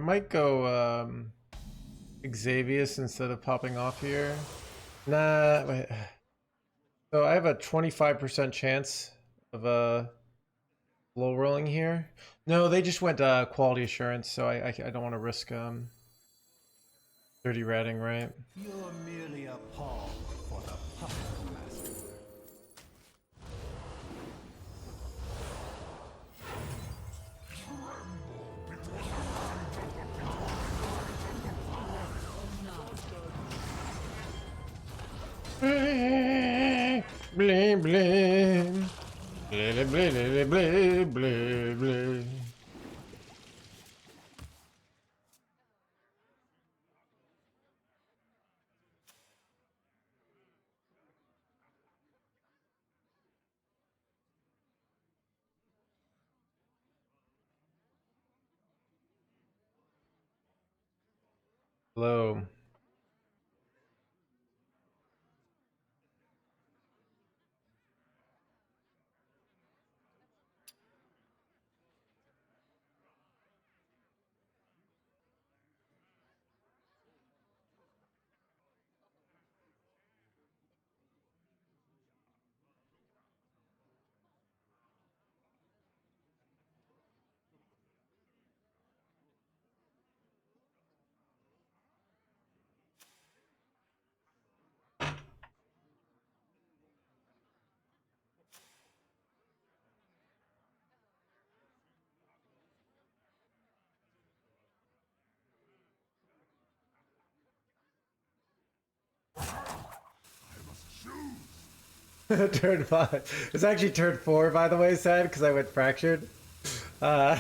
might go Xavius instead of popping off here. Nah, wait. So I have a 25% chance of low rolling here. No, they just went quality assurance, so I don't want to risk dirty ratting, right? You're merely a pawn for the puppet master. Bling bling. Bling bling bling bling bling. Hello. Turn 5. It's actually turn 4, by the way, sad because I went fractured. Uh,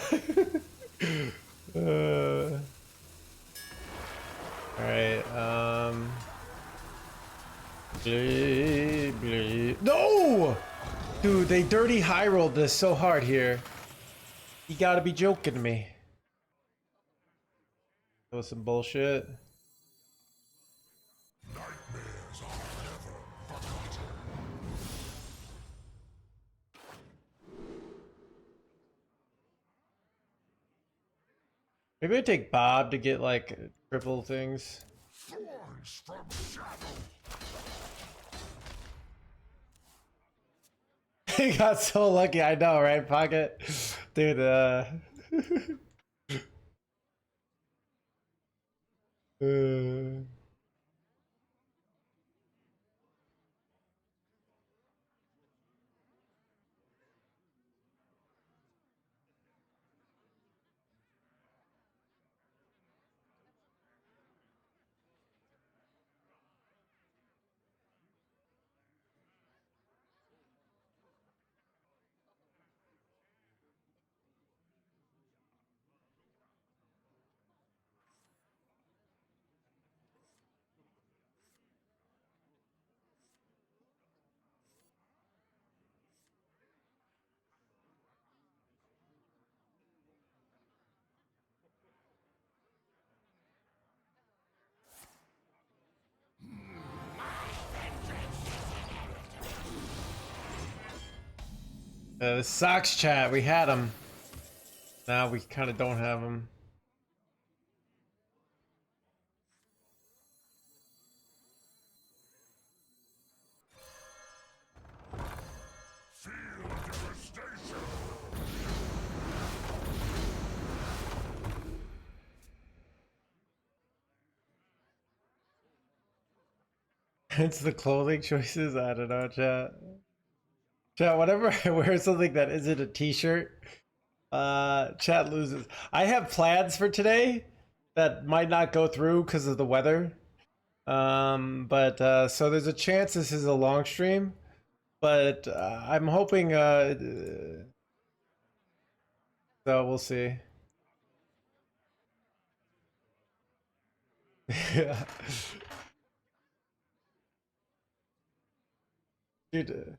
Alright, bleed, bleed. No! Dude, they dirty high rolled this so hard here. You gotta be joking me. That was some bullshit. Maybe I take Bob to get like triple things. Thorns from shadow. He got so lucky, I know, right, Pocket? Dude, the Sox chat, we had him. Now we kind of don't have him. Feel devastation. It's the clothing choices. I don't know, chat. Chat, whenever I wear something that isn't a t-shirt, chat loses. I have plans for today that might not go through because of the weather. But so there's a chance this is a long stream, but I'm hoping so we'll see. Yeah. Dude,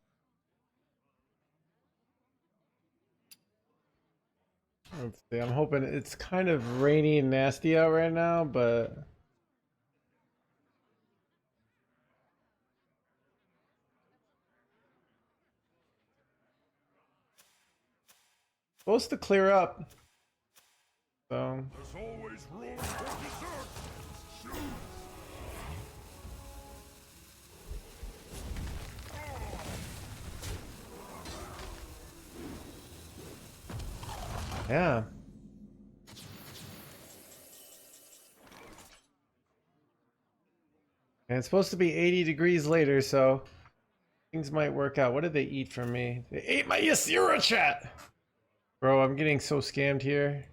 let's see. I'm hoping it's kind of rainy and nasty out right now, but supposed to clear up. So There's always room for dessert. Shoot. yeah. And it's supposed to be 80 degrees later, so things might work out. What did they eat from me? They ate my Yasira chat! Bro, I'm getting so scammed here.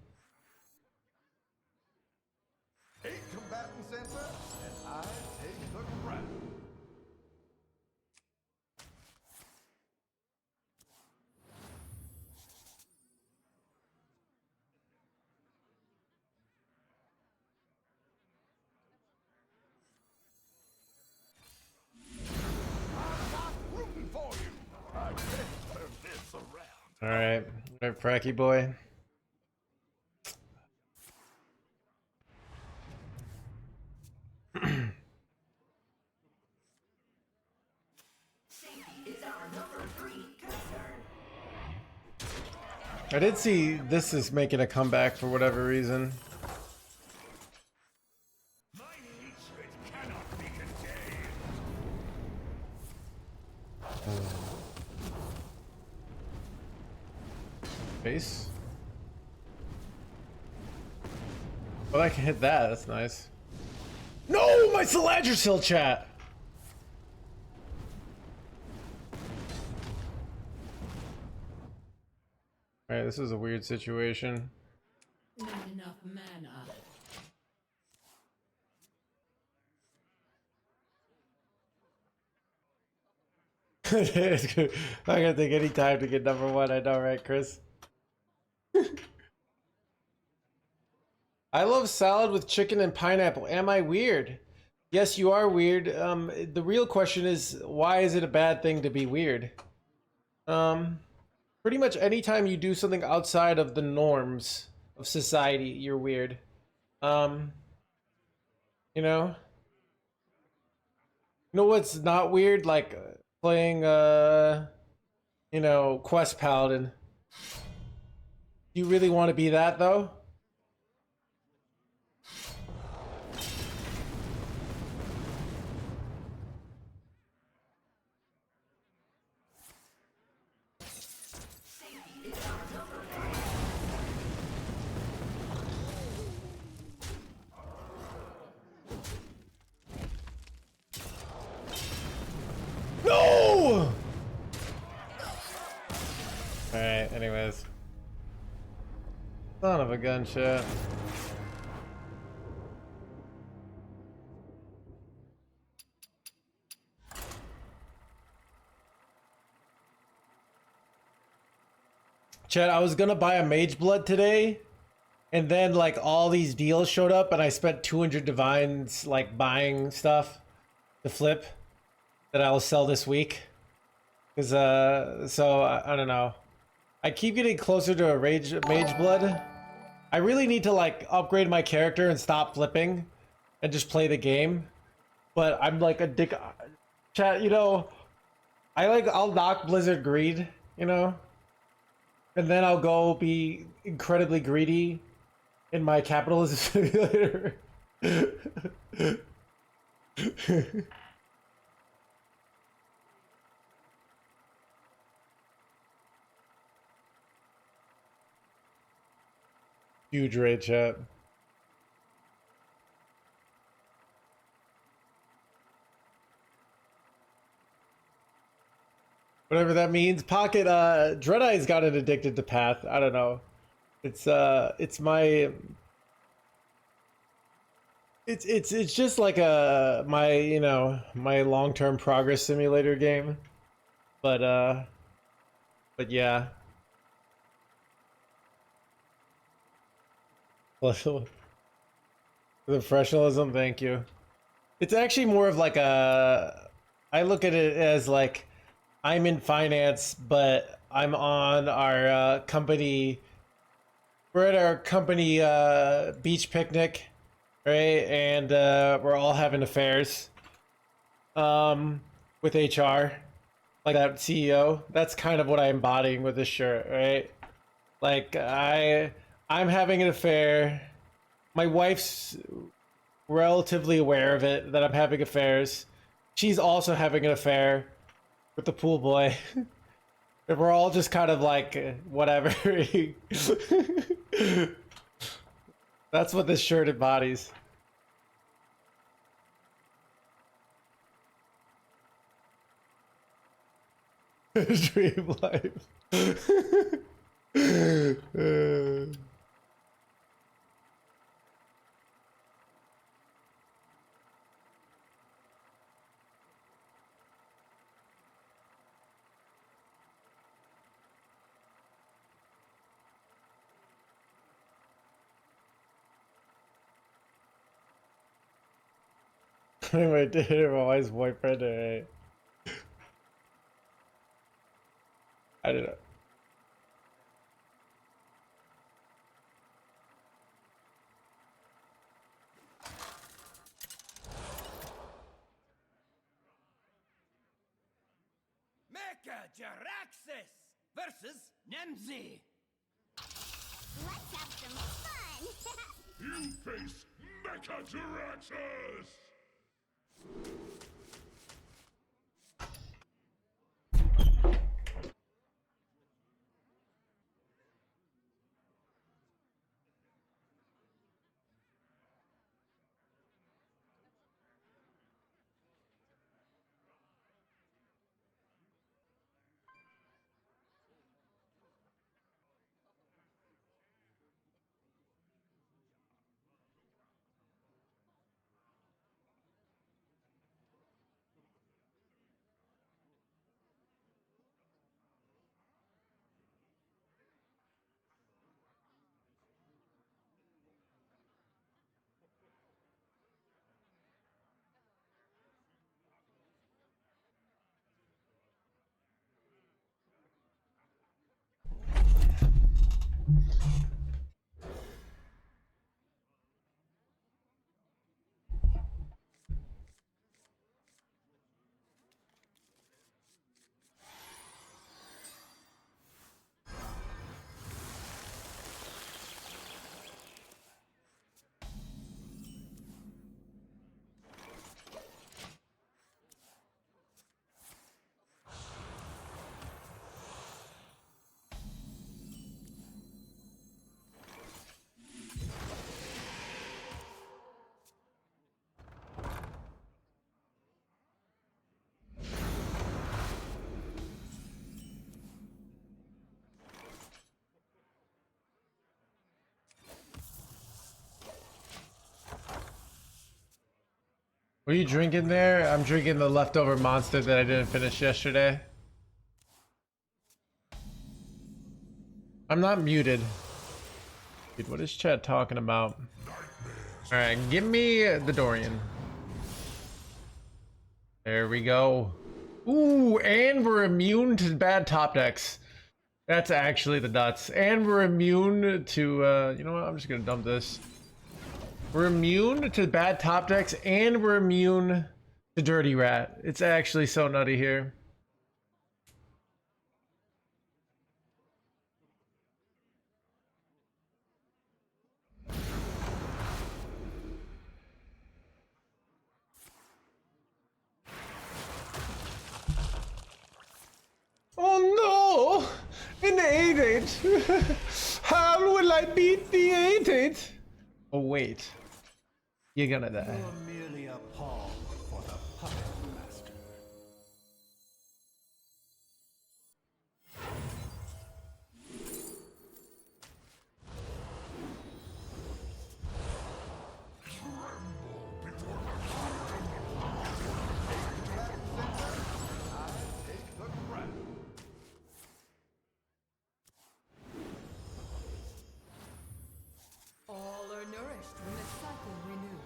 8 combatant center, and I take the crown. I'm not rooting for you. I can't turn this around. Alright, alright, Pracky boy. I did see this is making a comeback for whatever reason. My hatred cannot be contained. Base. Oh, I can hit that. That's nice. No, my Saladrisil chat. All right, this is a weird situation. Not enough mana. It's good. I'm gonna take any time to get #1. I know, right, Chris? I love salad with chicken and pineapple. Am I weird? Yes, you are weird. The real question is, why is it a bad thing to be weird? Pretty much anytime you do something outside of the norms of society, you're weird. You know? You know what's not weird? Like playing, you know, Quest Paladin. Do you really want to be that, though? No! Alright, anyways. Son of a gunshot. Chad, I was gonna buy a Mage Blood today, and then like all these deals showed up, and I spent 200 divines like buying stuff to flip that I'll sell this week. Cause so I don't know. I keep getting closer to a Mage Blood. I really need to like upgrade my character and stop flipping, and just play the game. But I'm like a dick. Chat, you know, I'll knock Blizzard Greed, you know. And then I'll go be incredibly greedy in my capitalism simulator. Huge raid chat. Whatever that means. Pocket, Dread-Eye's gotten addicted to Path. I don't know. It's my... It's just like my, you know, my long-term progress simulator game. But yeah. The professionalism, thank you. It's actually more of like a... I look at it as like... I'm in finance, but I'm on our company. We're at our company beach picnic, right? And we're all having affairs with HR, like that CEO. That's kind of what I'm embodying with this shirt, right? Like I'm I'm having an affair. My wife's relatively aware of it, that I'm having affairs. She's also having an affair with the pool boy. And we're all just kind of like, whatever. That's what this shirt embodies. Dream life. My dinner, my wife's boyfriend, alright. I don't know. Mecha Jaraxxus versus Nemzi. Let's have some fun! You face Mechajaraxxus! What are you drinking there? I'm drinking the leftover monster that I didn't finish yesterday. I'm not muted. Dude, what is chat talking about? Alright, give me the Dorian. There we go. Ooh, and we're immune to bad top decks. That's actually the nuts. And we're immune to, you know what? I'm just gonna dump this. We're immune to bad top decks, and we're immune to Dirty Rat. It's actually so nutty here. Oh no! An 8-8! How will I beat the 8-8? Oh wait. You're gonna die. You're merely a pawn for the puppet master. All are nourished when the cycle renews.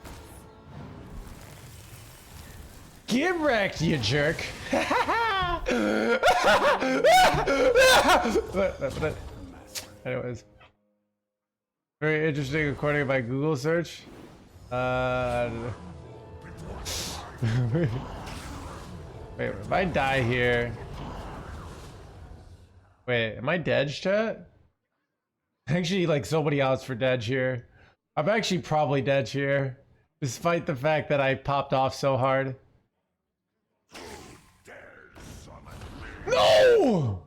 Get wrecked, you jerk. But anyways. Very interesting according by Google search. I don't know. Wait, if I die here. Wait, am I dead, chat? Actually, like somebody else for dead here. I'm actually probably dead here, despite the fact that I popped off so hard. No!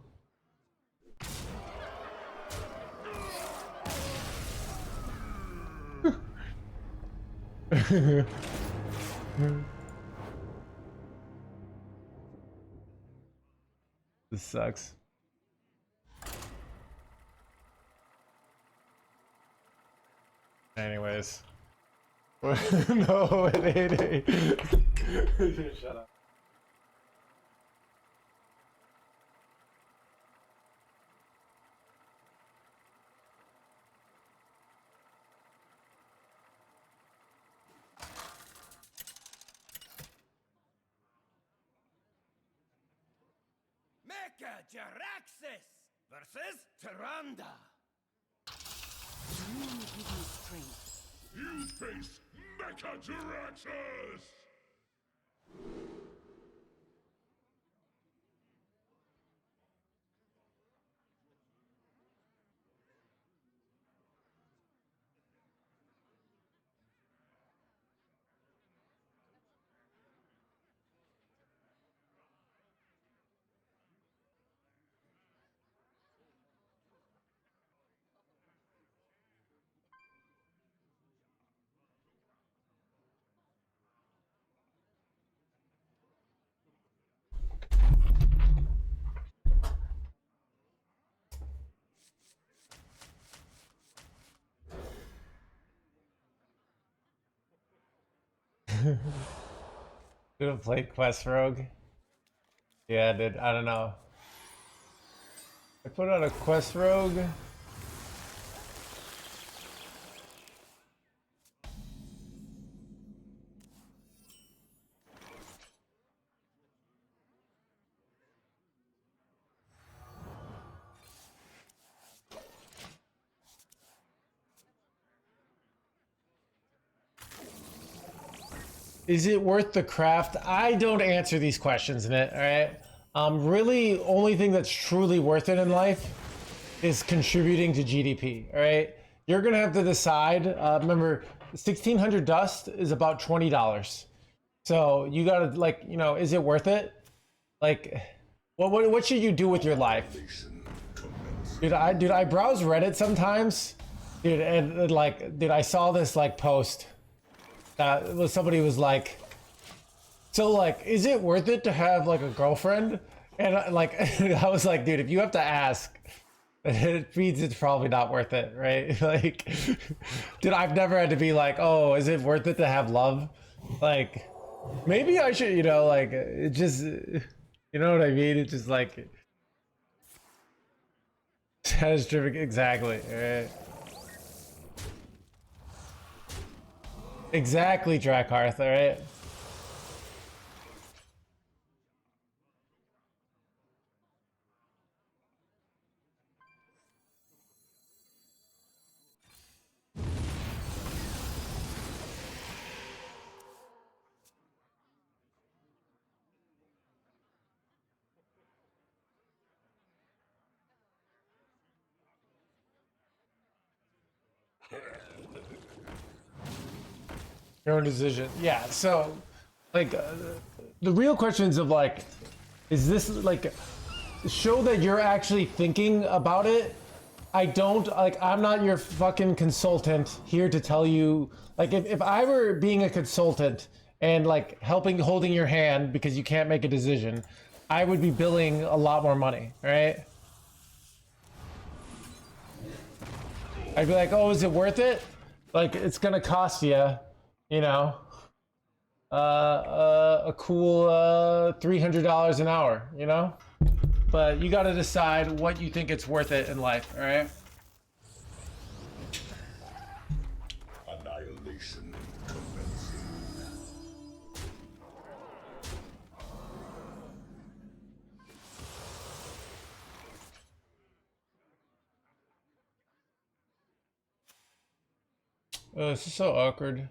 This sucks. Anyways. No, it ain't. Shut up. Mecha Jaraxxus versus Tyrande. You give me strength. You face Mecha Jaraxxus! Should have played Quest Rogue. Yeah, dude, I don't know. I put on a Quest Rogue. Is it worth the craft? I don't answer these questions in it, alright? Really, only thing that's truly worth it in life is contributing to GDP, alright? You're gonna have to decide. Remember, 1600 dust is about $20. So you gotta, like, you know, is it worth it? Like, what should you do with your life? Dude, I browse Reddit sometimes, dude, and like, dude, I saw this like post. Somebody was like, so like, is it worth it to have like a girlfriend? And like, I was like, dude, if you have to ask, it means it's probably not worth it, right? Like, dude, I've never had to be like, oh, is it worth it to have love? Like, maybe I should, you know, like, it just, you know what I mean? It's just like, status driven, exactly, right? Exactly, Drakarth, alright? Your own decision. Yeah, so, like, the real questions of, like, is this, like, show that you're actually thinking about it. I don't, like, I'm not your fucking consultant here to tell you, like, if I were being a consultant and, like, holding your hand because you can't make a decision, I would be billing a lot more money, right? I'd be like, oh, is it worth it? Like, it's gonna cost you, you know, a cool $300 an hour, you know? But you gotta decide what you think it's worth it in life, all right? Annihilation commencing. This is so awkward.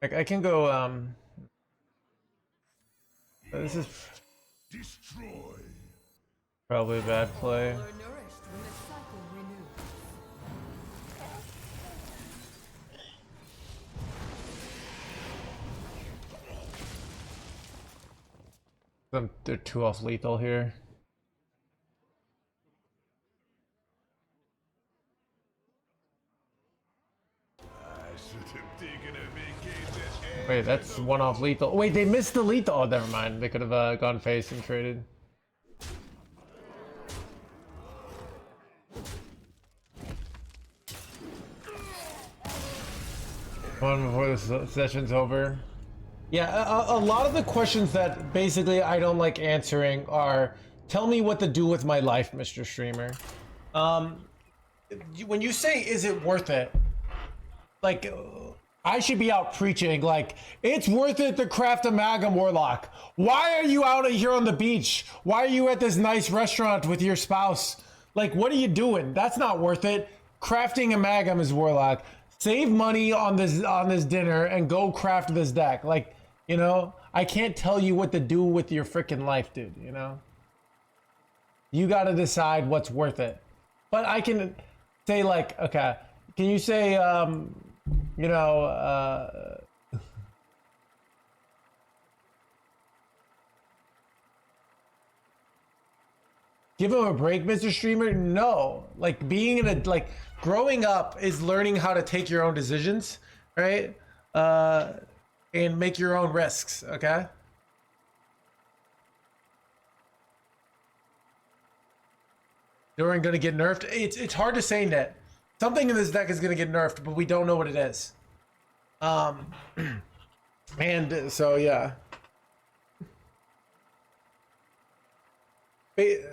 Like, I can go, This is Destroy. probably a bad play. Are nourished when the cycle renews. They're two off lethal here. I should have taken a vacation. Wait, that's one off lethal. Wait, they missed the lethal. Oh, never mind. They could have gone face and traded. Come on before this session's over. Yeah, a lot of the questions that basically I don't like answering are, tell me what to do with my life, Mr. Streamer. When you say, is it worth it? Like, I should be out preaching, like, it's worth it to craft a Agamaggan Warlock. Why are you out here on the beach? Why are you at this nice restaurant with your spouse? Like, what are you doing? That's not worth it. Crafting a Agamaggan Warlock. Save money on this dinner and go craft this deck. Like, you know, I can't tell you what to do with your freaking life, dude, you know? You gotta decide what's worth it. But I can say, like, okay, can you say, you know, give him a break, Mr. Streamer? No. Like, being in a, like, growing up is learning how to take your own decisions, right? And make your own risks, okay? During gonna get nerfed? It's hard to say, Net. Something in this deck is gonna get nerfed, but we don't know what it is. And so yeah. Take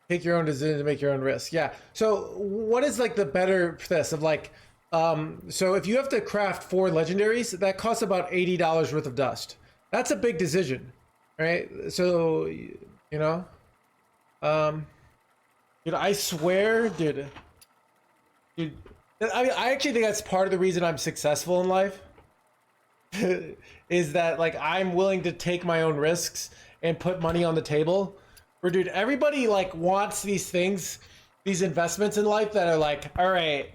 your own decision to make your own risk. Yeah. So what is like the better this of like, so if you have to craft 4 legendaries, that costs about $80 worth of dust. That's a big decision, right? So, you know, dude, I swear, dude, I mean, I actually think that's part of the reason I'm successful in life. Is that like I'm willing to take my own risks and put money on the table. Where, dude, everybody like wants these things, these investments in life that are like, all right,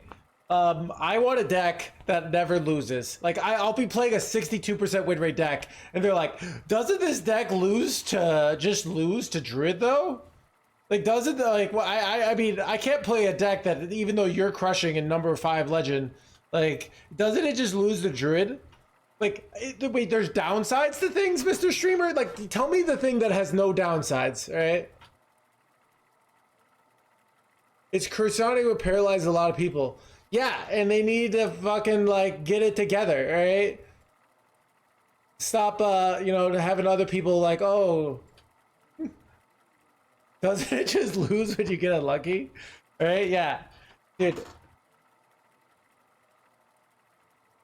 I want a deck that never loses. Like I'll be playing a 62% win rate deck, and they're like, doesn't this deck lose to Druid though? Like, doesn't like, well, I mean, I can't play a deck that even though you're crushing in number 5 legend, like, doesn't it just lose to Druid? Like, wait, there's downsides to things, Mr. Streamer? Like, tell me the thing that has no downsides, all right? It's Cursonic would paralyze a lot of people. Yeah, and they need to fucking, like, get it together, all right? Stop, you know, having other people like, oh, doesn't it just lose when you get unlucky? All right, yeah. Dude.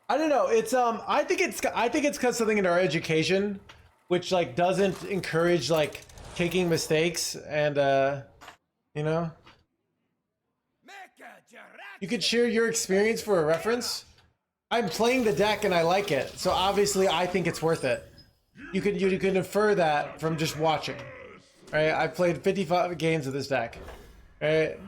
I don't know. It's I think it's cause something in our education, which like doesn't encourage like taking mistakes and you know. You could share your experience for a reference. I'm playing the deck and I like it, so obviously I think it's worth it. You can infer that from just watching. Right? I've played 55 games of this deck. Right?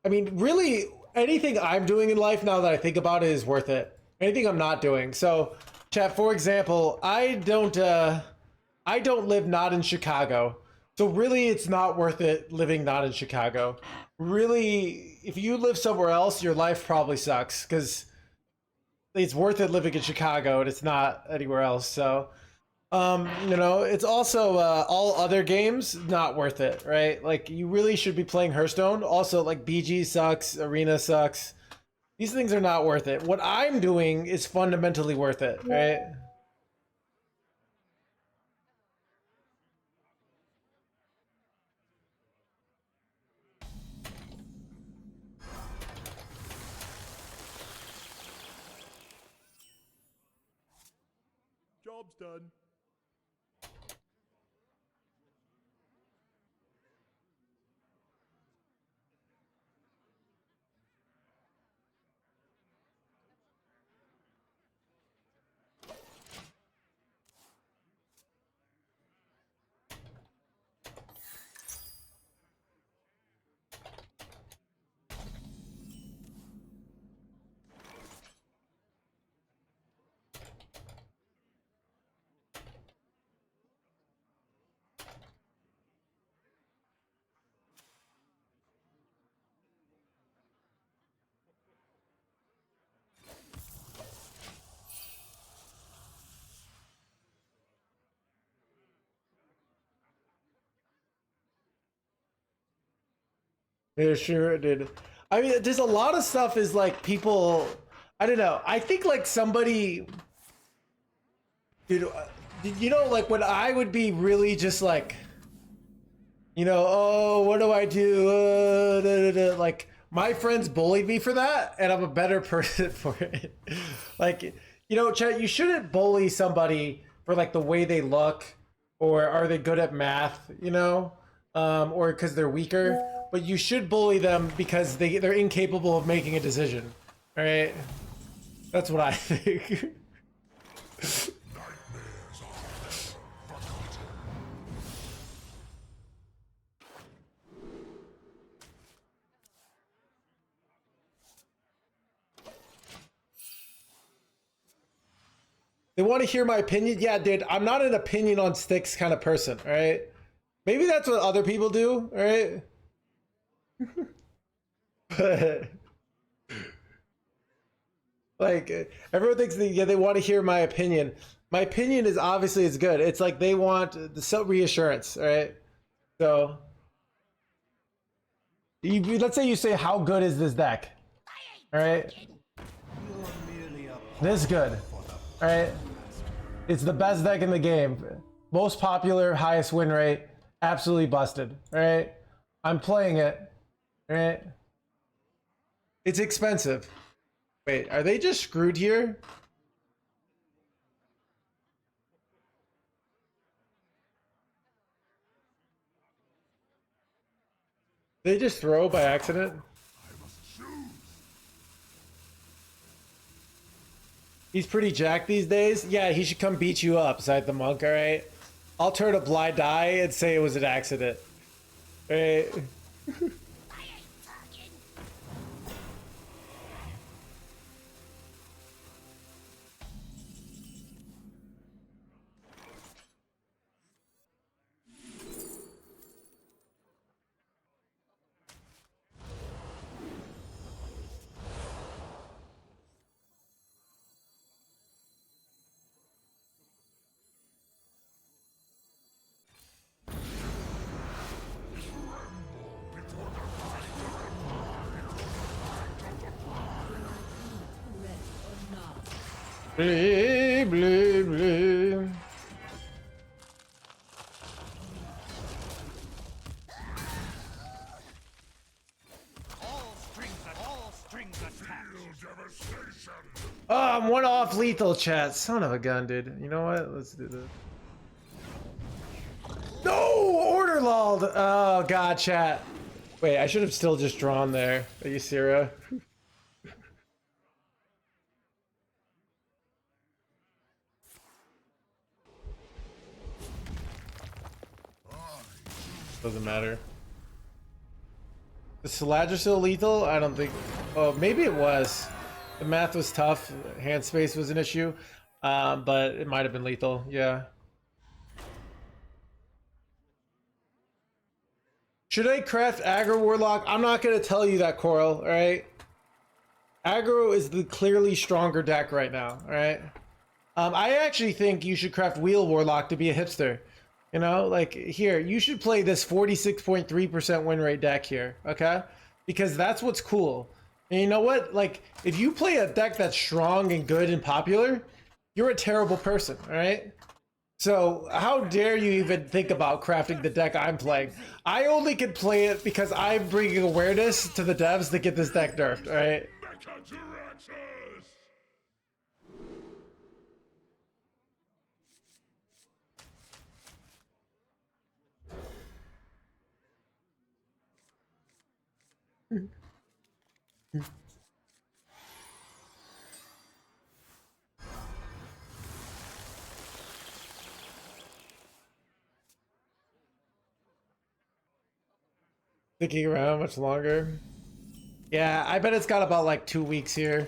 I mean, really, anything I'm doing in life now that I think about it is worth it. Anything I'm not doing. So, chat, for example, I don't live not in Chicago. So really, it's not worth it living not in Chicago. Really, if you live somewhere else, your life probably sucks because it's worth it living in Chicago and it's not anywhere else. So, you know, it's also all other games not worth it, right? Like you really should be playing Hearthstone. Also, like BG sucks, Arena sucks. These things are not worth it. What I'm doing is fundamentally worth it, right? Job's done. Yeah, sure, dude. I mean, there's a lot of stuff is like people. I don't know. I think like somebody, dude. You know, like when I would be really just like, oh, what do I do? Like my friends bullied me for that, and I'm a better person for it. Like, Chet, you shouldn't bully somebody for like the way they look, or are they good at math, or because they're weaker. But you should bully them because they're incapable of making a decision. All right, that's what I think. They want to hear my opinion. Yeah, dude, I'm not an opinion on sticks kind of person. All right, maybe that's what other people do. All right. But like everyone thinks they want to hear my opinion. My opinion is obviously it's good. It's like they want the self reassurance, right? So let's say you say how good is this deck? All right, You're merely a this good. for the All right, it's the best deck in the game, most popular, highest win rate, absolutely busted. All right, I'm playing it. All right, it's expensive. Wait, are they just screwed here? They just throw by accident? He's pretty jacked these days. Yeah, he should come beat you up, sighed the monk, alright? I'll turn a blind eye and say it was an accident. Alright? Blee, blee, blee. All strings attached. Devastation! Oh, I'm one off lethal, chat. Son of a gun, dude. You know what? Let's do this. No! Order lulled! Oh, God, chat. Wait, I should have still just drawn there. Are you serious? Doesn't matter. Is Saladrasil lethal? I don't think. Oh, maybe it was. The math was tough. Hand space was an issue. But it might have been lethal. Yeah. Should I craft Aggro Warlock? I'm not going to tell you that, Coral. All right. Aggro is the clearly stronger deck right now. All right. I actually think you should craft Wheel Warlock to be a hipster. Like here, you should play this 46.3% win rate deck here, okay? Because that's what's cool. And you know what? Like, if you play a deck that's strong and good and popular, you're a terrible person, all right? So how dare you even think about crafting the deck I'm playing? I only can play it because I'm bringing awareness to the devs to get this deck nerfed, all right? Mechaduraxis! Sticking around much longer. Yeah, I bet it's got about like 2 weeks here.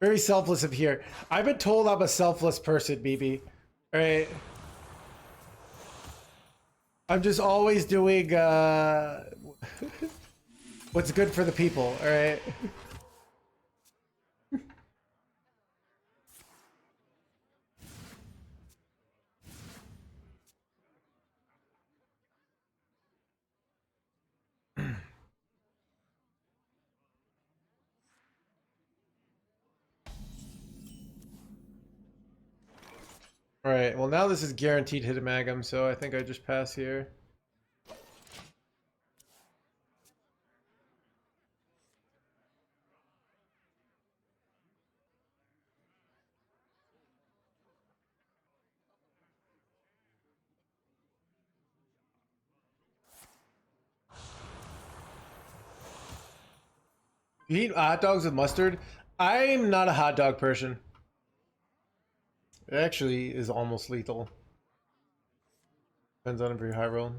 Very selfless of here. I've been told I'm a selfless person, BB. All right. I'm just always doing what's good for the people, all right? All right. Well, now this is guaranteed hit a magam, so I think I just pass here. You eat hot dogs with mustard? I'm not a hot dog person. It actually is almost lethal. Depends on every high roll.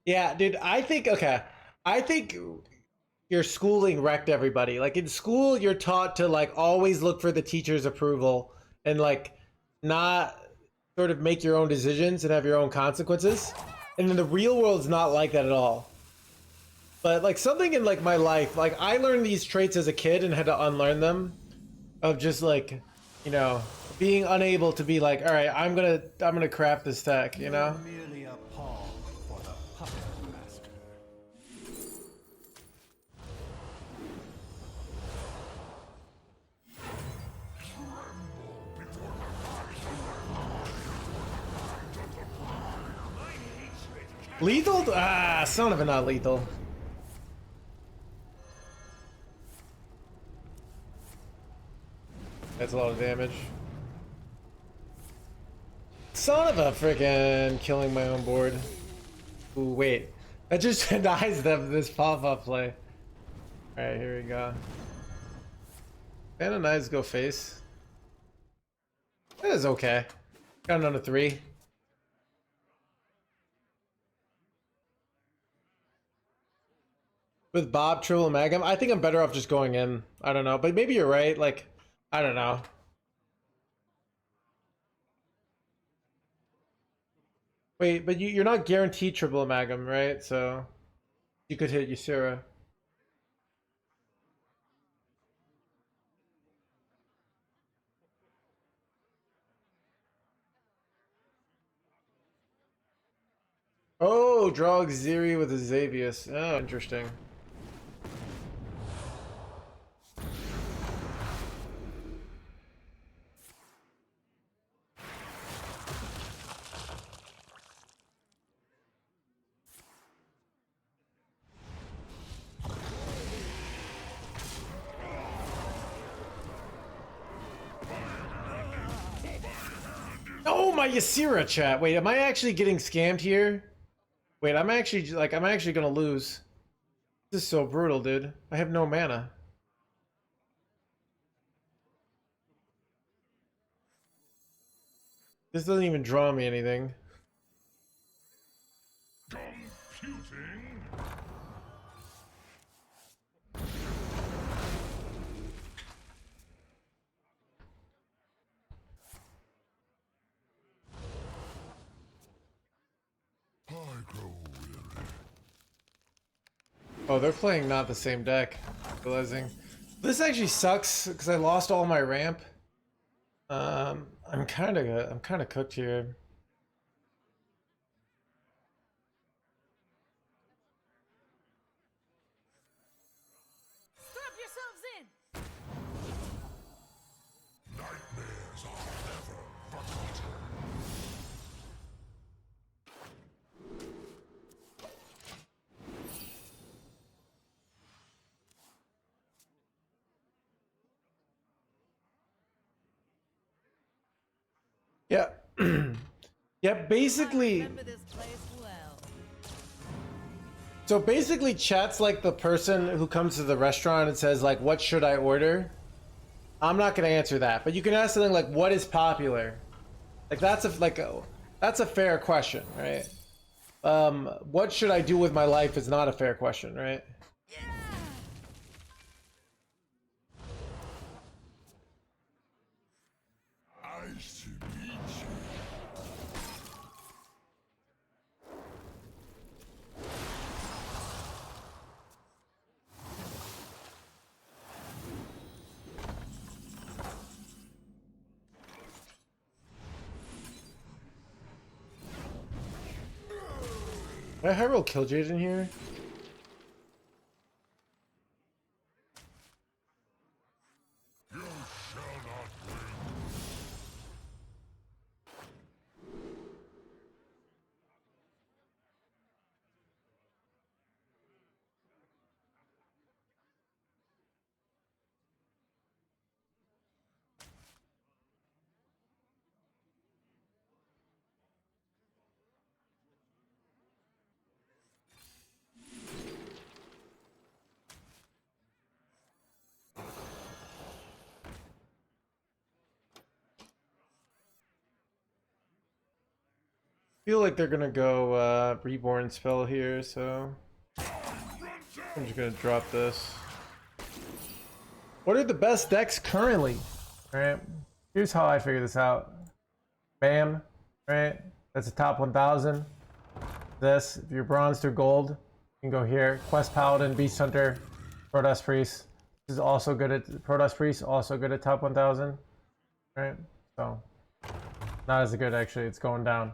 Yeah, dude, I think, okay. I think your schooling wrecked everybody. Like in school, you're taught to like always look for the teacher's approval and like not sort of make your own decisions and have your own consequences. And then the real world's not like that at all. But like something in like my life, like I learned these traits as a kid and had to unlearn them of just like, you know, being unable to be like, all right, I'm gonna craft this tech, you know? Merely a pawn for the puppet master. Lethal? Ah, son of a not lethal. That's a lot of damage. Son of a freaking killing my own board. Ooh, wait. That just denies them this pop-up play. Alright, here we go. Kinda nice go face. That is okay. Got another 3. With Bob, Triple Magam, I think I'm better off just going in. I don't know, but maybe you're right. Like, I don't know. Wait, but you're not guaranteed Triple Magam, right? So you could hit Ysera. Oh, draw Xeri with a Xavius. Oh, interesting. Oh, my Ysera chat. Wait, am I actually getting scammed here? Wait, I'm actually gonna lose. This is so brutal, dude. I have no mana. This doesn't even draw me anything. Computing. I grow weary. Oh, they're playing not the same deck. Realizing this actually sucks because I lost all my ramp. I'm kind of cooked here. Strap yourselves in. Nightmares are never forgotten. Yeah. Yeah, basically. Remember this place well. So basically, chat's like the person who comes to the restaurant and says like, "What should I order?" I'm not gonna answer that, but you can ask something like, "What is popular?" Like that's a fair question, right? What should I do with my life is not a fair question, right? Nice to meet you. Can I high roll Killjoy in here? Feel like they're gonna go reborn spell here, so I'm just gonna drop this. What are the best decks currently? Alright, here's how I figure this out. Bam, right? That's a top 1000. This, if you're bronze through gold, you can go here. Quest Paladin, Beast Hunter, Protoss Priest. This is also good at Protoss Priest, also good at top 1000. Right? So, not as good actually, it's going down.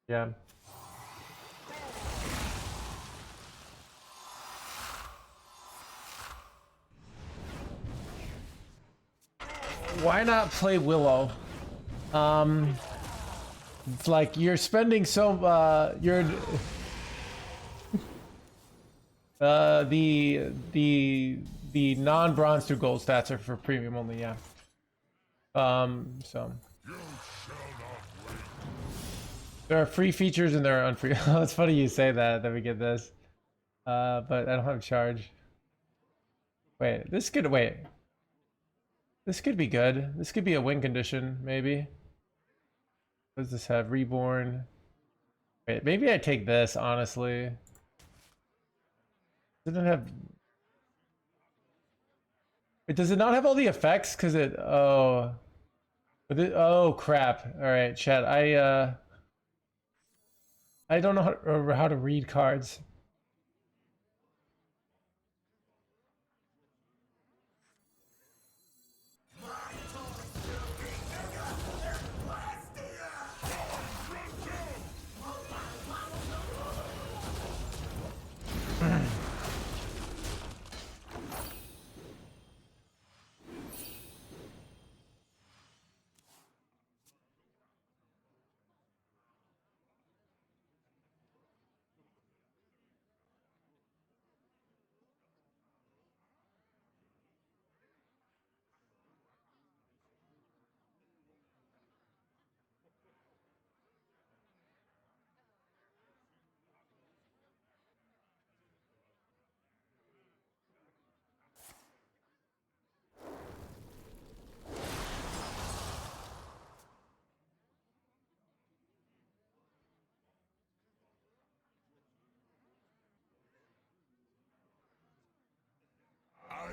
Yeah. Why not play Willow? It's like you're spending so you're the non-bronze to gold stats are for premium only, yeah. So there are free features and there are unfree. It's funny you say that we get this. But I don't have charge. Wait, this could wait. This could be good. This could be a win condition, maybe. What does this have? Reborn. Wait, maybe I take this, honestly. Does it have... Wait, does it not have all the effects? Because it... Oh. Oh, crap. Alright, chat. I don't know how to read cards.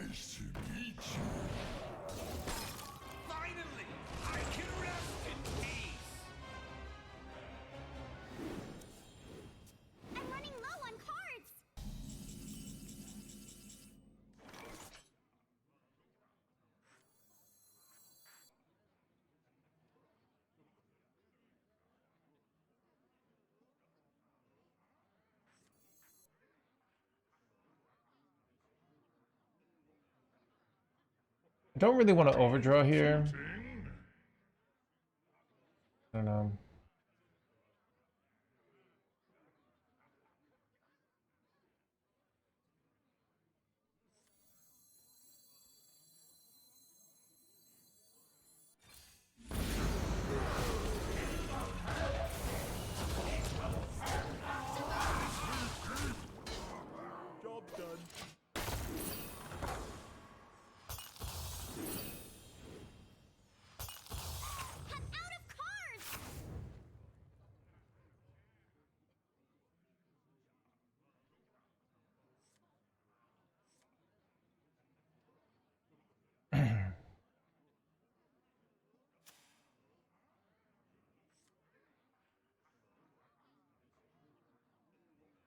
Nice to meet you. Finally, I can rest in peace. I'm running low on cards. I don't really want to overdraw here. I don't know. Job done. I'm out of cards.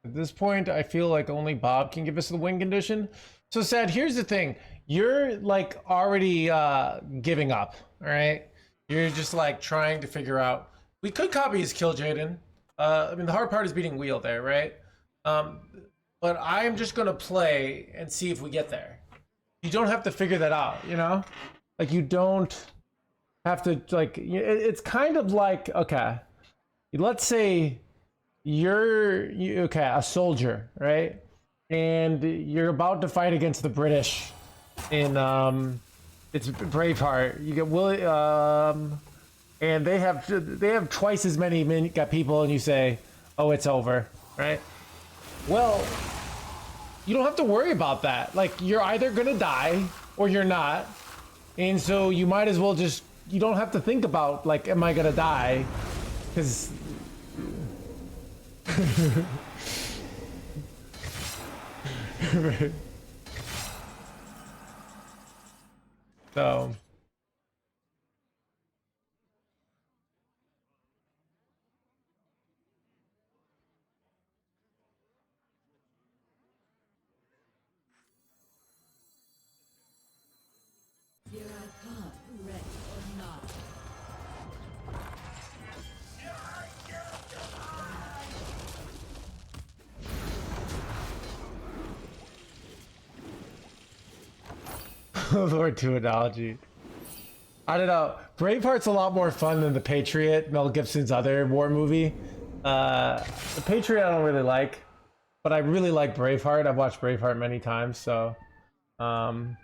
At this point, I feel like only Bob can give us the win condition. So Sad, here's the thing. You're like already giving up, all right? You're just like trying to figure out. We could copy his kill Jaden. I mean, the hard part is beating Wheel there, right? But I'm just gonna play and see if we get there. You don't have to figure that out, you know? Like you don't have to like. It's kind of like, okay, let's say you're okay, a soldier, right? And you're about to fight against the British in it's Braveheart. You get and they have twice as many people, and you say, oh, it's over, right? Well, you don't have to worry about that. Like, you're either gonna die or you're not, and so you might as well just, you don't have to think about like, am I gonna die? Because so Here I come, ready or not. Lord 2 analogy. I don't know. Braveheart's a lot more fun than The Patriot, Mel Gibson's other war movie. The Patriot I don't really like, but I really like Braveheart. I've watched Braveheart many times, so Every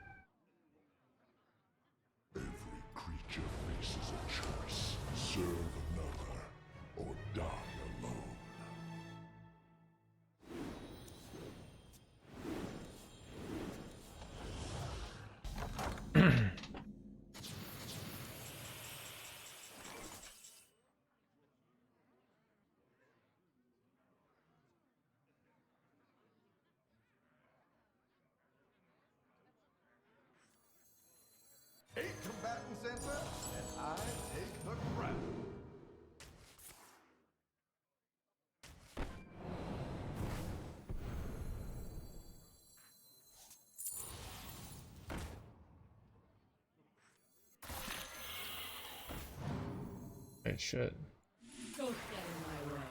creature faces a choice. Serve another or die alone. Take combatant center, and I take the crown. it should. Don't get in my way.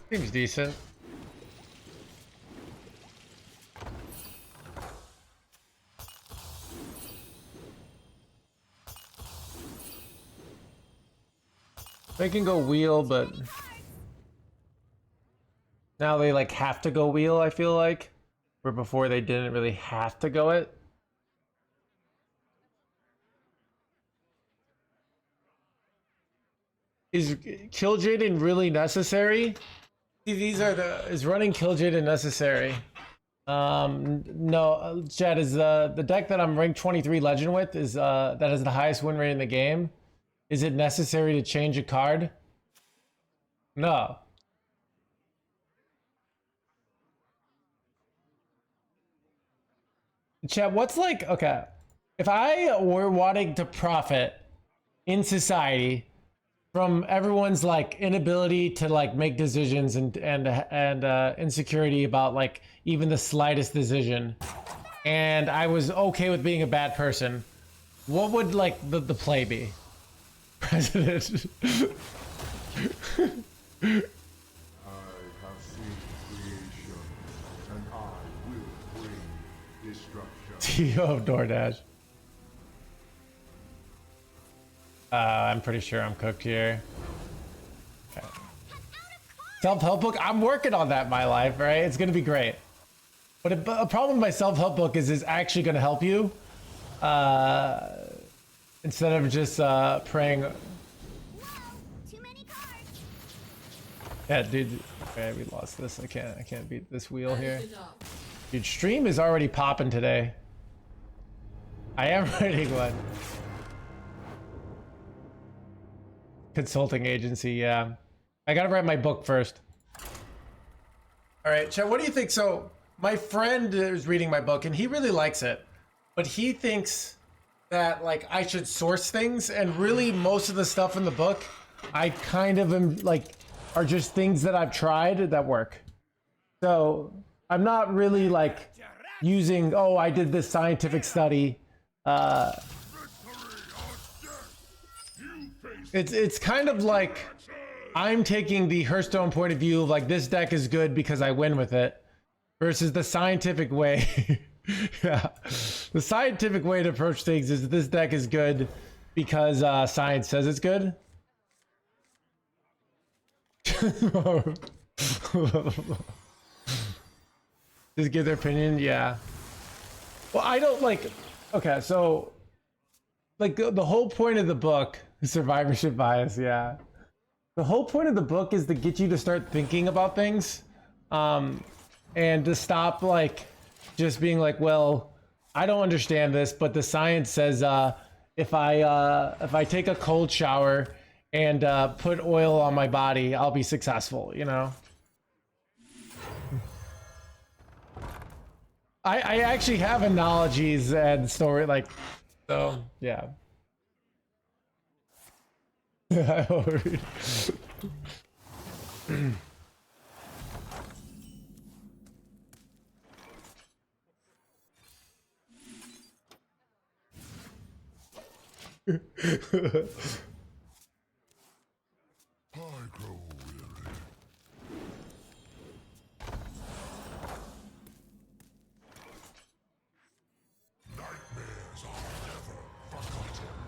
Seems decent. They can go wheel, but now they like have to go wheel, I feel like. Where before they didn't really have to go it. Is Kill Jaden really necessary? See, these are is running Kill Jaden necessary? No, Chad, is the deck that I'm ranked 23 legend with is that has the highest win rate in the game. Is it necessary to change a card? No. Chad, what's like, okay, if I were wanting to profit in society from everyone's like inability to like make decisions and insecurity about like even the slightest decision, and I was okay with being a bad person, what would like the play be? President. I have seen creation, and I will bring destruction. CEO of DoorDash. I'm pretty sure I'm cooked here. Okay. Self-help book? I'm working on that in my life, right? It's gonna be great. But a problem with my self-help book is it's actually gonna help you. Instead of just praying. Whoa, too many cards. Yeah, dude. Okay, we lost this. I can't beat this wheel here. Enough. Dude, stream is already popping today. I am writing one. Consulting agency, yeah. I gotta write my book first. All right, Chad, what do you think? So, my friend is reading my book and he really likes it, but he thinks that like I should source things, and really most of the stuff in the book, I kind of am like, are just things that I've tried that work. So, I'm not really like using, oh, I did this scientific study. It's kind of like I'm taking the Hearthstone point of view of like this deck is good because I win with it, versus the scientific way. Yeah, the scientific way to approach things is this deck is good because science says it's good. Just give their opinion, yeah. Well, I don't like. Okay, so like the whole point of the book, survivorship bias, yeah. The whole point of the book is to get you to start thinking about things, and to stop like just being like, well, I don't understand this, but the science says if I take a cold shower and put oil on my body, I'll be successful. You know. I actually have analogies and story like, so yeah. I will read. I grow weary. Nightmares are never forgotten.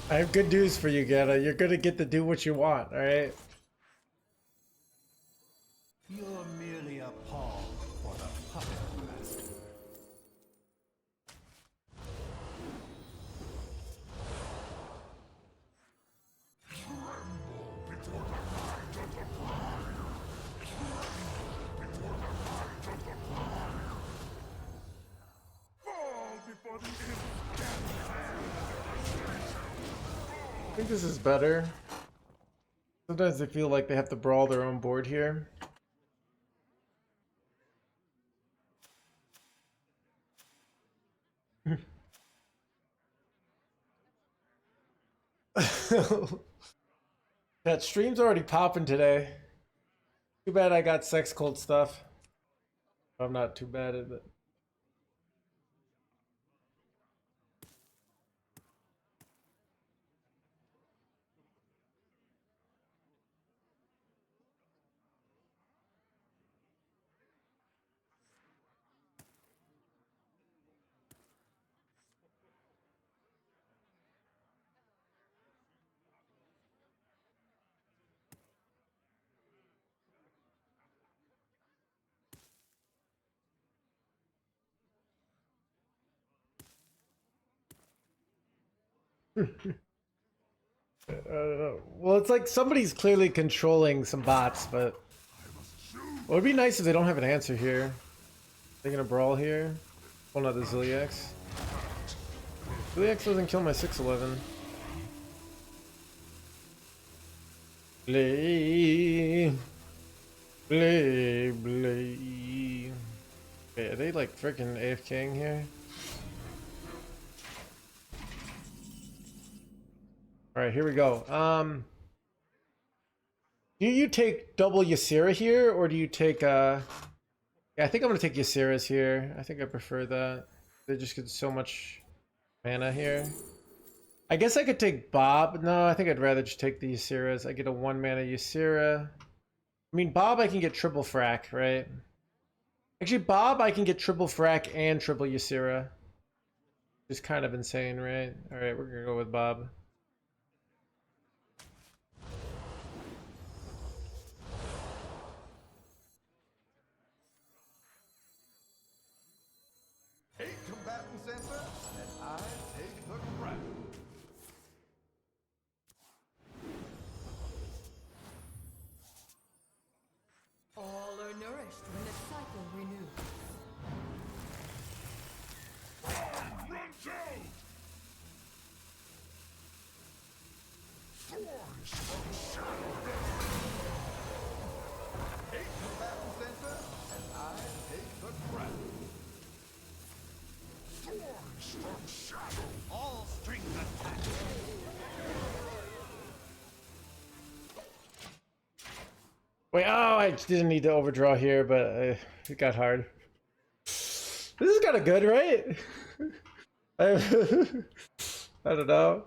I have good news for you, Geta. You're gonna get to do what you want, alright? You're merely a pawn for the puppet master. Fall before the end. I think this is better. Sometimes they feel like they have to brawl their own board here. That stream's already popping today. Too bad I got sex cult stuff. I'm not too bad at it. I don't know. Well, it's like somebody's clearly controlling some bots, but it would be nice if they don't have an answer here. They're gonna brawl here. Well, not the Ziliax. Ziliax doesn't kill my 611. Play. Play, play. Okay, are they like freaking AFKing here? Alright, here we go. Do you take double Ysera here, or do you take yeah, I think I'm gonna take Ysera's here. I think I prefer that. They just get so much mana here. I guess I could take Bob. No, I think I'd rather just take the Ysiras. I get a 1-mana Ysira. I mean, Bob I can get triple frack, right? Actually, Bob I can get triple frack and triple Ysira. Which is kind of insane, right? Alright, we're gonna go with Bob. Eight combatants enter, and I take the crown. All are nourished when the cycle renews. Eight combatants enter, and I take the crown. All strings attached. Wait, oh, I didn't need to overdraw here, but it got hard. This is kind of good, right? I don't know.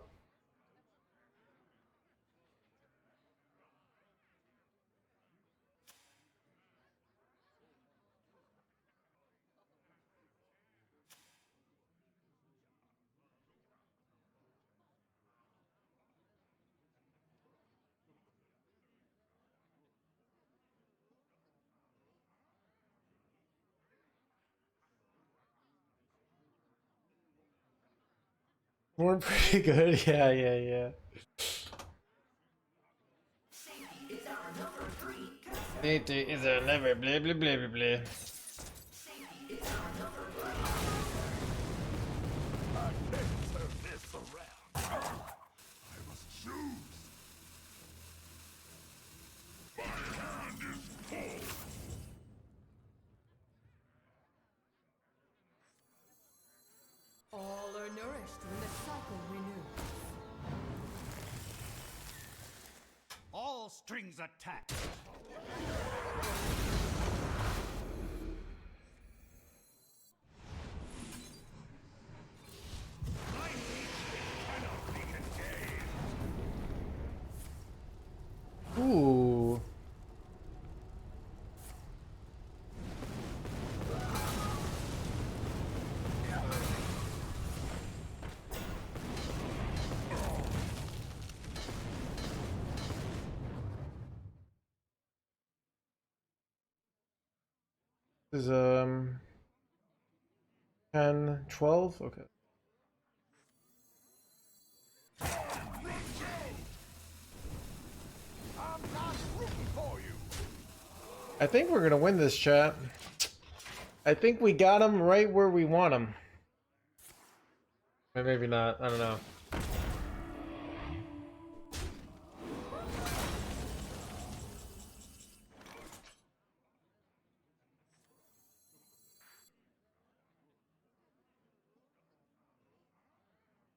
We're pretty good. Yeah, yeah, yeah. Safety is our number. Blah, blah, blah, blah, blah. I can't turn this around. I must choose. My hand is full. All are nourished when the cycle renews. All strings attached. My hatred cannot be contained. Ooh. This is 10, 12? Okay. I'm not rooting for you. I think we're gonna win this, chat. I think we got him right where we want him. Or maybe not. I don't know.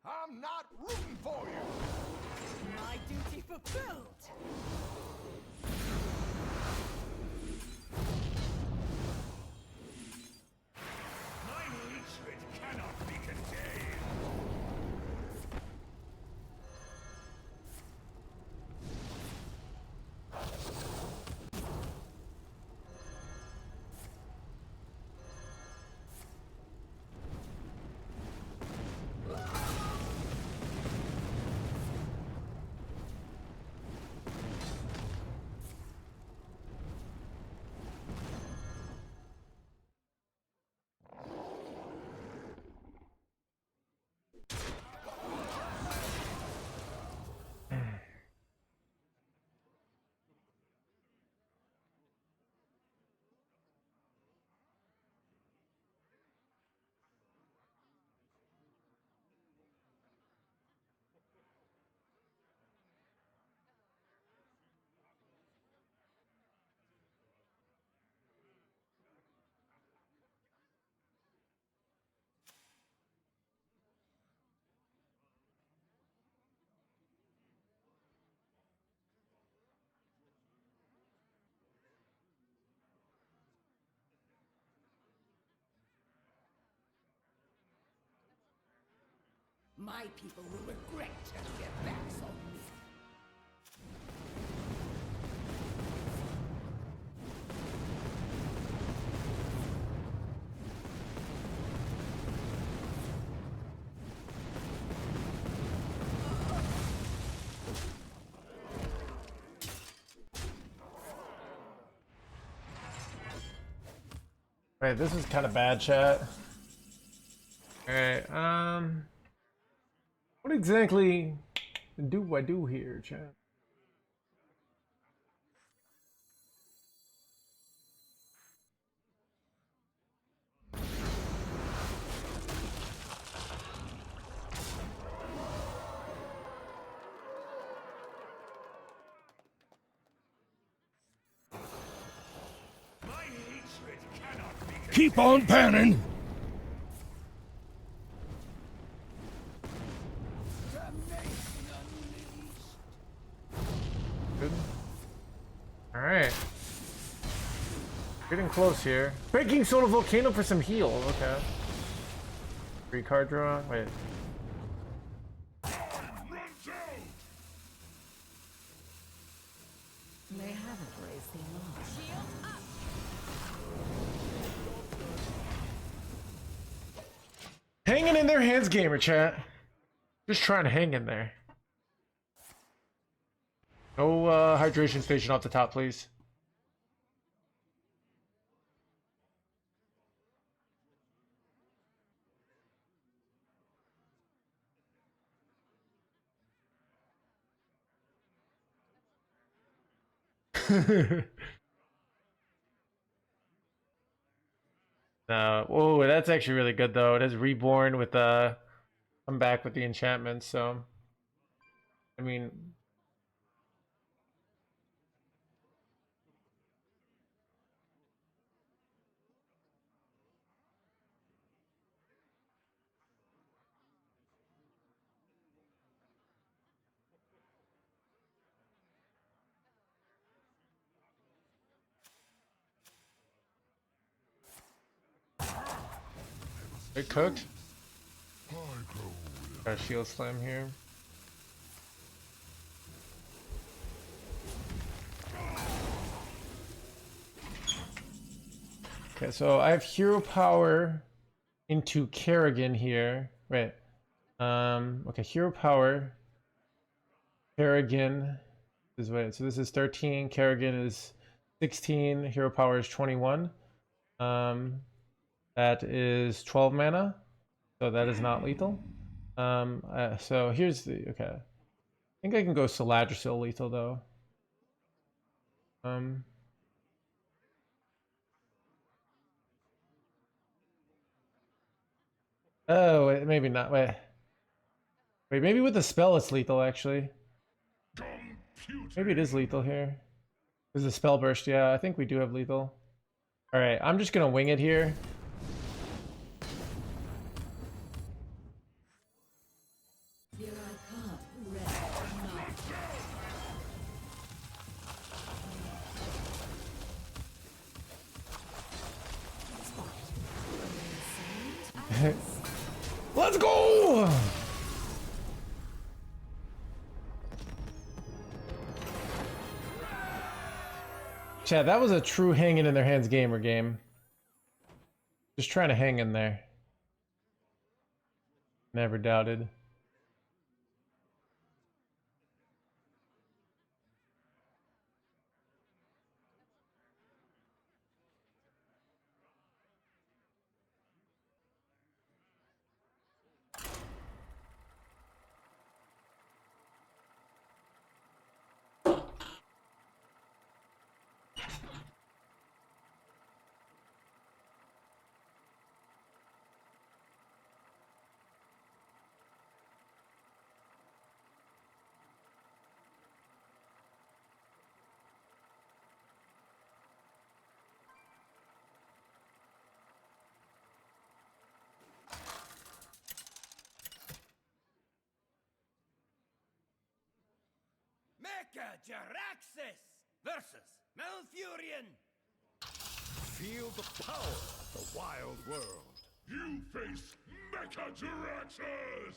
I'm not rooting for you. My duty fulfilled. My hatred cannot be contained. My people will regret turning their backs on me. Right, this is kind of bad, chat. Alright, what exactly do I do here, chat? My hatred cannot be contained. Keep on panning! Good. Alright. Getting close here. Breaking Soda Volcano for some heal. Okay. Free card draw. Wait. Run down. They haven't raised the alarm. Shield up. Hanging in their hands, gamer chat. Just trying to hang in there. No hydration station off the top, please. No. Oh, that's actually really good though. It is reborn with come back with the enchantment, so I mean it cooked. Got a shield slam here. Okay, so I have hero power into Kerrigan here. Right. Okay, hero power. Kerrigan is wait, so this is 13, Kerrigan is 16, hero power is 21. That is 12 mana. So that is not lethal. So here's the okay. I think I can go Saladrisil lethal though. Oh, wait, maybe not. Wait, maybe with the spell it's lethal actually. Maybe it is lethal here. There's a spell burst. Yeah, I think we do have lethal. All right, I'm just gonna wing it here. Here I come. Rest not. Let's go! Chad, that was a true hanging in their hands gamer game. Just trying to hang in there. Never doubted. Mecha Jaraxxus versus Malfurion. Feel the power of the wild world. You face Mecha-Tyrantus!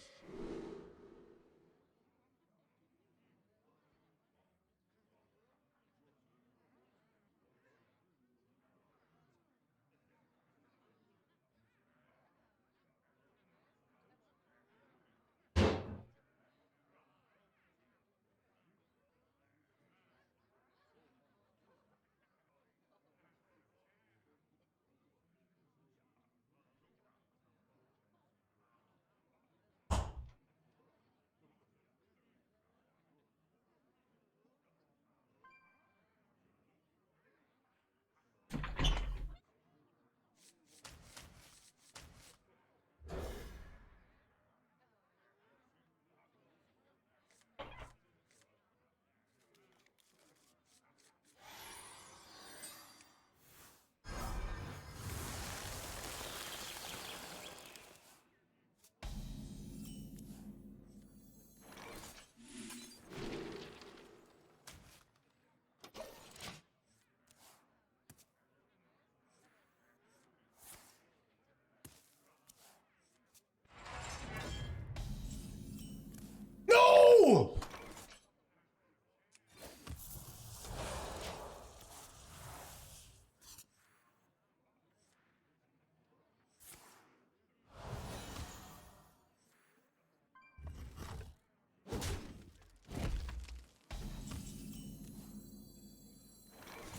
No!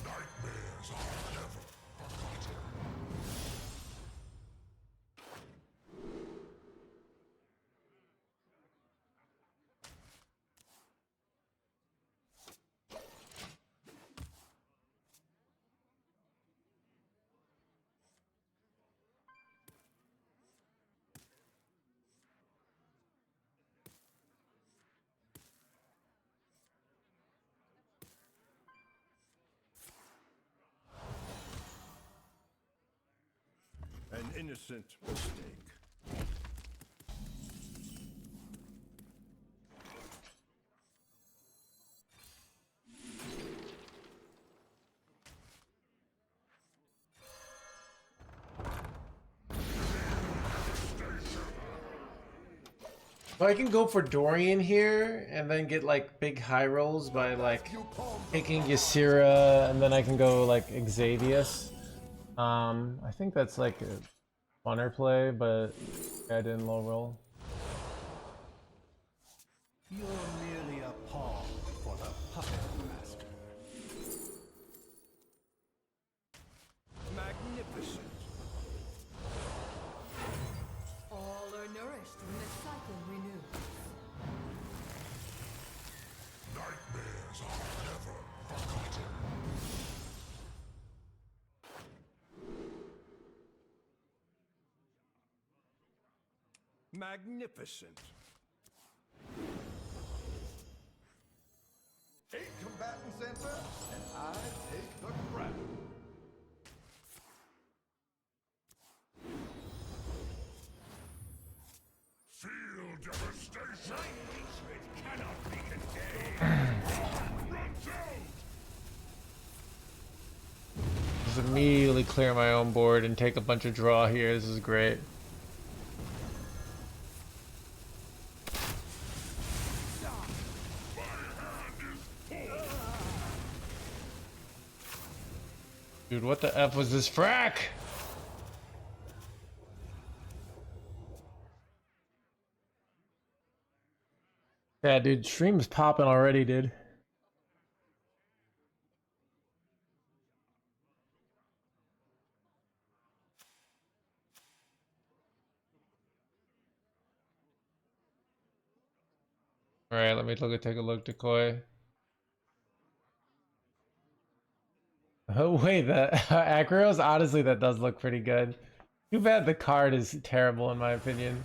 Nightmares are never forgotten. An innocent mistake. So I can go for Dorian here and then get like big high rolls by like taking Ysira, and then I can go like Xavius. I think that's like a funner play, but I didn't low roll. You're merely a pawn for the puppet master. Magnificent. All are nourished when the cycle renews. Nightmares are never forgotten. Magnificent. 8 combatants enter, and I take the crown. Feel devastation! My hatred cannot be contained! Runs out! Just immediately clear my own board and take a bunch of draw here. This is great. Dude, what the F was this frack? Yeah, dude, stream's popping already, dude. Alright, let me take a look, Decoy. Oh wait, the Acros, honestly, that does look pretty good. Too bad the card is terrible in my opinion.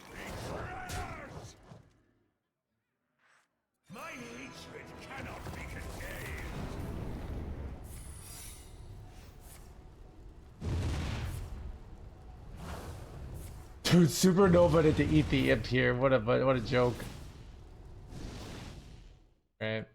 Betrayers! My hatred cannot be contained! Dude, supernova to eat the imp here. What a joke. Right.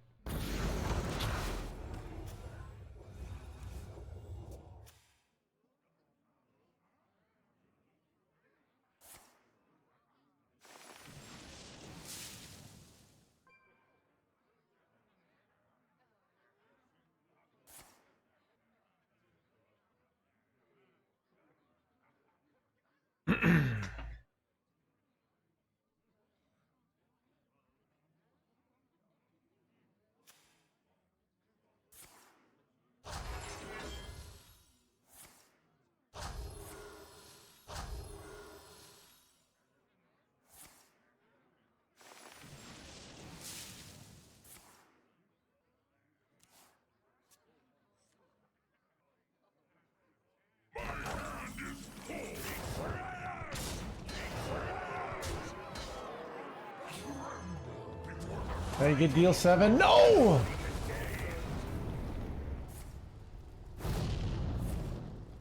Did I get deal 7? No!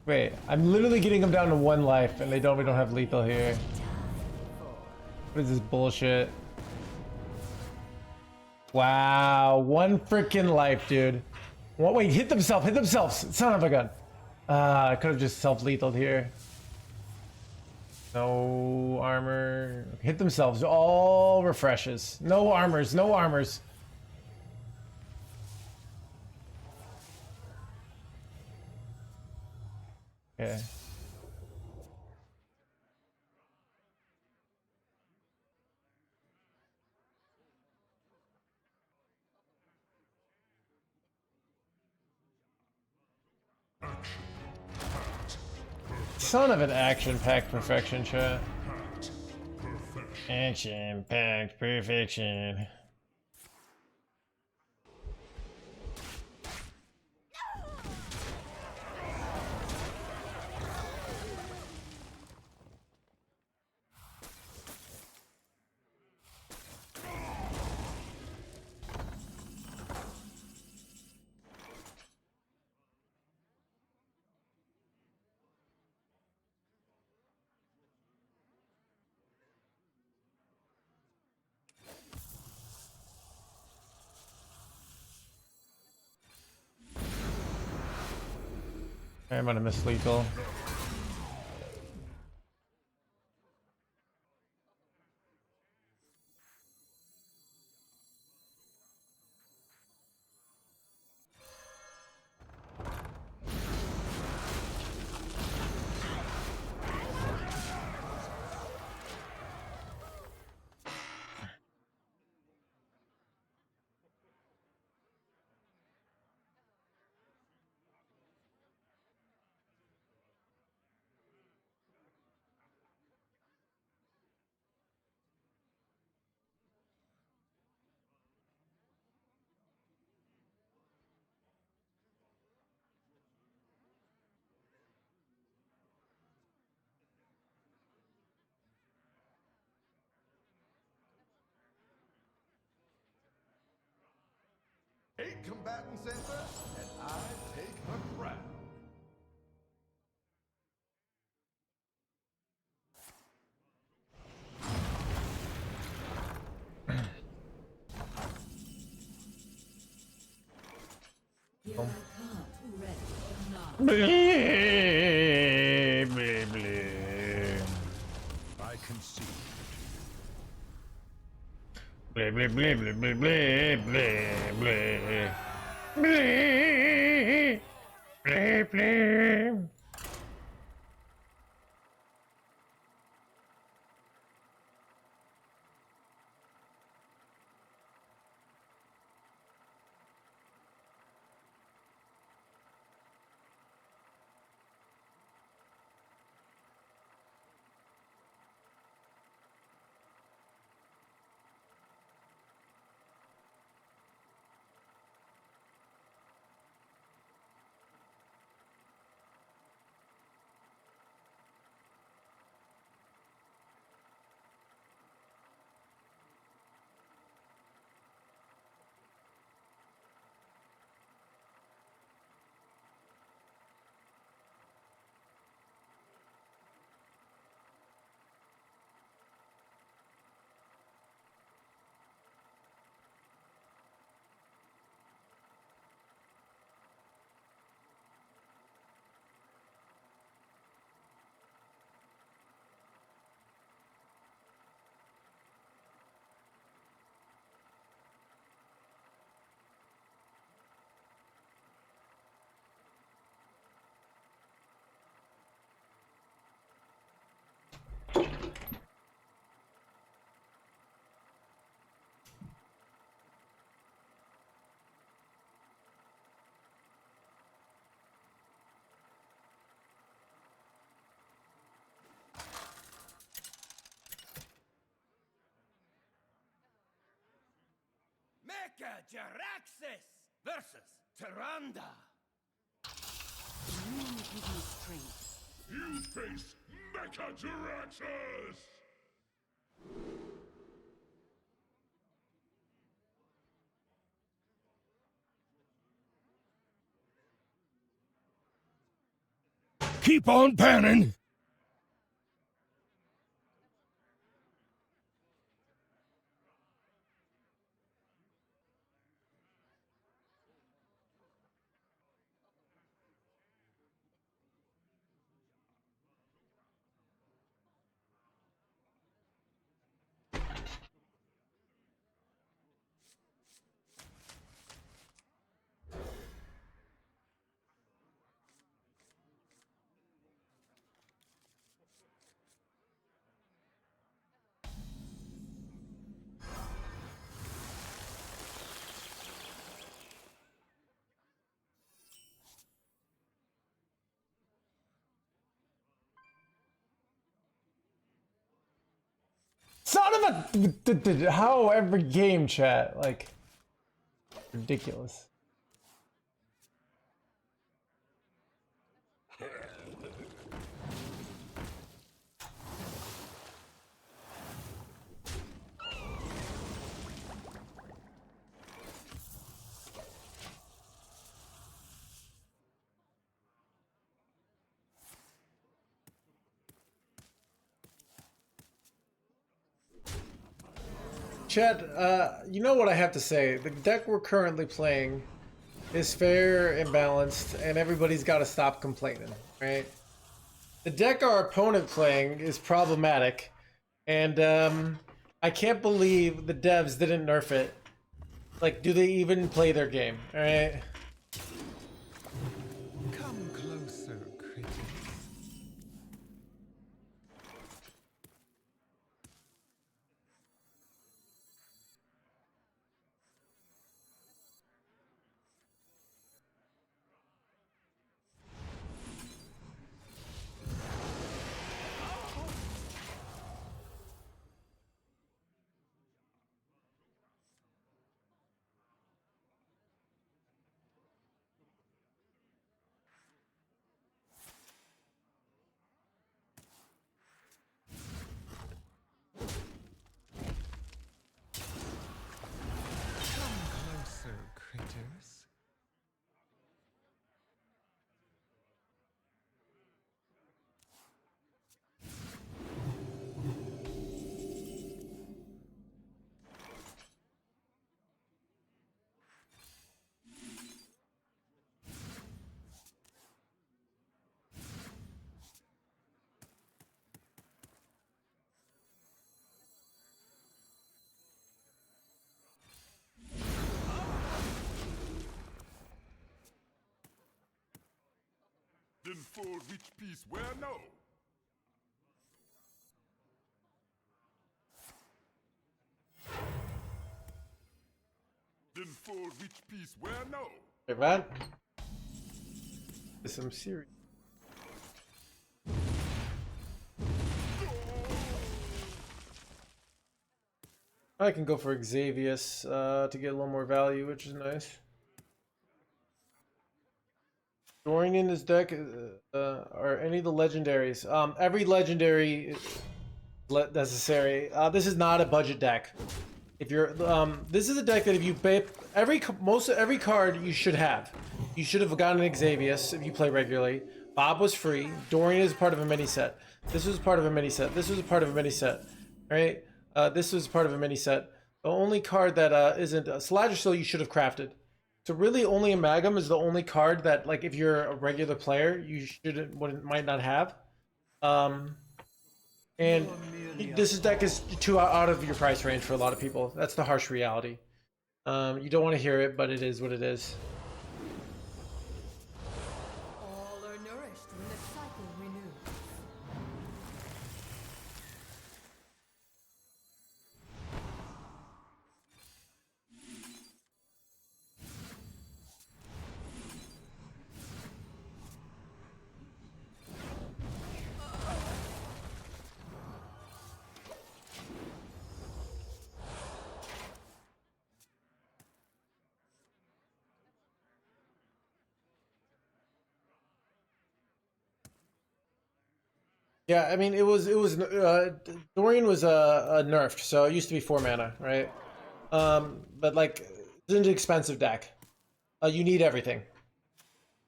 Wait, I'm literally getting them down to 1 life, and we don't have lethal here. What is this bullshit? Wow, 1 freaking life, dude. What? Wait, hit themselves, son of a gun. I could have just self-lethaled here. No armor. Hit themselves. All refreshes. No armors. No armors. Okay. Son of an action-packed perfection, chat. Action-packed perfection. I'm gonna miss lethal. Eight combatants enter, and I take the crown. Here I come, ready or not. Blee, blee, blee. I concede. Blee, blee, blee, blee, blee, blee, blee, blee. Blee, blee, blee. Mecha Jaraxxus versus Tyrande. You give me strength. You face Mecha Jaraxxus! Keep on panning. Son of a... How every game, chat? Like, ridiculous. Chat, you know what I have to say. The deck we're currently playing is fair and balanced, and everybody's got to stop complaining, right? The deck our opponent playing is problematic, and I can't believe the devs didn't nerf it. Like, do they even play their game, alright? Come closer, critters. Come closer, critters. Then for which piece where no? Then for which piece where no? Hey, man. There's some serious. I can go for Xavius to get a little more value, which is nice. Dorian in this deck are any of the legendaries. Every legendary is necessary. This is not a budget deck. If you're, this is a deck that if you pay most of every card you should have. You should have gotten an Xavius if you play regularly. Bob was free. Dorian is part of a mini set. This was part of a mini set. This was part of a mini set. Right? This was part of a mini set. The only card that isn't Slagisil you should have crafted. So really, only Amalgam is the only card that, like, if you're a regular player, you might not have. And this deck is too out of your price range for a lot of people. That's the harsh reality. You don't want to hear it, but it is what it is. All are nourished when the cycle renews. Yeah, I mean Dorian was nerfed, so it used to be 4 mana, right? But like it's an expensive deck. You need everything.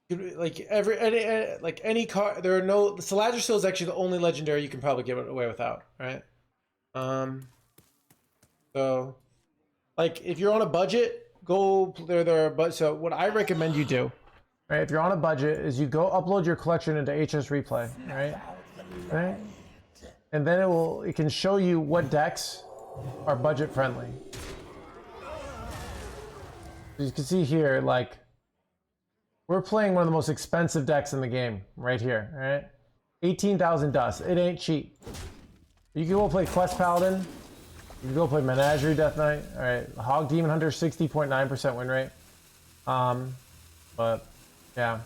Like any card, there are no. The Saladril is actually the only legendary you can probably give it away without, right? So like if you're on a budget, go there. But so what I recommend you do, right? If you're on a budget, is you go upload your collection into HS Replay, right? And then it can show you what decks are budget friendly. As you can see here, like we're playing one of the most expensive decks in the game right here, right? 18,000 dust. It ain't cheap. You can go play Quest Paladin. You can go play Menagerie Death Knight. All right, Hog Demon Hunter 60.9% win rate. But yeah.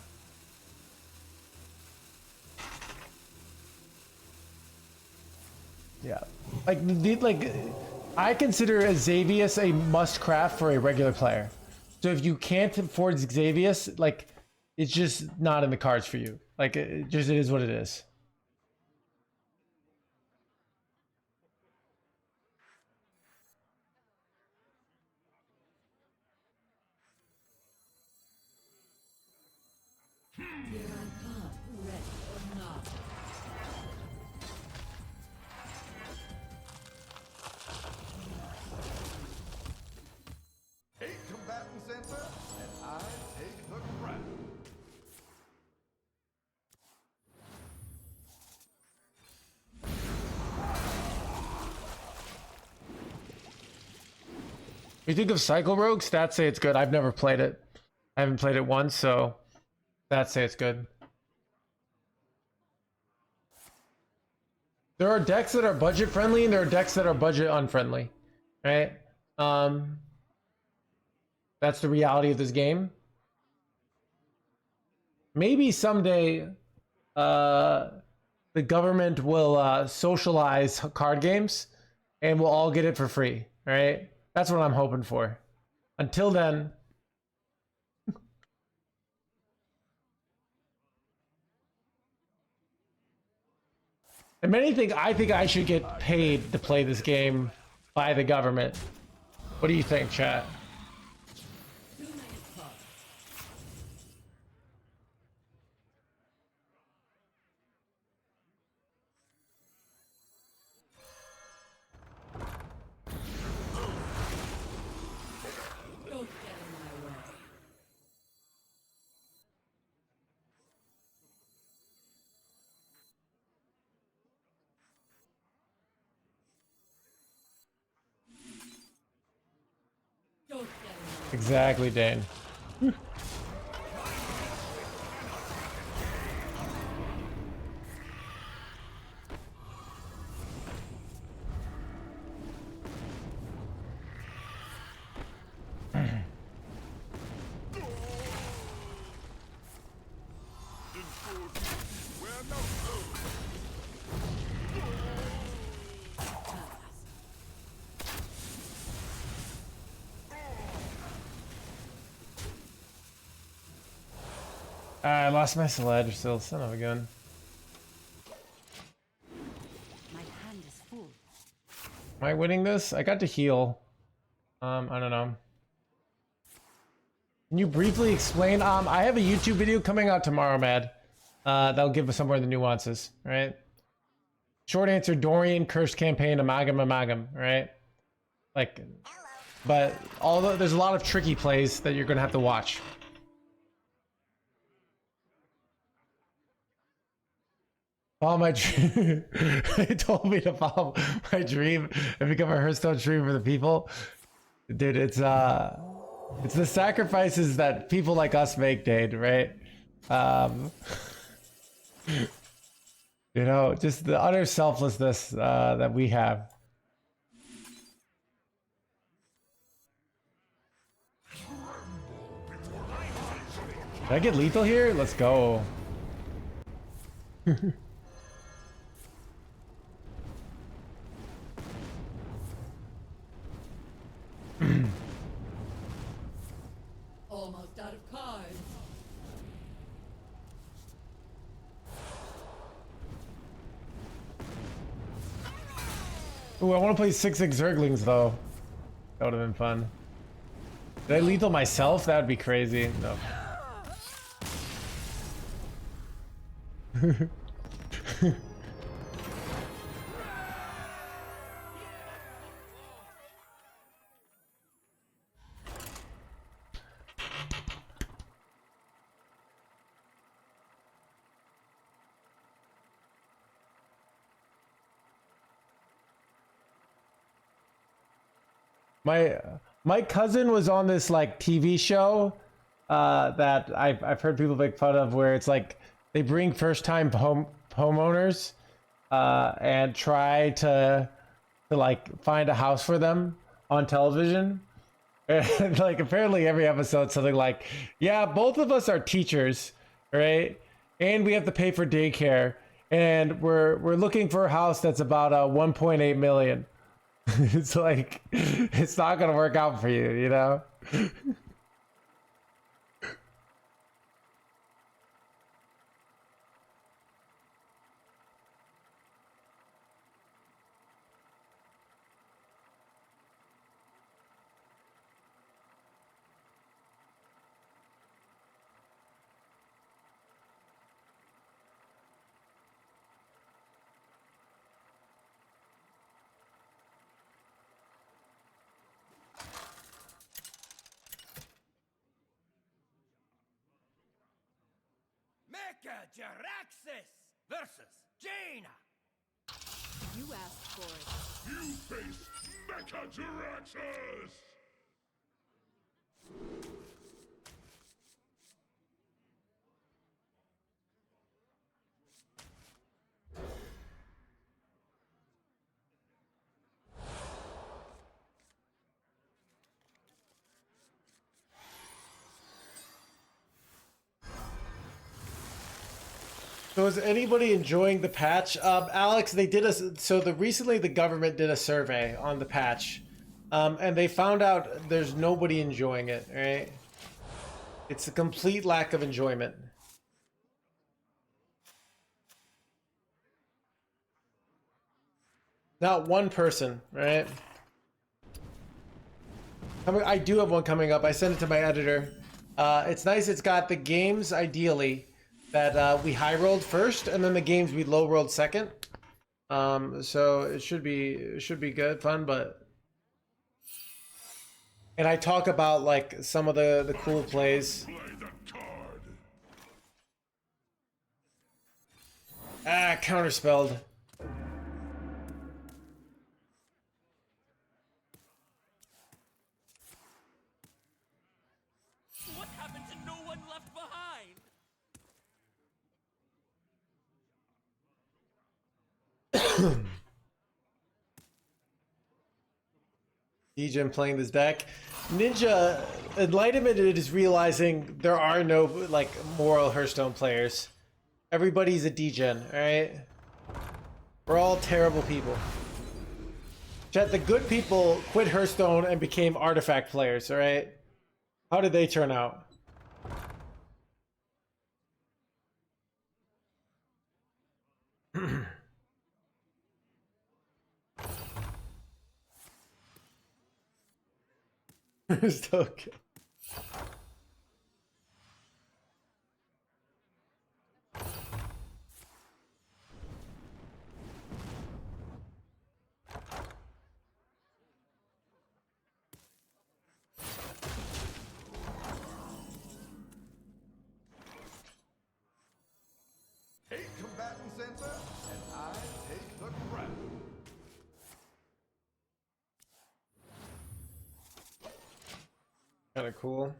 Yeah, like I consider Xavius a must craft for a regular player. So if you can't afford Xavius, like it's just not in the cards for you. Like it is what it is. Here I come, ready or not. Eight combatants enter, and I take the crown. You think of Cycle Rogue? Stats say it's good. I've never played it. I haven't played it once, so stats say it's good. There are decks that are budget friendly and there are decks that are budget unfriendly, right? That's the reality of this game. Maybe someday the government will socialize card games and we'll all get it for free, right? That's what I'm hoping for. Until then, if anything, I think I should get paid to play this game by the government. What do you think, chat? Don't get in my way. Don't get in my way. Exactly, Dane. I lost my Saladril still, son of a gun. My hand is full. Am I winning this? I got to heal. I don't know. Can you briefly explain? I have a YouTube video coming out tomorrow, Mad. That'll give us some more of the nuances, right? Short answer: Dorian, Cursed Campaign, Agamaggan, right? Like, but there's a lot of tricky plays that you're gonna have to watch. Follow my dream. They told me to follow my dream and become a Hearthstone streamer for the people. Dude, it's the sacrifices that people like us make, Dade, right? You know, just the utter selflessness that we have. Did I get lethal here? Let's go. Almost out of cards. Ooh, I want to play 6-6 Zerglings though. That would have been fun. Did I lethal myself? That would be crazy. No. My cousin was on this like TV show that I've heard people make fun of, where it's like they bring first time homeowners and try to like find a house for them on television. And like apparently every episode something like, yeah, both of us are teachers, right? And we have to pay for daycare, and we're looking for a house that's about 1.8 million. It's like, it's not gonna work out for you, you know? Mecha Jaraxxus versus Jaina. You asked for it. You face Mechajaraxxus! So is anybody enjoying the patch? Alex, they did recently the government did a survey on the patch, and they found out there's nobody enjoying it, right? It's a complete lack of enjoyment. Not one person, right? I do have one coming up. I sent it to my editor. It's nice. It's got the games, ideally, that we high rolled first, and then the games we low rolled second. So it should be good, fun, but. And I talk about like some of the cool plays. Play the card. Ah, counterspelled. What happened to no one left behind? Degen playing this deck. Ninja Enlightenment is realizing there are no like moral Hearthstone players. Everybody's a degen, alright? We're all terrible people. Chat, the good people quit Hearthstone and became artifact players, alright? How did they turn out? Still good. Take combatant center, and I take the crown. Kind of cool.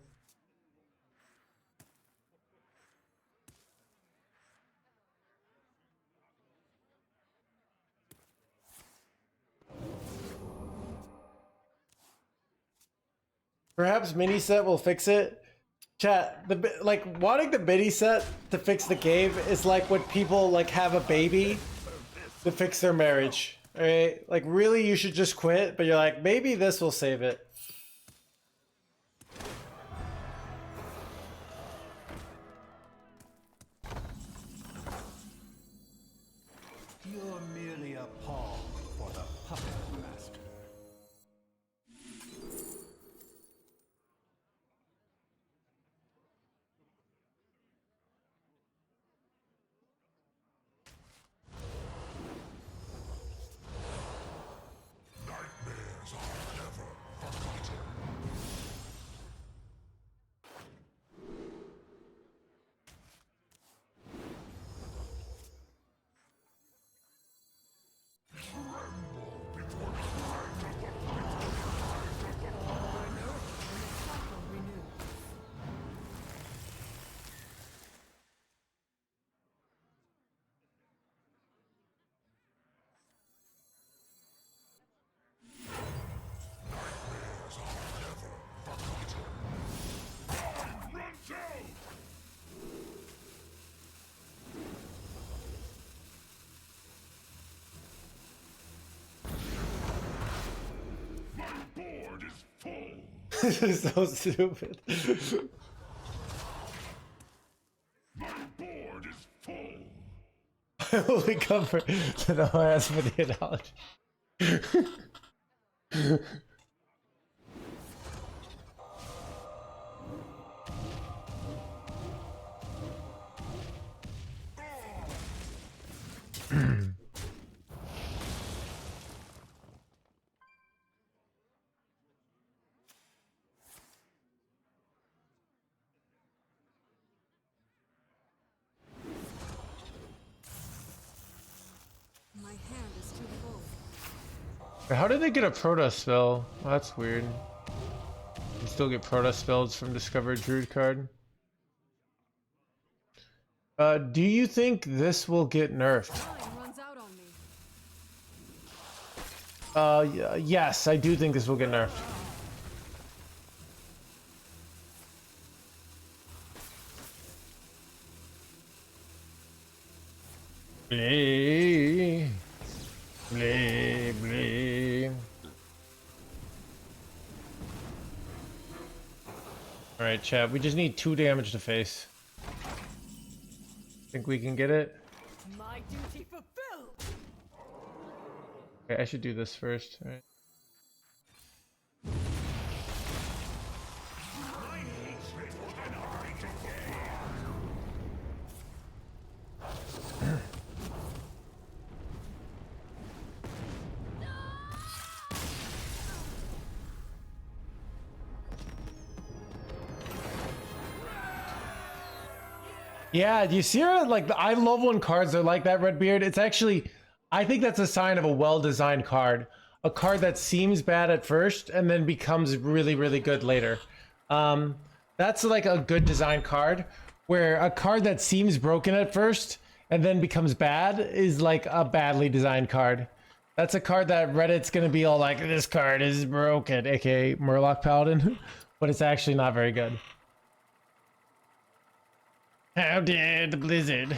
Perhaps mini set will fix it. Chat, like wanting the mini set to fix the game is like when people like have a baby to fix their marriage. Alright? Like really you should just quit, but you're like, maybe this will save it. You're merely a pawn for the puppet This is so stupid. My board is full. I only cover to the last for the analogy. My hand is too full. How did they get a Proto spell? Well, that's weird. You still get Proto spells from Discovered Druid card. Do you think this will get nerfed? Time runs out on me. Yes, I do think this will get nerfed. Blee. Blee, blee. Alright, chat, we just need 2 damage to face. Think we can get it? My duty fulfilled. Okay, I should do this first. All right. My hatred cannot be contained. Yeah, do you see her? Like, I love when cards are like that, Redbeard. It's actually, I think that's a sign of a well-designed card. A card that seems bad at first and then becomes really, really good later. That's like a good design card, where a card that seems broken at first and then becomes bad is like a badly designed card. That's a card that Reddit's gonna be all like, this card is broken, aka Murloc Paladin, but it's actually not very good. How dare the blizzard?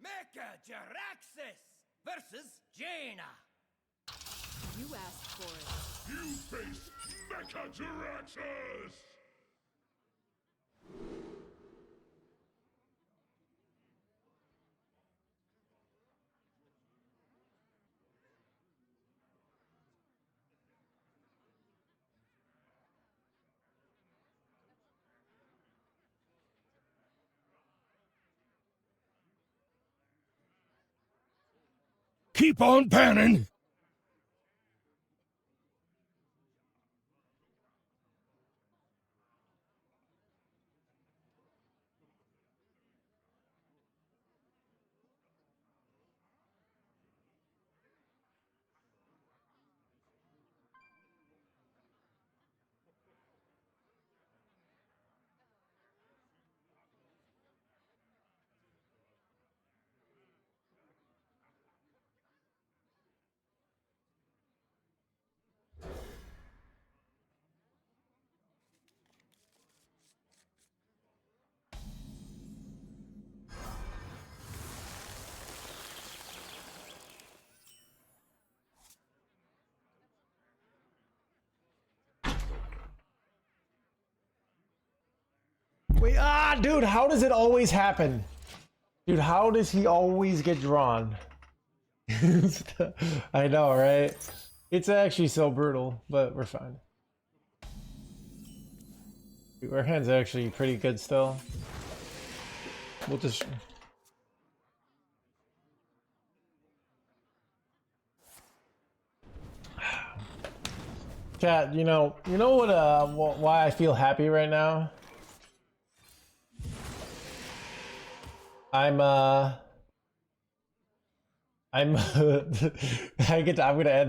Mecha Jaraxxus versus Jaina. You asked for it. You face Mechajaraxxus! keep on panning. Wait, dude, how does it always happen? Dude, how does he always get drawn? I know, right? It's actually so brutal, but we're fine. Dude, our hand's actually pretty good still. We'll just... Chat, you know what, why I feel happy right now? I'm gonna end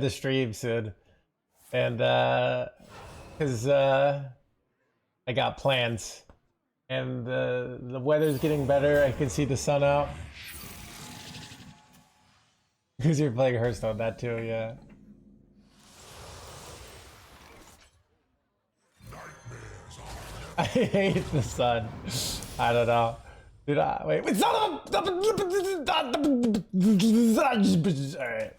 the stream soon. And cause I got plans. And the weather's getting better. I can see the sun out. Because you're playing Hearthstone, that too, yeah. I hate the sun. I don't know. Dude, wait, son of a... Alright.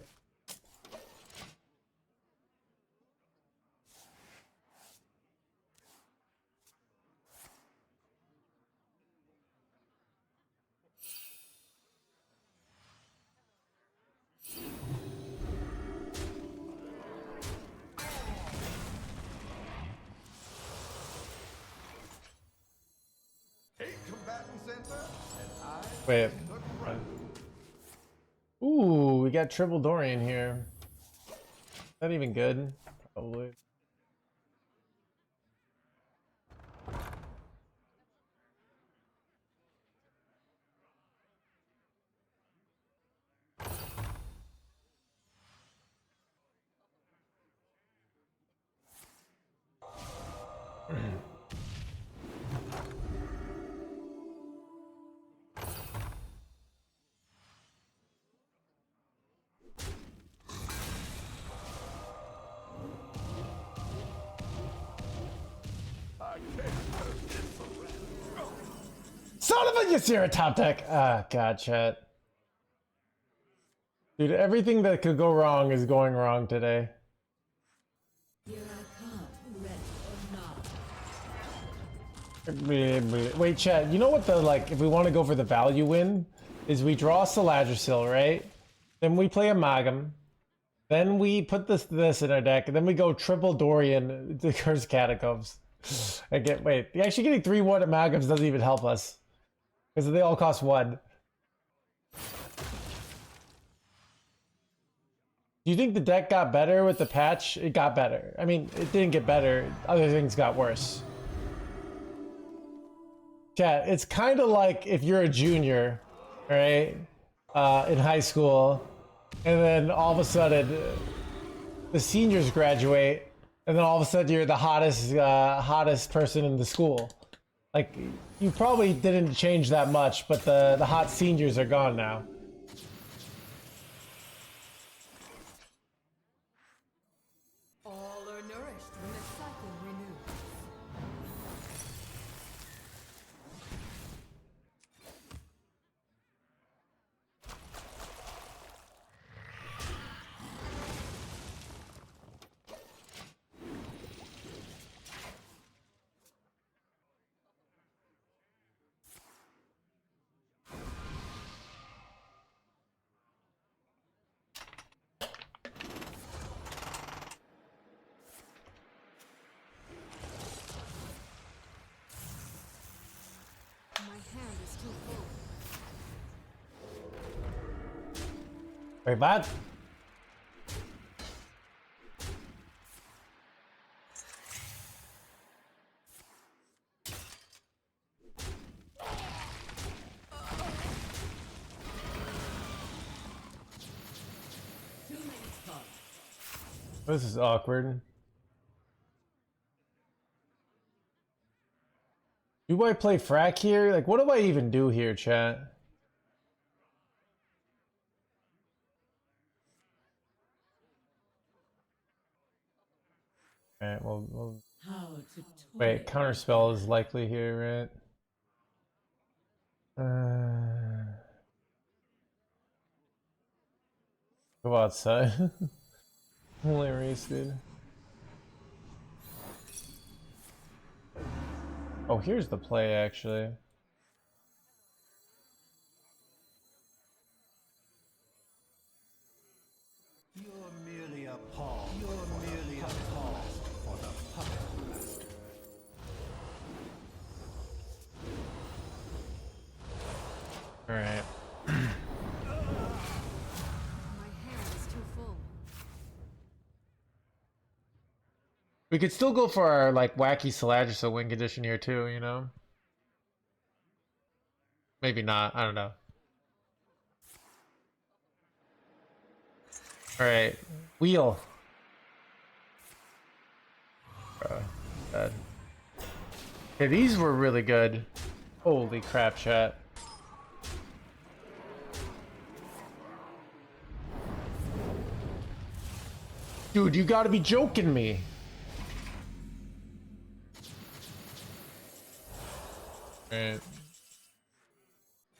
Wait. Ooh, we got triple Dorian here. Not even good, probably. Son of a Ysera top deck! Ah, god, chat. Dude, everything that could go wrong is going wrong today. Here I come, ready or not. Wait, chat, you know what the, like, if we want to go for the value win, is we draw Saladrisil, right? Then we play Amalgam. Then we put this in our deck, and then we go triple Dorian to Curse Catacombs. Wait, actually getting 3-1 Amalgams doesn't even help us. Because they all cost 1. Do you think the deck got better with the patch? It got better. I mean, it didn't get better. Other things got worse. Chat, it's kind of like if you're a junior, right, in high school, and then all of a sudden the seniors graduate, and then all of a sudden you're the hottest person in the school. Like, you probably didn't change that much, but the hot seniors are gone now. All are nourished when the cycle renews. My hand is too full. Wait, what? This is awkward. Do I play frack here? Like, what do I even do here, chat? Alright, well, How to wait, toil. counterspell is likely here, right? Go outside. Only race, dude. Oh, here's the play, actually. You're merely a pawn. You're merely a pawn for the puppet master. Alright. My hand is too full. We could still go for our, like, wacky Salagisa win condition here, too, you know? Maybe not. I don't know. Alright. Wheel. Bad. Okay, these were really good. Holy crap, chat. Dude, you gotta be joking me. Alright.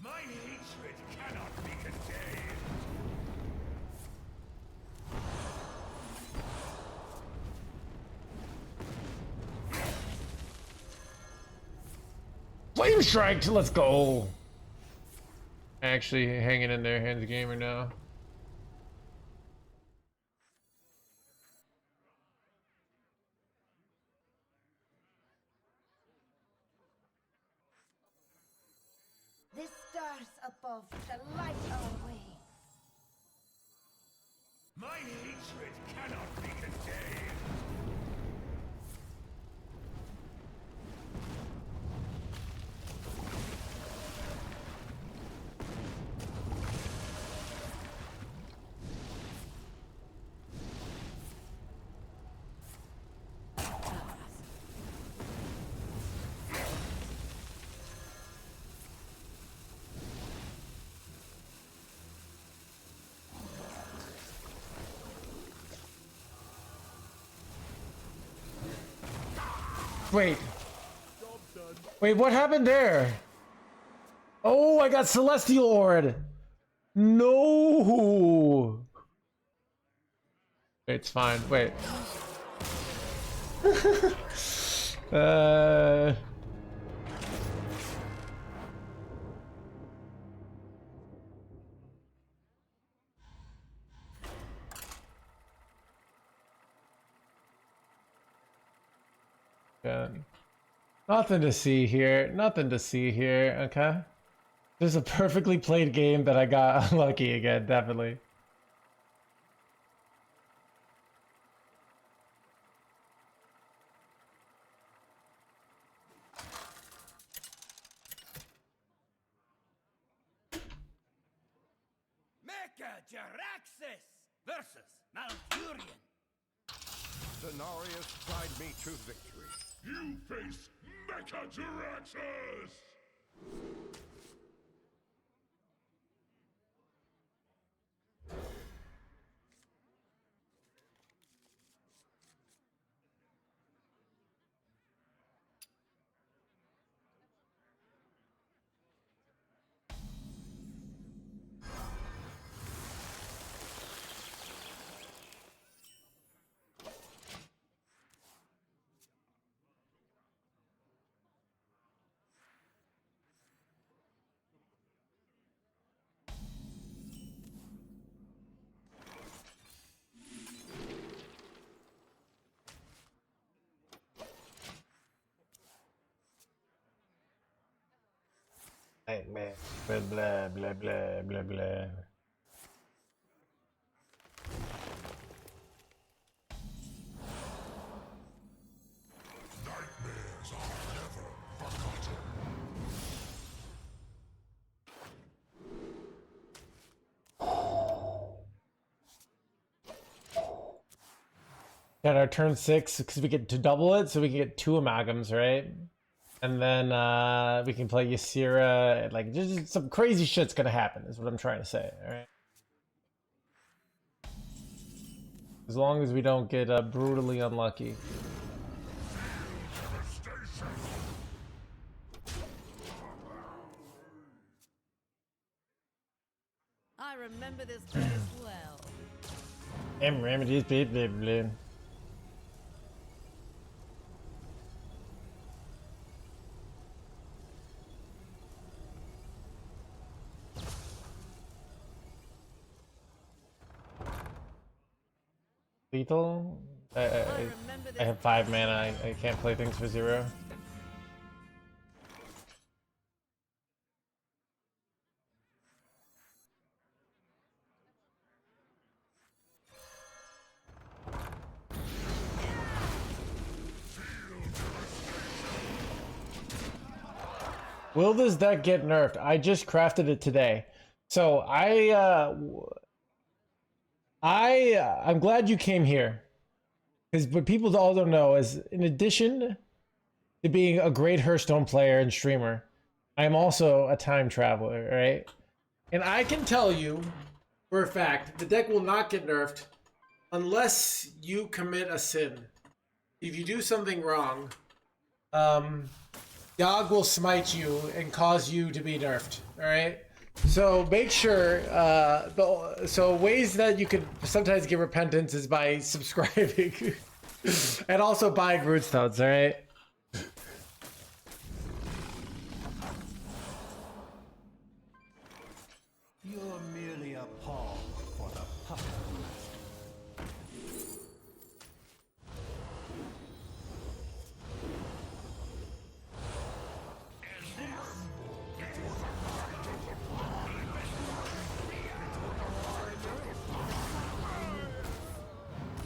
My hatred cannot be contained. Flame strike, let's go. Actually hanging in there, NoHandsGamer now. The stars above the light our way. My hatred cannot be contained. Wait. Wait, what happened there? Oh, I got Celestial Ord. No. It's fine. Wait. uh. Yeah. Nothing to see here. Nothing to see here. Okay. This is a perfectly played game that I got unlucky again. Definitely. Mecha Jaraxxus versus Malfurion. Cenarius guide me to victory. You face Mechajaraxxus! Nightmare. Blah blah blah blah blah blah. Nightmares are never forgotten. At our turn 6, because we get to double it, so we can get 2 amalgams, right? And then we can play Ysira. Like, just some crazy shit's gonna happen, is what I'm trying to say, alright? As long as we don't get brutally unlucky. I remember this place well. Remedies, blah, blah, blah. Lethal? I have 5 mana. I can't play things for 0. Will this deck get nerfed? I just crafted it today. So I'm glad you came here. Because what people all don't know is, in addition to being a great Hearthstone player and streamer, I'm also a time traveler, right? And I can tell you, for a fact, the deck will not get nerfed unless you commit a sin. If you do something wrong, Yogg will smite you and cause you to be nerfed, alright? So make sure, so ways that you could sometimes get repentance is by subscribing and also buying runestones, alright? You're merely a pawn for the puppet master.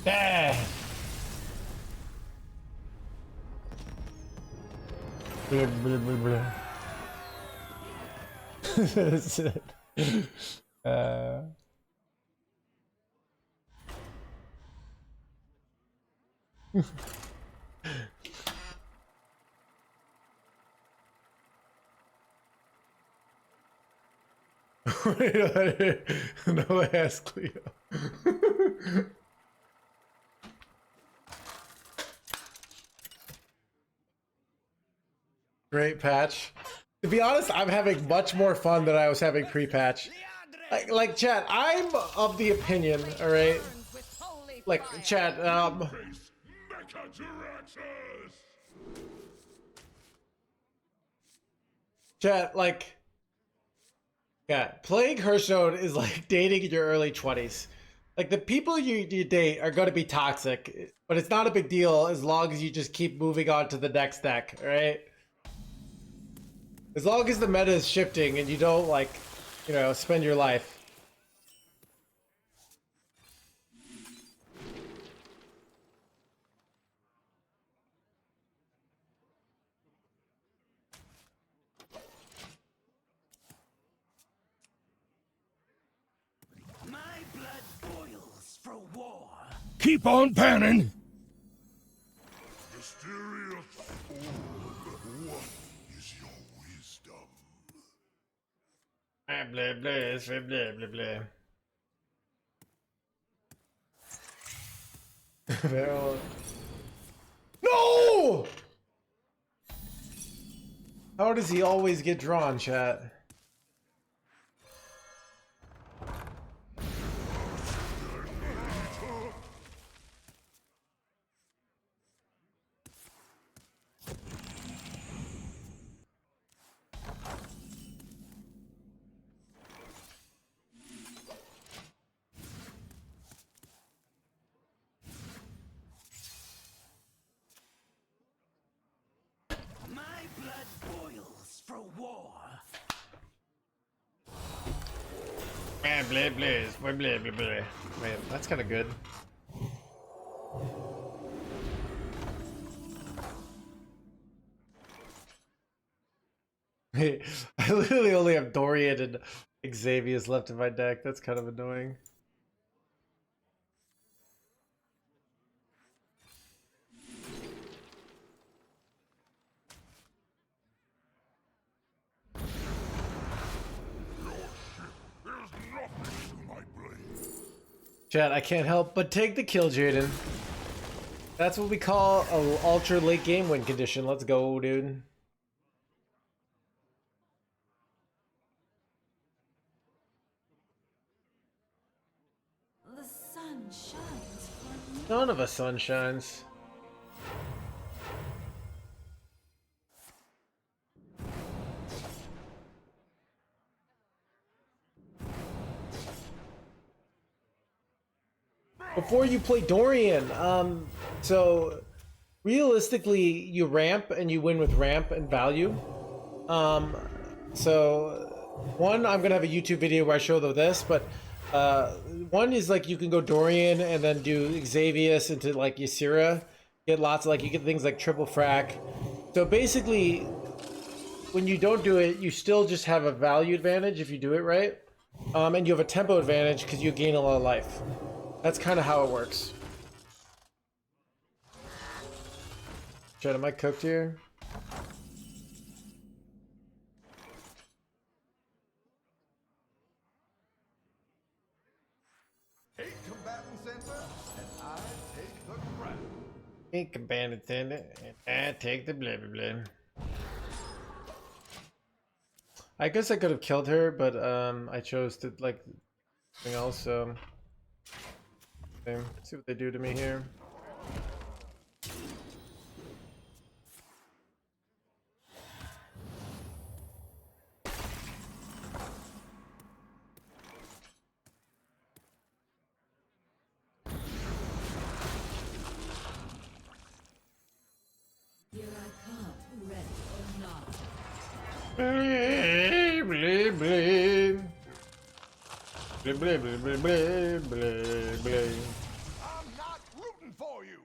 Ah. Blah, blah, blah, blah. That's it. No ass Cleo. Great patch. To be honest, I'm having much more fun than I was having pre-patch. Like chat, I'm of the opinion, all right. Like chat, chat, like, yeah, playing Hearthstone is like dating in your early 20s. Like, the people you date are going to be toxic, but it's not a big deal as long as you just keep moving on to the next deck, all right? As long as the meta is shifting and you don't, like, you know, spend your life. My blood boils for war. Keep on panning! Mysterious orb, what is your wisdom? Blah, blah, blah, blah, blah, blah. No! How does he always get drawn, chat? My blood boils for war. Blah, blah, blah, blah, blah. Man, that's kind of good. I literally only have Dorian and Xavius left in my deck. That's kind of annoying. Chat, I can't help but take the kill, Jaden. That's what we call a ultra late game win condition. Let's go, dude. The sun shines for me. None of us sun shines. Before you play Dorian, so realistically, you ramp and you win with ramp and value. So one, I'm gonna have a YouTube video where I show this, but one is like you can go Dorian and then do Xavius into like Ysira, get lots of like you get things like triple frac. So basically, when you don't do it, you still just have a value advantage if you do it right, and you have a tempo advantage because you gain a lot of life. That's kind of how it works. Chat, am I cooked here? Eight combatants enter, and I take the crown. Ain't combatant and I take the blah blah blah. I guess I could have killed her, but I chose to like something else. So, okay, let's see what they do to me here. Here I come, ready or not. Blah blah blah. Blah blah blah blah blah blah blah. I'm not rooting for you.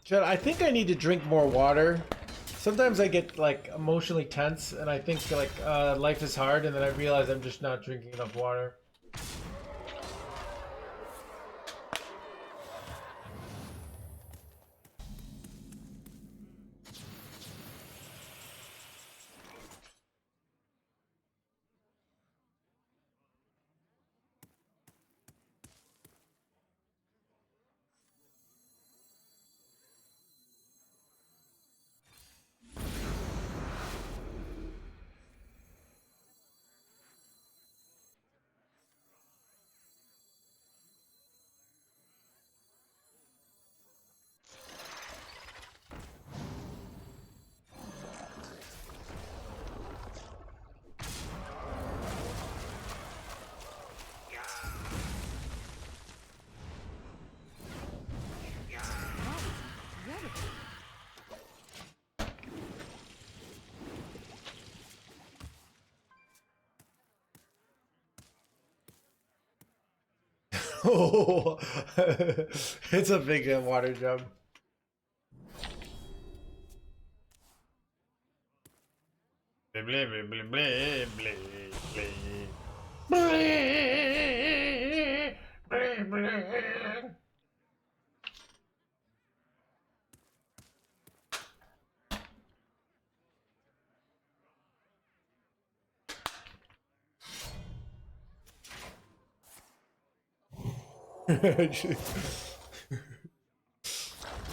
Chat, I think I need to drink more water. Sometimes I get like emotionally tense and I think like life is hard, and then I realize I'm just not drinking enough water. Oh, it's a big water jump. Blah, blah, blah, blah, blah, blah, blah. Blah, blah, blah.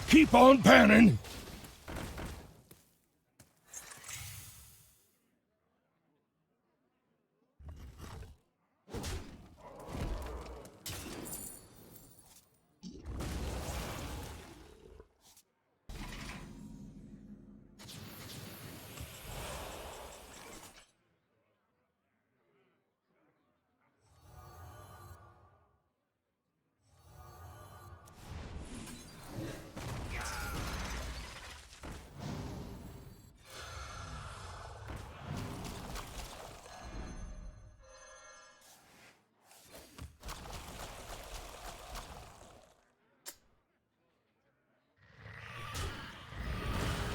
Keep on panning!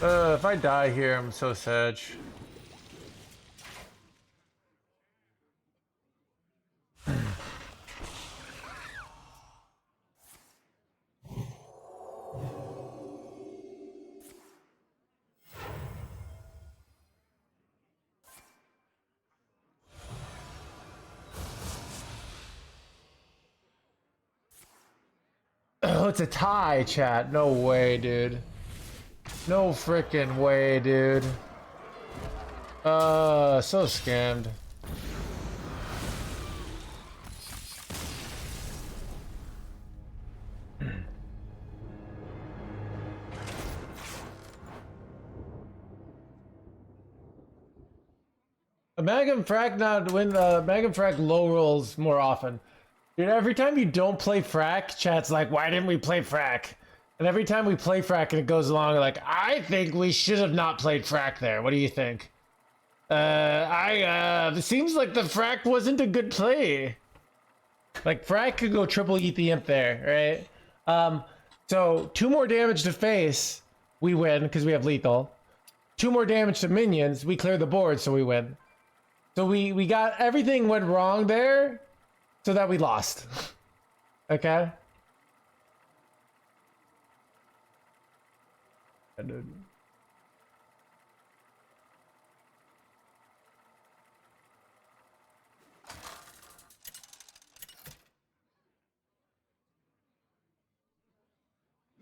If I die here, I'm so sad. Oh, it's a tie, chat. No way, dude. No freaking way, dude. So scammed. Agamaggan Frack not win Agamaggan Frack low rolls more often. Dude, every time you don't play Frack, chat's like, why didn't we play Frack? And every time we play Frack and it goes along, like, I think we should have not played Frack there. What do you think? It seems like the Frack wasn't a good play. Like, Frack could go triple eat the imp there, right? So 2 more damage to face, we win, because we have lethal. 2 more damage to minions, we clear the board, so we win. So we got, everything went wrong there, so that we lost. Okay? Dude.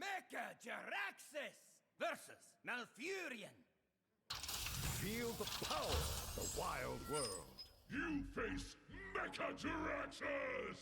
Mecha Jaraxxus versus Malfurion. Feel the power of the wild world. You face Mechajaraxxus!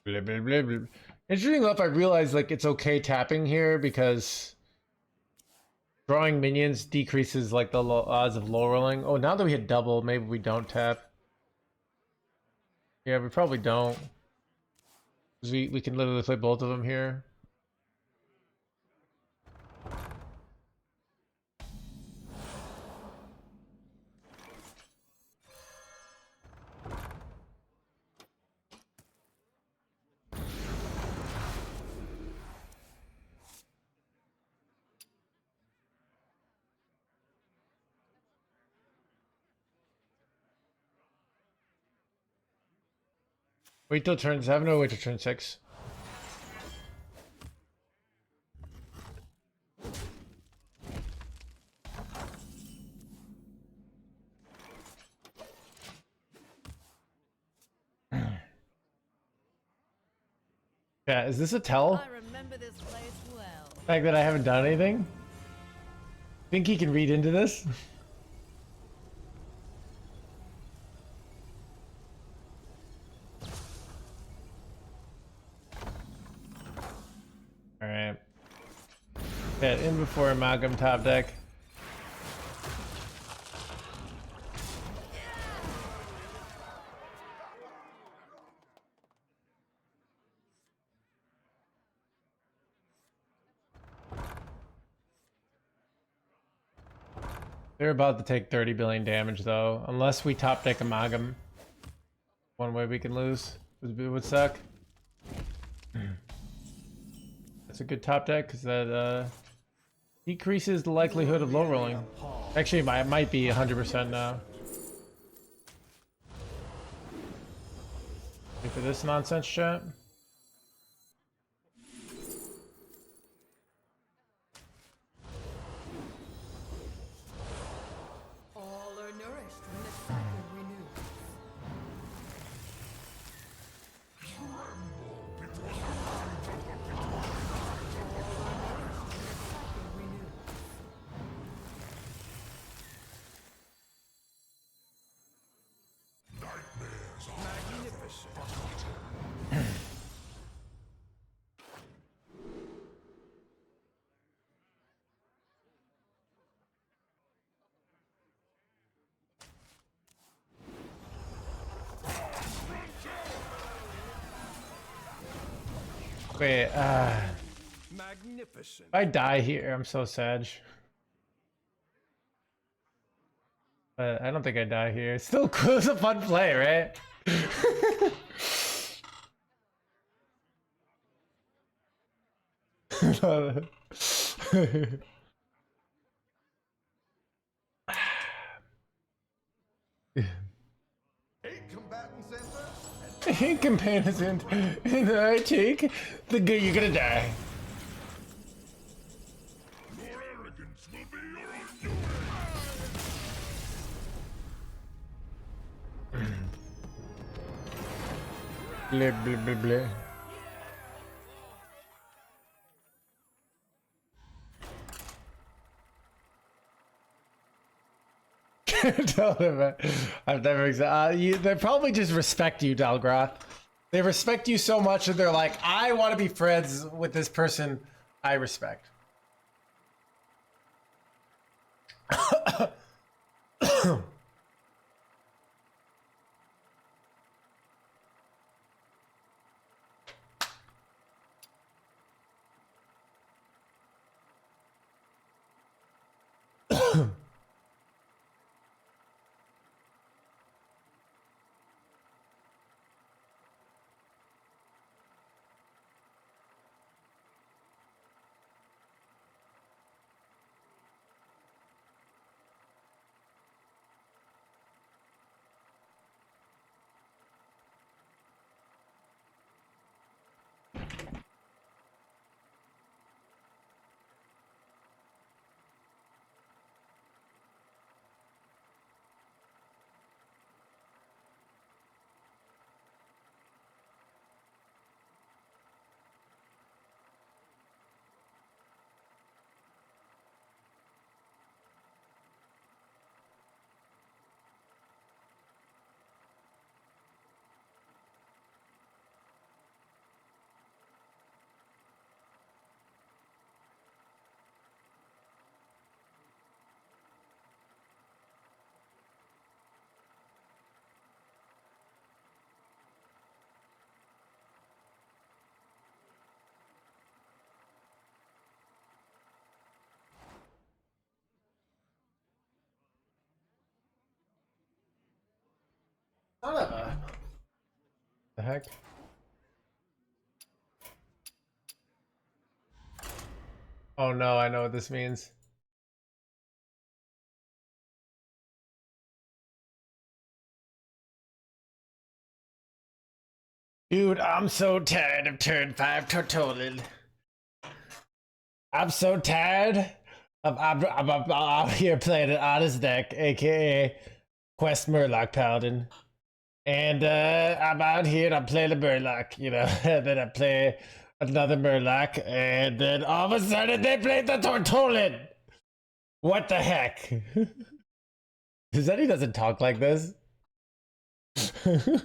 Blah, blah, blah, blah. Interesting enough, I realized like it's okay tapping here because drawing minions decreases like the odds of low rolling. Oh, now that we hit double, maybe we don't tap. Yeah, we probably don't. 'Cause we can literally play both of them here. Wait till turn 7 or wait till turn 6? Yeah, is this a tell? I remember this place well. The fact that I haven't done anything? Think he can read into this? Alright. Yeah, in before Amalgam top deck. They're about to take 30 billion damage though, unless we top deck Amalgam. One way we can lose would suck. That's a good top deck because that decreases the likelihood of low rolling. Actually, it might be 100% now. Wait for this nonsense, chat. All are nourished when the cycle renews. Wait, Magnificent. if I die here, I'm so sad. But I don't think I die here. It's still cool. It's a fun play, right? Eight combatants enter. Companions and I take the good. You're gonna die. Your arrogance will be your undoing! Blah, blah, blah, blah. Tell them I've never. They probably just respect you, Dalgroth. They respect you so much that they're like, I want to be friends with this person I respect. Son of a. The heck? Oh no, I know what this means. Dude, I'm so tired of turn 5 Tortolid. I'm so tired of I'm out here playing an honest deck, aka Quest Murloc Paladin. And I'm out here and I'm playing a Murloc, you know, and then I play another Murloc, and then all of a sudden they play the Tortolid. What the heck? Zeddy doesn't talk like this. Mecha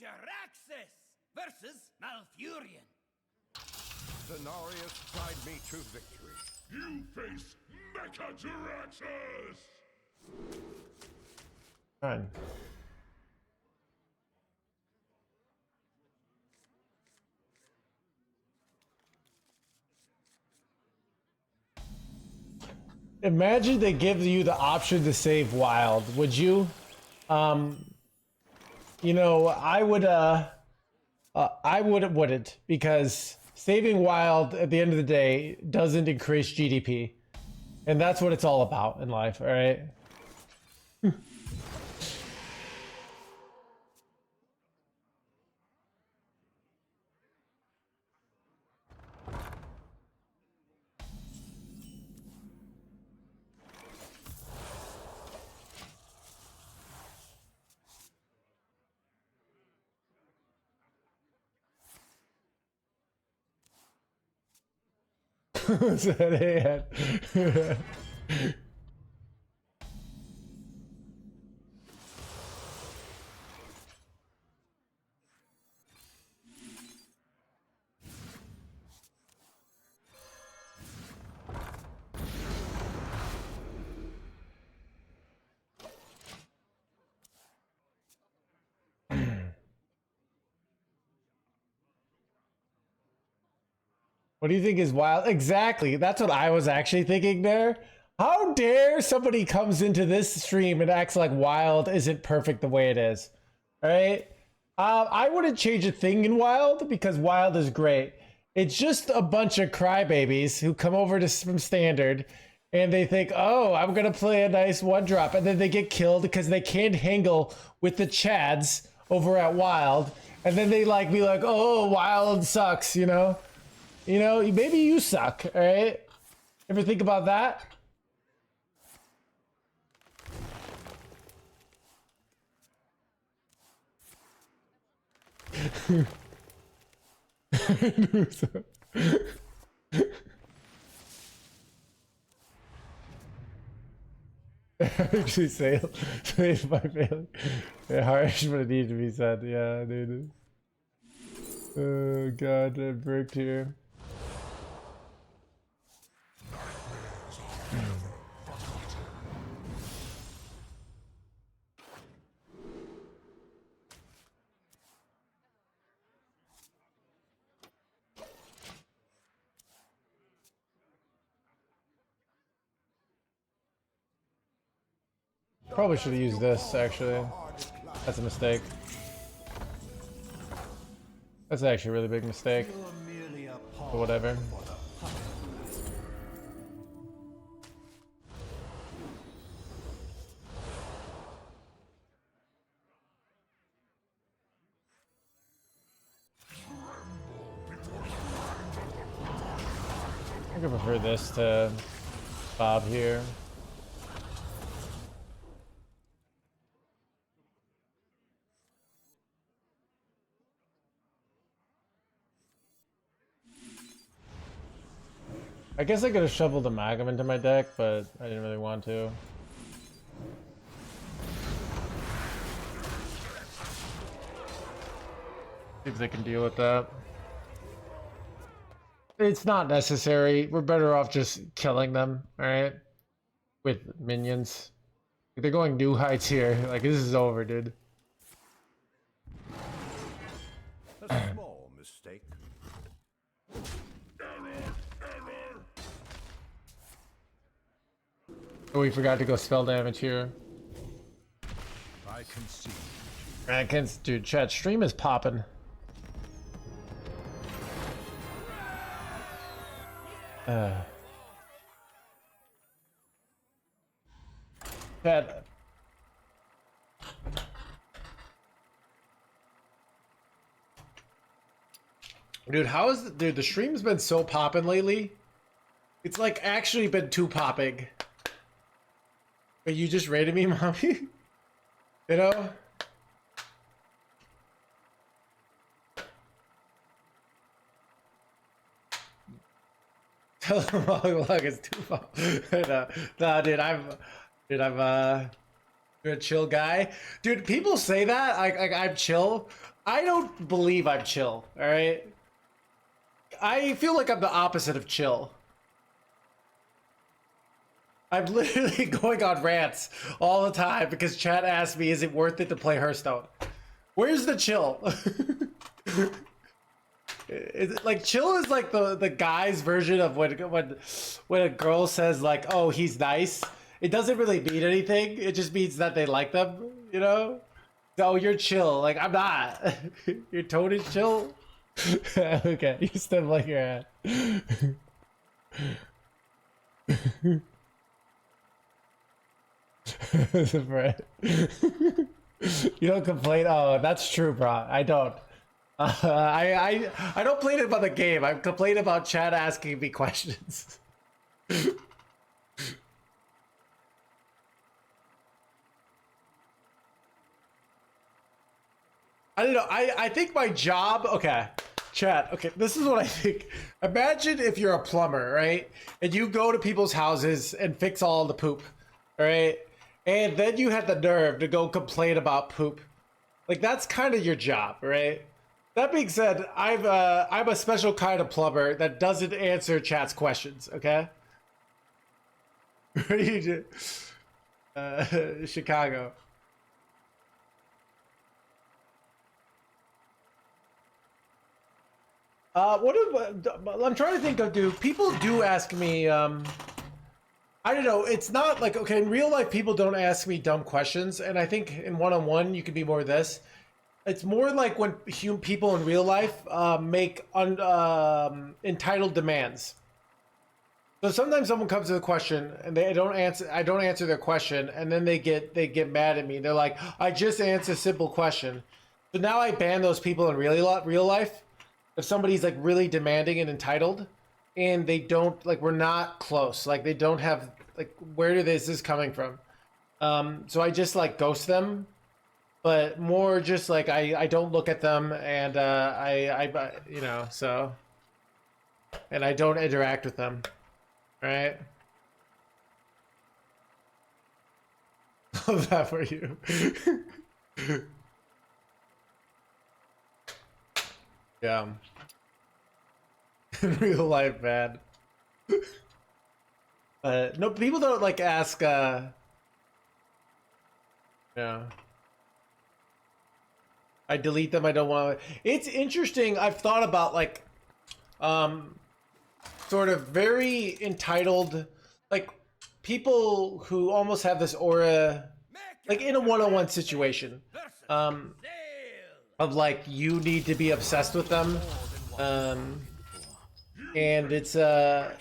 Jaraxxus versus Malfurion. Cenarius guide me to victory. You face Mechajaraxxus! Fine. Imagine they give you the option to save wild. Would you? You know, I wouldn't, because saving wild at the end of the day doesn't increase GDP. And that's what it's all about in life, all right? What do you think is wild? Exactly. That's what I was actually thinking there. How dare somebody comes into this stream and acts like wild isn't perfect the way it is. All right. I wouldn't change a thing in wild because wild is great. It's just a bunch of crybabies who come over to from standard and they think, oh, I'm going to play a nice one drop. And then they get killed because they can't haggle with the Chads over at wild. And then they like be like, oh, wild sucks, you know? You know, maybe you suck, all right? Ever think about that? Actually, say my feeling. Yeah, harsh, but it needs to be said. Yeah, dude. Oh god, I bricked here. Probably should have used this, actually. That's a mistake. That's actually a really big mistake. You're merely a pawn But whatever. for the puppet. I could prefer this to Bob here. I guess I could have shoveled a Agamaggan into my deck, but I didn't really want to. See if they can deal with that. It's not necessary. We're better off just killing them, alright? With minions. They're going new heights here. Like, this is over, dude. A small mistake. Oh, we forgot to go spell damage here. I can see. Dude, chat, stream is popping. Chat. Dude, dude, the stream's been so popping lately. It's like actually been too popping. But you just rated me, mommy? You know? Tell them look, it's too far. No, dude, I'm a chill guy. Dude, people say that I'm chill. I don't believe I'm chill. All right. I feel like I'm the opposite of chill. I'm literally going on rants all the time because chat asked me, "Is it worth it to play Hearthstone?" Where's the chill? Like chill is like the guy's version of when a girl says like, "Oh, he's nice." It doesn't really mean anything. It just means that they like them, you know? So you're chill. Like I'm not. Your tone is chill. Okay, you still like your hat. Right. You don't complain. Oh, that's true, bro. I don't. I don't complain about the game. I'm complaining about chat asking me questions. I don't know. I think my job. Okay, chat. Okay, this is what I think. Imagine if you're a plumber, right? And you go to people's houses and fix all the poop, all right? And then you had the nerve to go complain about poop. Like that's kind of your job, right? That being said, I'm a special kind of plumber that doesn't answer chat's questions. Okay. Chicago. I'm trying to think of, people do ask me, I don't know, it's not like, okay, in real life, people don't ask me dumb questions, and I think in one-on-one, you can be more this. It's more like when people in real life make entitled demands. So sometimes someone comes to the question and I don't answer their question, and then they get mad at me. They're like, I just answered a simple question. So now I ban those people in real life. If somebody's like really demanding and entitled, and they don't, like, we're not close, like they don't have, like, where is this coming from? So I just like ghost them, but more just like I don't look at them, and I you know, so, and I don't interact with them, right? Love that for you. Yeah. In real life, man. No, people don't like ask, yeah. I delete them, I don't want to. It's interesting, I've thought about, like, sort of very entitled, like, people who almost have this aura, like in a one-on-one situation, of like, you need to be obsessed with them, and it's I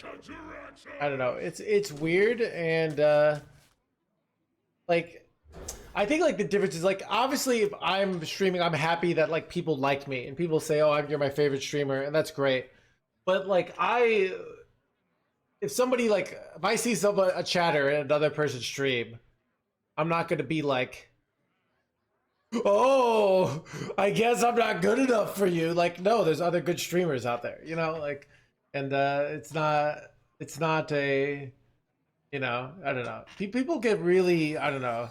don't know, it's weird, and like, I think like the difference is, like, obviously if I'm streaming, I'm happy that like people like me and people say, oh, you're my favorite streamer, and that's great. But like, if somebody, like, if I see a chatter in another person's stream, I'm not gonna be like, oh, I guess I'm not good enough for you. Like, no, there's other good streamers out there, you know, like, and it's not a, you know, I don't know. People get really, I don't know.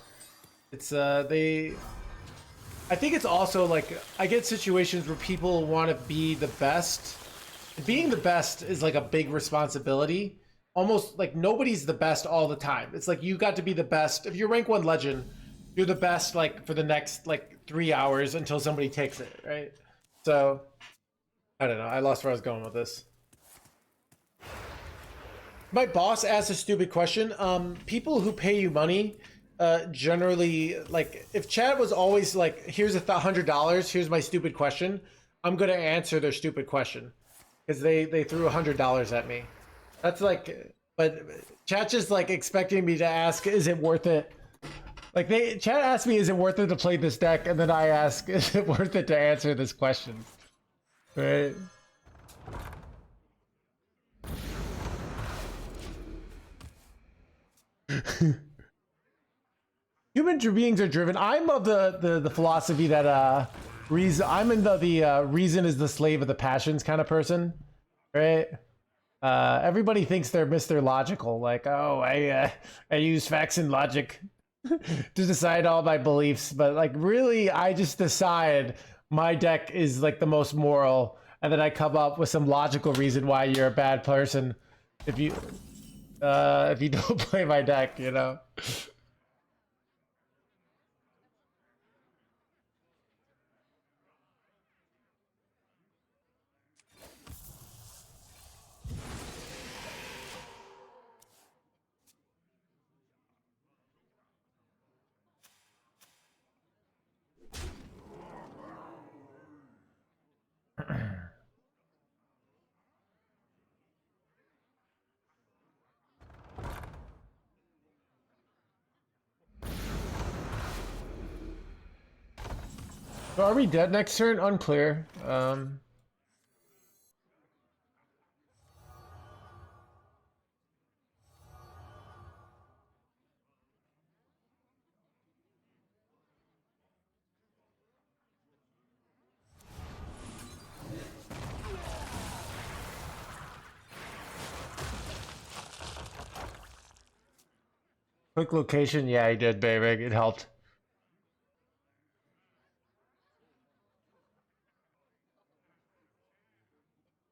It's I think it's also like, I get situations where people want to be the best. Being the best is like a big responsibility. Almost like nobody's the best all the time. It's like you got to be the best. If you're rank 1 legend, you're the best like for the next like 3 hours until somebody takes it, right? So I don't know. I lost where I was going with this. My boss asked a stupid question. People who pay you money, generally, like, if chat was always like, here's $100, here's my stupid question, I'm gonna answer their stupid question because they threw $100 at me. That's like, but chat just like expecting me to ask, is it worth it? Like, chat asked me, is it worth it to play this deck? And then I ask, is it worth it to answer this question? Right? Human beings are driven. I'm of the philosophy that I'm in the reason is the slave of the passions kind of person, right? Everybody thinks they're Mr. Logical, like, oh, I use facts and logic to decide all my beliefs, but like, really, I just decide my deck is like the most moral, and then I come up with some logical reason why you're a bad person if you don't play my deck, you know. So are we dead next turn? Unclear. Quick location, yeah, I did, baby. It helped.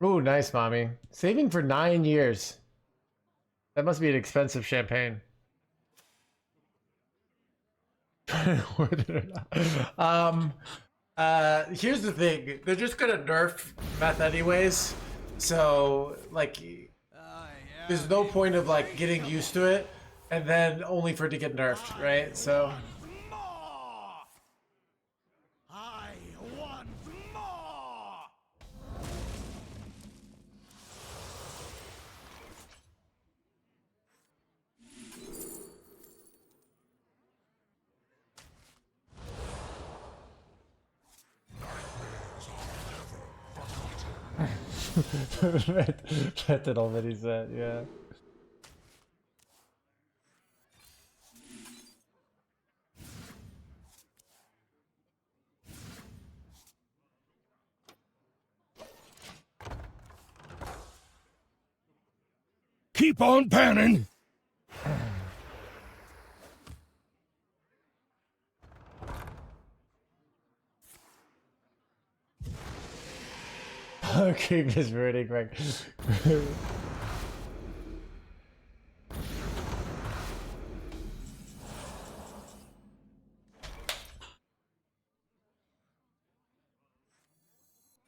Ooh, nice, mommy. Saving for 9 years. That must be an expensive champagne. Worth it or not. Here's the thing. They're just gonna nerf Meth anyways. So, like, there's no point of, like, getting used to it and then only for it to get nerfed, right? So... More! I want more! That did already said, yeah. Keep on panning! Keep this ready, Greg.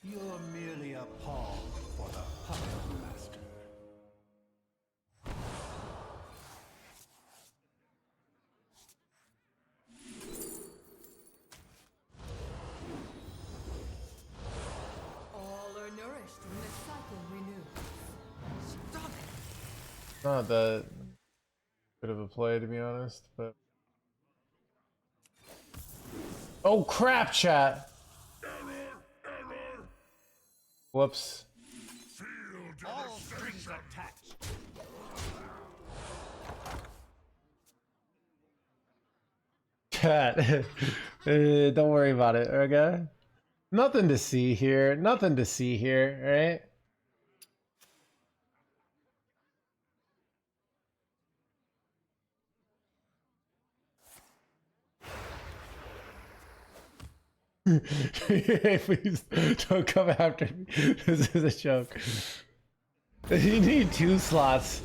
You're merely a pawn for the puppet master. All are nourished when the cycle renews. Stop it! Not that good of a play, to be honest, but... Oh crap, chat! Whoops. All strings attached. Chat. Don't worry about it, okay? Nothing to see here. Nothing to see here, right? Please don't come after me. This is a joke. You need 2 slots.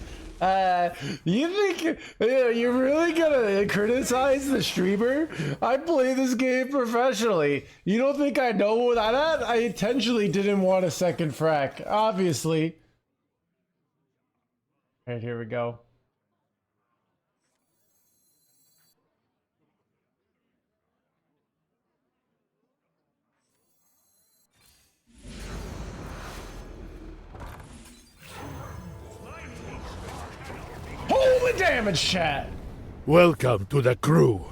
You think you're really gonna criticize the streamer? I play this game professionally. You don't think I know that? I intentionally didn't want a second frack, obviously. Alright, here we go. Holy damage, chat! Welcome to the crew.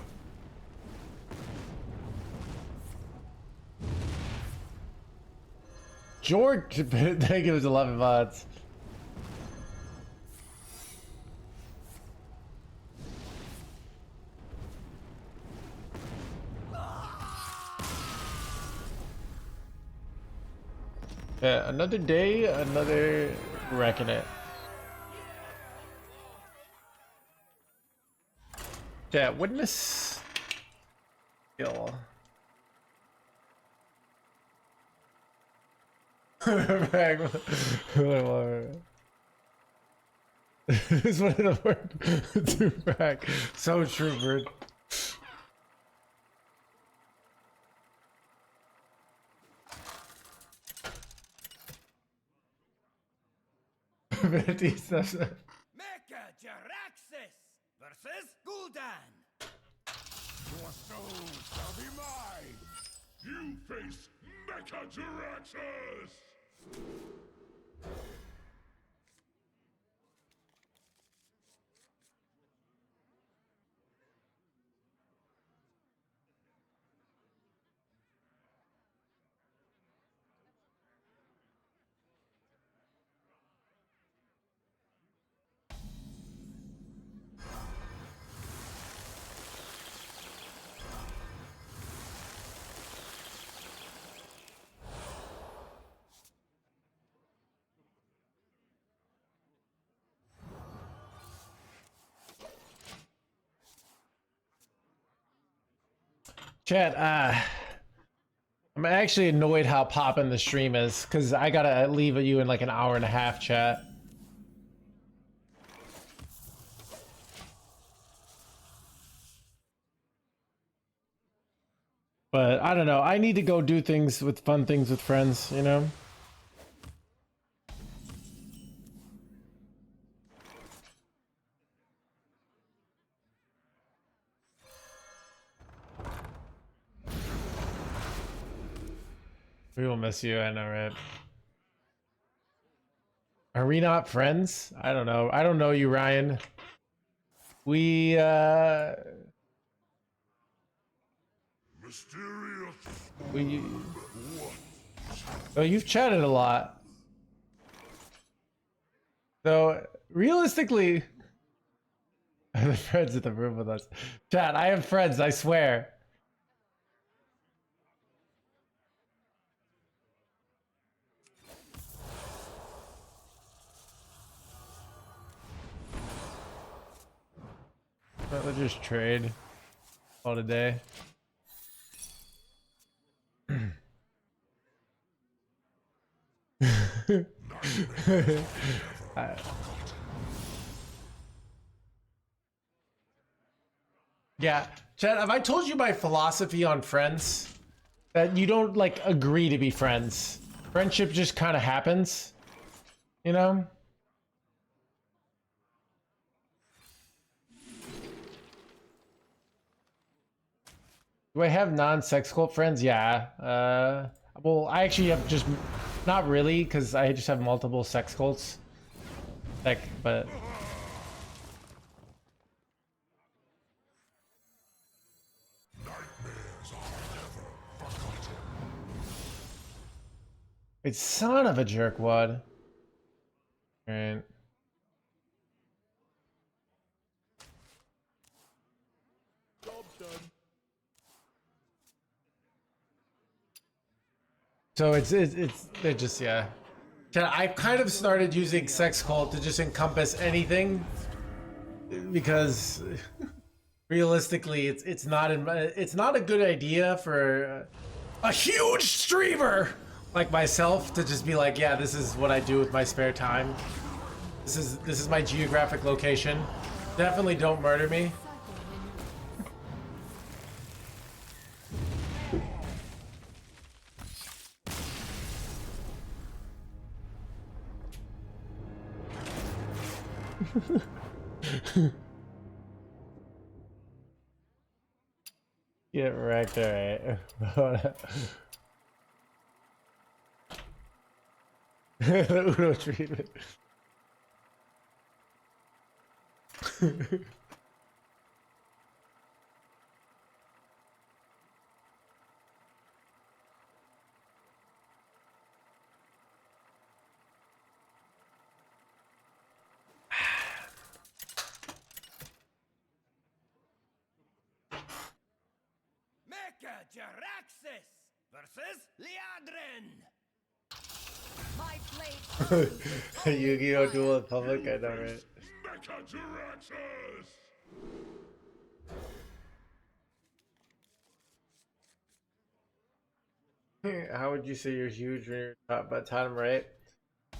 George, thank you, it was 11 mods. Yeah, another day, another wrecking it. Yeah, witness skill. Back. This one of the word to back. So true, bird. Mecha Jaraxxus versus Gul'dan. Your soul shall be mine. You face Mechajaraxxus! Chat, I'm actually annoyed how poppin' the stream is, because I gotta leave you in like an hour and a half, chat. But I don't know. I need to go do things with fun things with friends, you know? We will miss you, I know, right? Are we not friends? I don't know. I don't know you, Ryan. We Mysterious. we oh, you've chatted a lot. So realistically, I have friends in the room with us. Chat, I have friends, I swear. Let's just trade all today. Yeah, Chad, have I told you my philosophy on friends? That you don't like agree to be friends. Friendship just kind of happens, you know? Do I have non-sex cult friends? Yeah. Well, I actually have just not really, because I just have multiple sex cults. Like, but it's son of a jerkwad. Right. So it just yeah. I've kind of started using sex cult to just encompass anything because realistically, it's not a good idea for a huge streamer like myself to just be like, yeah, this is what I do with my spare time. This is my geographic location. Definitely don't murder me. Get wrecked, alright. The Uno treatment. Mecha Jaraxxus versus Liadrin. My blade Yu-Gi-Oh! Duel in public, I know, right? Mechajaraxxus! How would you say you're huge when you're top by time, right? I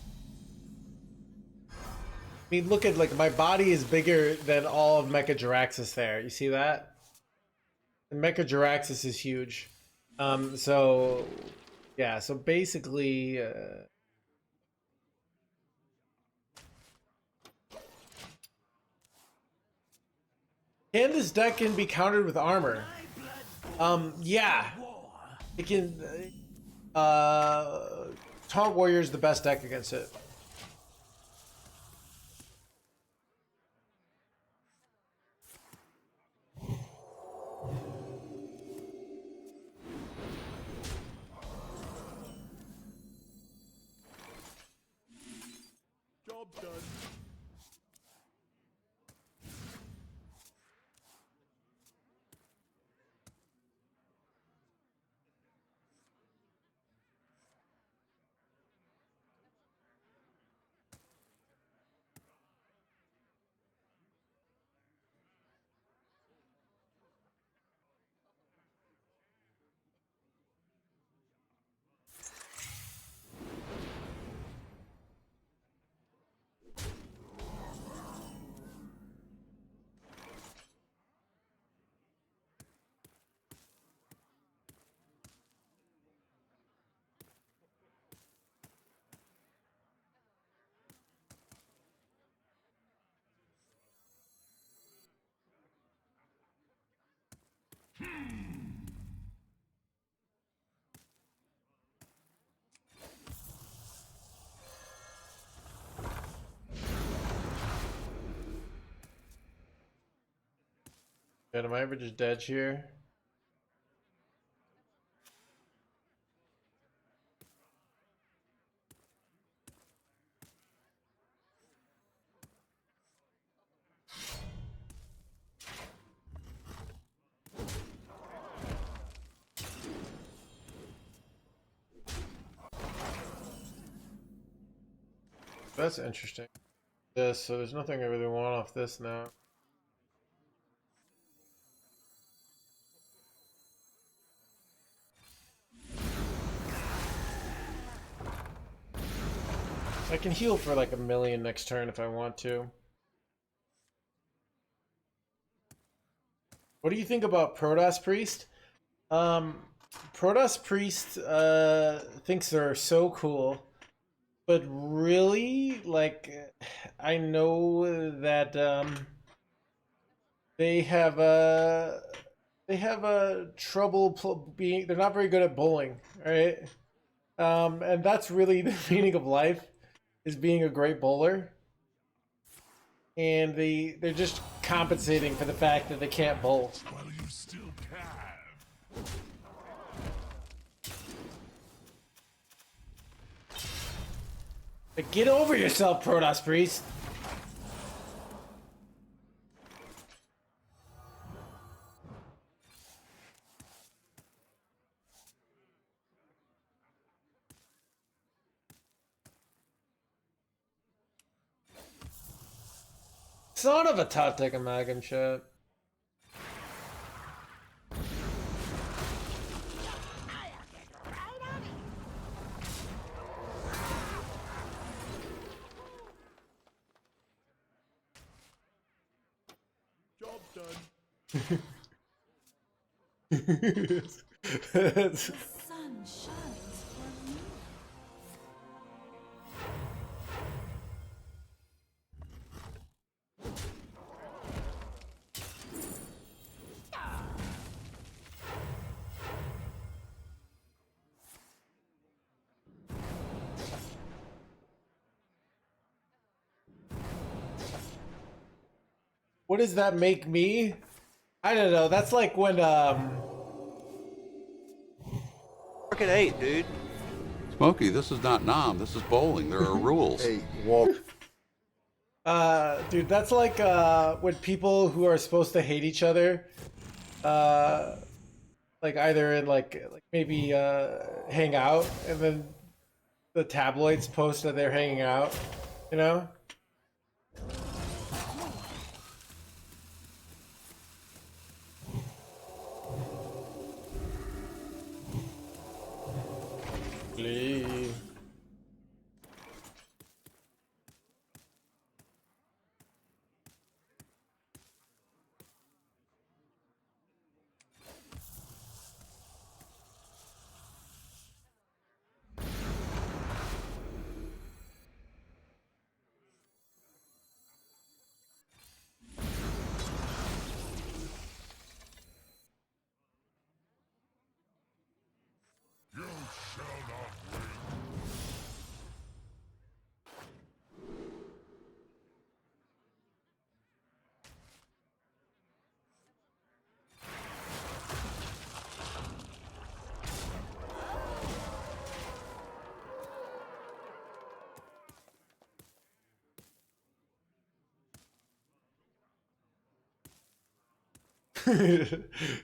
mean, look at like my body is bigger than all of Mecha Jaraxxus there. You see that? And Mecha Jaraxxus is huge. So yeah, so basically can this deck can be countered with armor? Yeah. It can Taunt Warrior is the best deck against it. Job done. God, am I ever just dead here? That's interesting. This, so there's nothing I really want off this now. I can heal for like 1,000,000 next turn if I want to. What do you think about Protoss Priest? Protoss Priest thinks they're so cool, but really, like, I know that they have a trouble being. They're not very good at bowling, right? And that's really the meaning of life, is being a great bowler. And they're just compensating for the fact that they can't bowl. While you still can. But get over yourself, Protoss Priest. Son of a top deck amalgam shit. Job done. The sun shines for me. What does that make me? I don't know. That's like when Market 8, dude. Smokey, this is not Nom. This is bowling. There are rules. Hey, Walt. dude, that's like when people who are supposed to hate each other, like either in like maybe hang out, and then the tabloids post that they're hanging out, you know? Leave. You shall not win.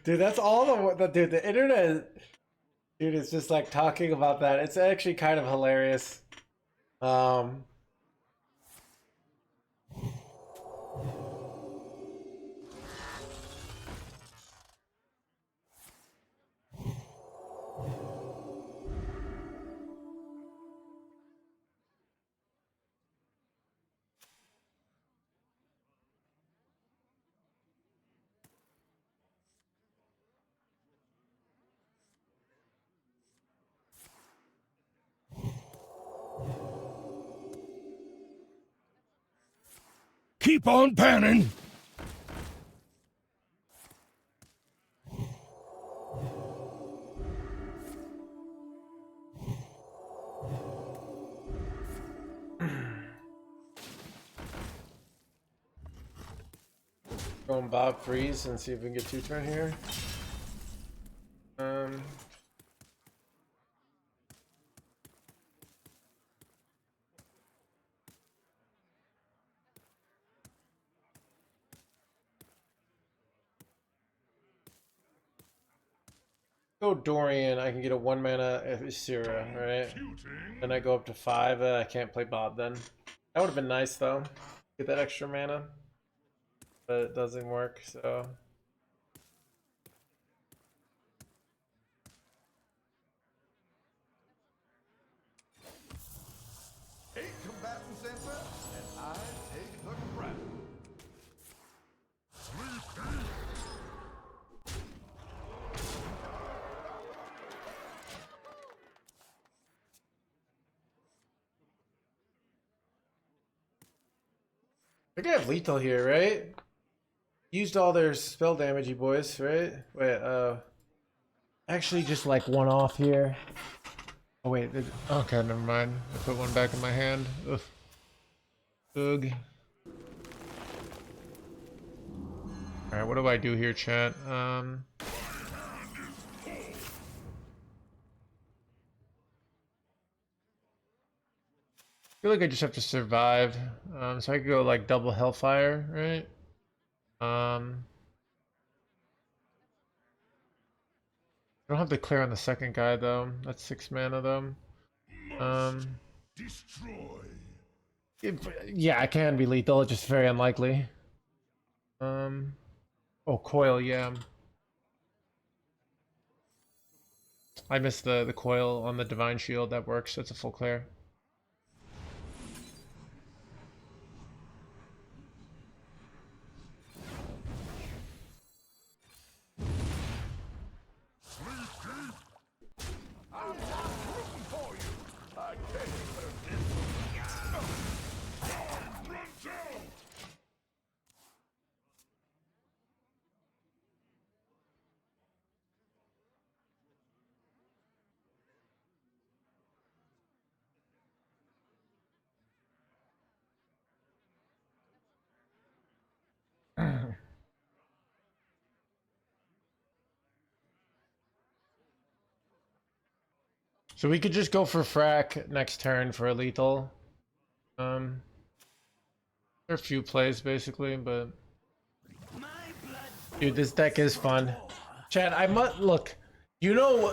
Dude, that's all dude, the internet, dude, is just like talking about that. It's actually kind of hilarious. Keep on panning. Go and Bob freeze and see if we can get 2-turn here. Go Dorian, I can get a 1 mana Isira, right? Then I go up to 5, I can't play Bob then. That would have been nice though. Get that extra mana. But it doesn't work, so. Eight combatants enter, and I take the crown. They're gonna have lethal here, right? Used all their spell damage, you boys, right? Wait, actually just like one off here. Oh wait, okay, never mind. I put one back in my hand. Ugh. Ugh. Alright, what do I do here, chat? I feel like I just have to survive. So I could go like double Hellfire, right? I don't have to clear on the second guy though. That's 6 mana though. Destroy. Yeah, I can be lethal. It's just very unlikely. Oh, coil, yeah. I missed the coil on the Divine Shield. That works. That's a full clear. So we could just go for frack next turn for a lethal. There are a few plays basically, but dude, this deck is fun. Chad, I must look. You know,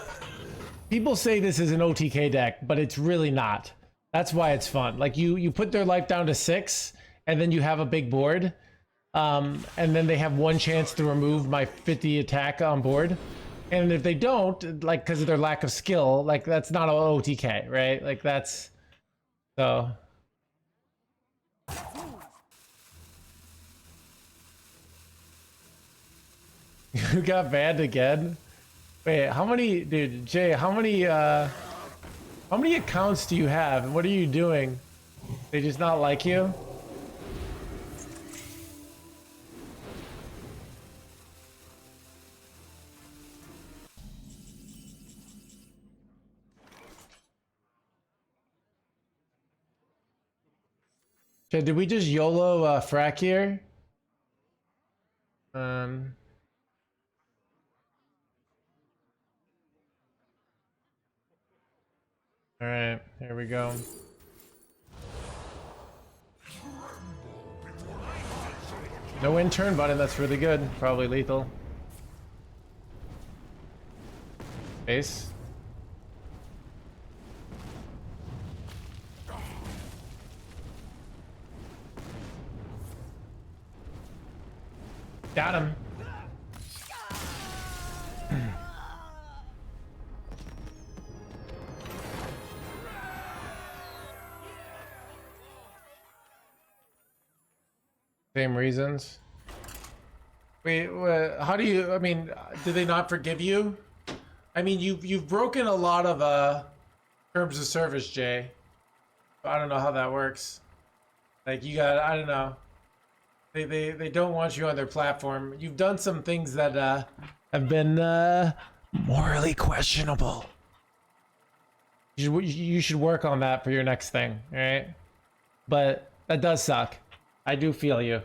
people say this is an OTK deck, but it's really not. That's why it's fun. Like you put their life down to 6, and then you have a big board, and then they have one chance to remove my 50 attack on board. And if they don't, like, because of their lack of skill, like, that's not an OTK, right? Like, that's... So... You got banned again? Wait, how many... Dude, Jay, how many accounts do you have? And what are you doing? They just not like you? Okay, did we just YOLO frack here? Alright, here we go. No in-turn button, that's really good. Probably lethal. Base. Got him. Same reasons. Wait, how do you? I mean, do they not forgive you? I mean, you've broken a lot of terms of service, Jay. I don't know how that works. Like you got, I don't know. They don't want you on their platform. You've done some things that have been morally questionable. You should work on that for your next thing, all right? But that does suck. I do feel you.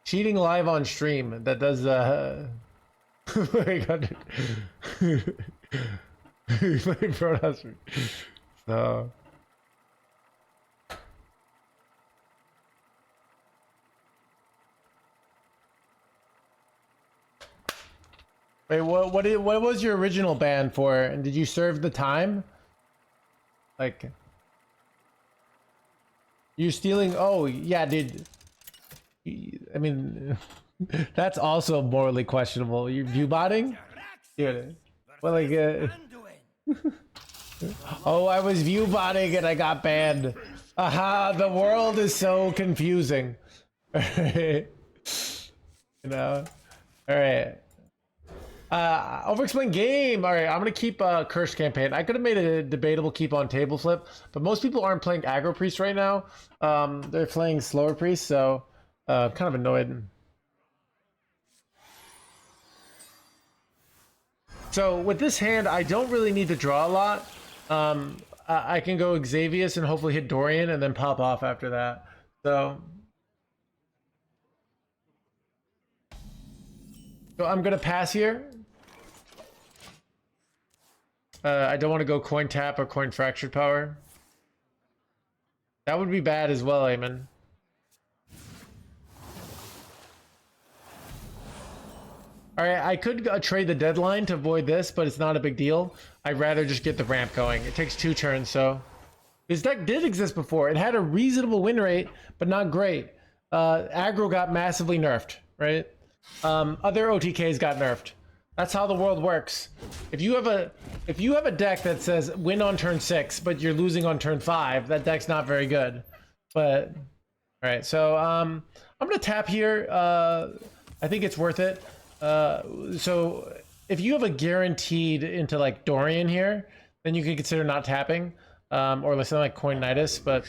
Cheating live on stream. That does so wait, what was your original ban for? And did you serve the time? Like you stealing? Oh yeah, dude. I mean, that's also morally questionable. You view botting? Dude, well, like, oh, I was view botting and I got banned. Aha, the world is so confusing. You know? Alright. Overexplain game. Alright, I'm gonna keep Curse Campaign. I could have made a debatable keep on table flip, but most people aren't playing aggro priest right now. They're playing slower priest, so kind of annoyed. So with this hand, I don't really need to draw a lot. I can go Xavius and hopefully hit Dorian and then pop off after that. So I'm gonna pass here. I don't want to go coin tap or coin fractured power. That would be bad as well, Eamon. Alright, I could trade the deadline to avoid this, but it's not a big deal. I'd rather just get the ramp going. It takes 2 turns, so... This deck did exist before. It had a reasonable win rate, but not great. Aggro got massively nerfed, right? Other OTKs got nerfed. That's how the world works. If you have a deck that says win on turn 6, but you're losing on turn 5, that deck's not very good. But... Alright, so I'm gonna tap here. I think it's worth it. So if you have a guaranteed into like Dorian here, then you can consider not tapping, or something like Coinitis, but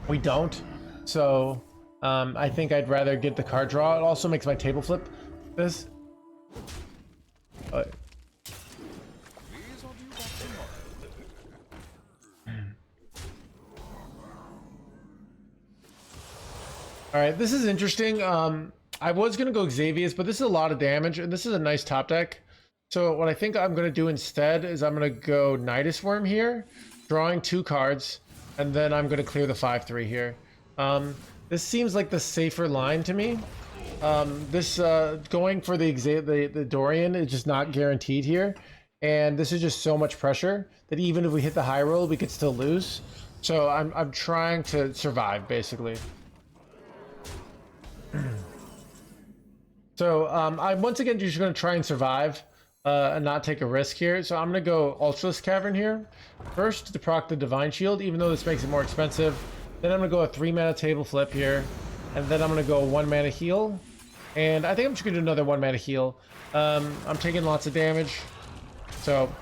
we don't. So I think I'd rather get the card draw. It also makes my table flip this. All right, this is interesting. I was going to go Xavius, but this is a lot of damage, and this is a nice top deck. So what I think I'm going to do instead is I'm going to go Nidus Worm here, drawing 2 cards, and then I'm going to clear the 5/3 here. This seems like the safer line to me. This going for the Dorian is just not guaranteed here, and this is just so much pressure that even if we hit the high roll, we could still lose. So I'm trying to survive, basically. So I'm once again just going to try and survive and not take a risk here. So I'm going to go Ultralisk Cavern here. First to proc the Divine Shield, even though this makes it more expensive. Then I'm going to go a 3-mana table flip here. And then I'm going to go a 1-mana heal. And I think I'm just going to do another 1-mana heal. I'm taking lots of damage. So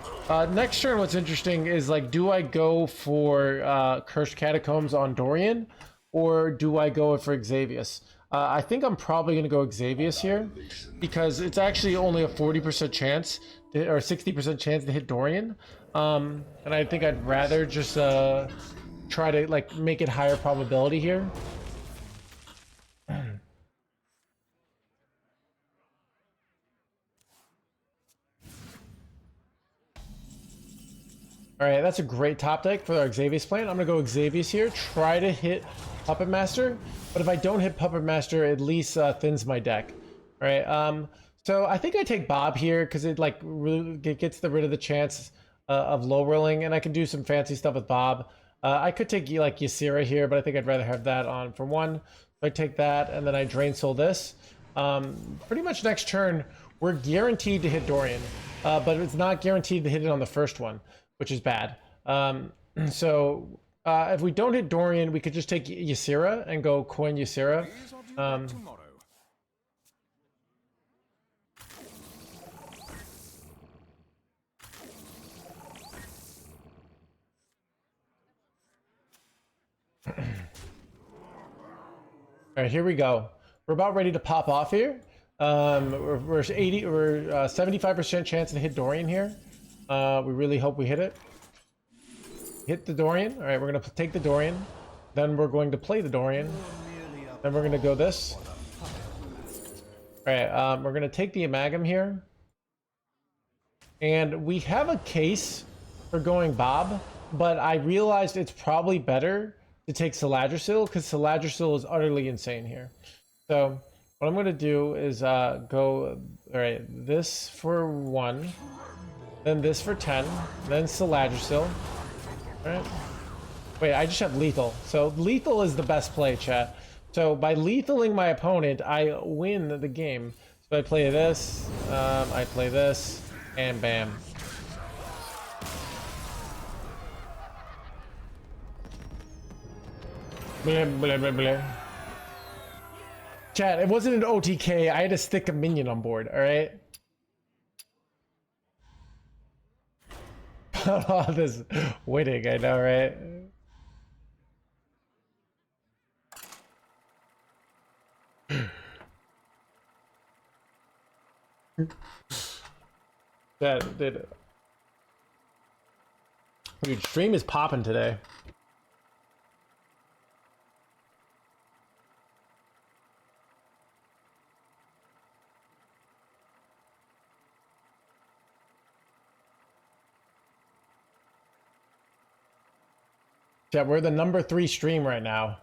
next turn, what's interesting is, like, do I go for Cursed Catacombs on Dorian? Or do I go for Xavius? I think I'm probably going to go Xavius here, because it's actually only a 40% chance, or 60% chance to hit Dorian. And I think I'd rather just try to, like, make it higher probability here. Alright, that's a great top deck for our Xavius plan. I'm going to go Xavius here, try to hit Puppet Master, but if I don't hit Puppet Master, at least thins my deck. Alright, so I think I take Bob here, because it, like, really gets rid of the chance of low rolling, and I can do some fancy stuff with Bob. I could take, like, Ysera here, but I think I'd rather have that on for 1. So I take that, and then I Drain Soul this. Pretty much next turn, we're guaranteed to hit Dorian, but it's not guaranteed to hit it on the first one, which is bad. So if we don't hit Dorian, we could just take Ysera and go coin Ysera. All right, here we go. We're about ready to pop off here. We're 75% chance to hit Dorian here. We really hope we hit it. Hit the Dorian. All right, we're gonna take the Dorian. Then we're going to play the Dorian. Then we're gonna go this. All right, we're gonna take the Amalgam here. And we have a case for going Bob, but I realized it's probably better to take Saladrisil because Saladrisil is utterly insane here. So what I'm gonna do is go, all right, this for 1, then this for 10, then Saladrisil. All right. Wait, I just have lethal. So lethal is the best play, chat. So by lethaling my opponent, I win the game. So I play this, I play this, and bam. Blah, blah, blah, blah. Chat, it wasn't an OTK. I had to stick a minion on board, alright? All this winning, I know, right? That did it. Dude, stream is popping today. Yeah, we're the number 3 stream right now.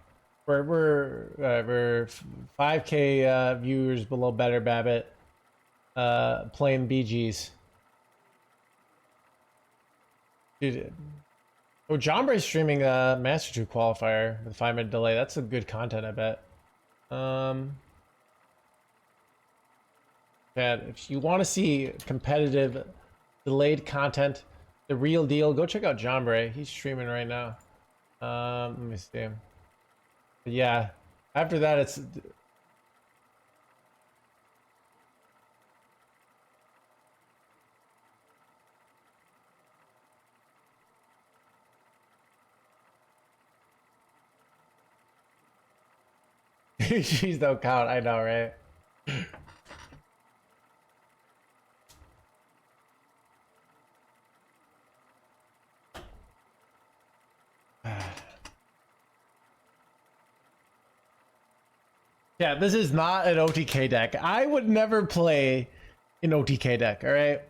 We're 5K viewers below Better Babbitt, playing BGs. Dude, oh, Jombray's streaming Master 2 qualifier with 5-minute delay. That's some good content, I bet. Yeah, if you want to see competitive delayed content, the real deal, go check out Jombray. He's streaming right now. Let me see. But yeah, after that, it's she's don't count. I know, right? Yeah, this is not an OTK deck. I would never play an OTK deck, all right?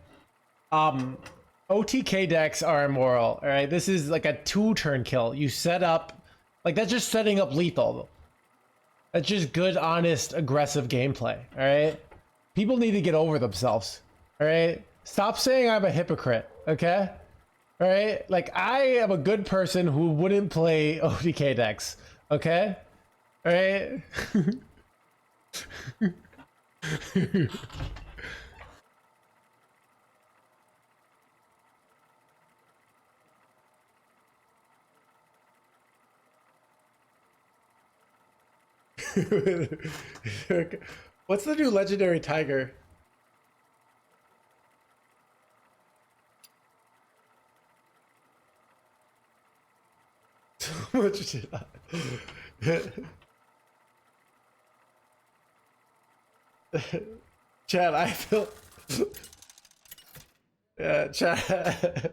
OTK decks are immoral, all right? This is like a 2-turn kill. You set up, like that's just setting up lethal. That's just good, honest, aggressive gameplay, all right? People need to get over themselves, all right? Stop saying I'm a hypocrite, okay? All right? Like, I am a good person who wouldn't play OTK decks, okay? All right? What's the new legendary tiger? So much shit. Chad, I feel. Yeah, Chad.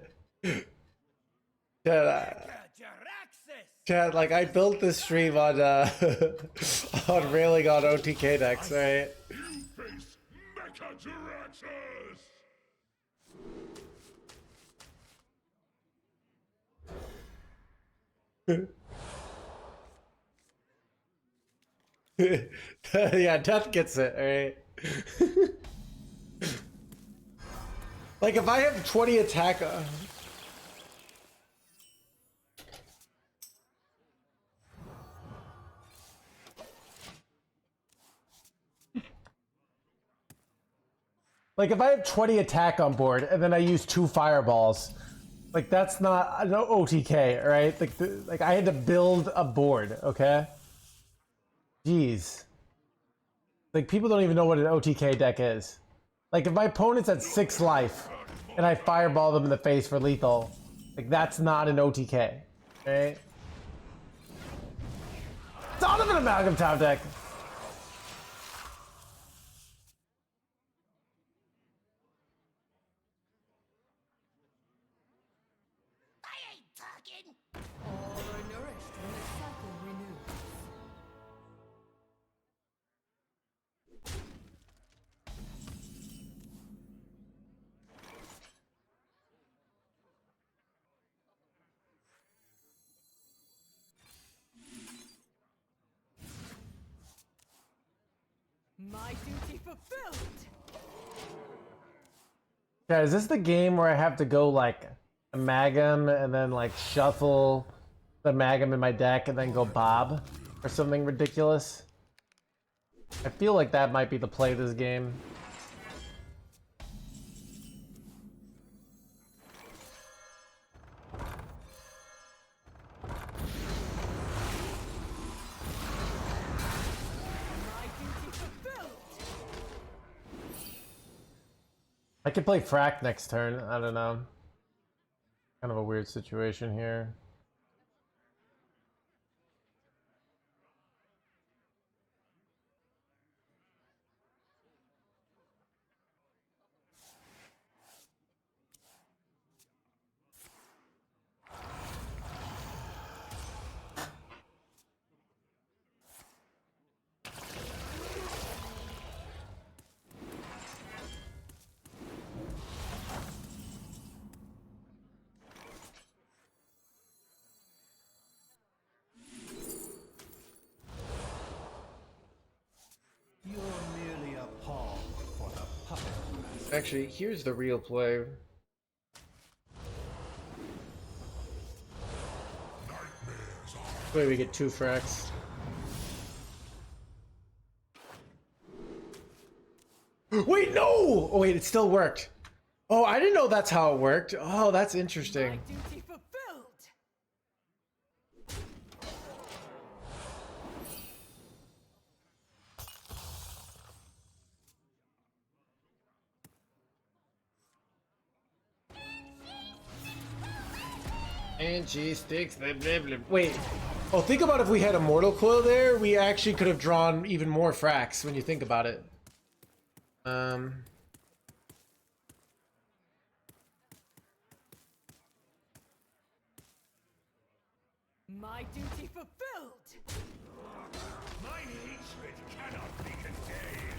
Chad, like I built this stream on on railing on OTK decks, right? Yeah, Death gets it, alright? Like if I have 20 attack... Like if I have 20 attack on board and then I use 2 fireballs, like that's not no OTK, right? Like I had to build a board, okay? Jeez. Like people don't even know what an OTK deck is. Like if my opponent's at 6 life and I fireball them in the face for lethal, like that's not an OTK, right? It's out of an Amalgam top deck. My duty fulfilled. Yeah, is this the game where I have to go like Amalgam and then like shuffle the Amalgam in my deck and then go Bob or something ridiculous? I feel like that might be the play of this game. I could play Frack next turn. I don't know. Kind of a weird situation here. You're merely a pawn for the puppet master. Actually, here's the real play. Wait, we get 2 fracks. Wait, no! Oh wait, it still worked. Oh, I didn't know that's how it worked. Oh, that's interesting. My duty fulfilled. And she sticks the blah, blah. Wait. Oh, think about if we had a Mortal Coil there, we actually could have drawn even more fracks when you think about it. My duty fulfilled. My hatred cannot be contained.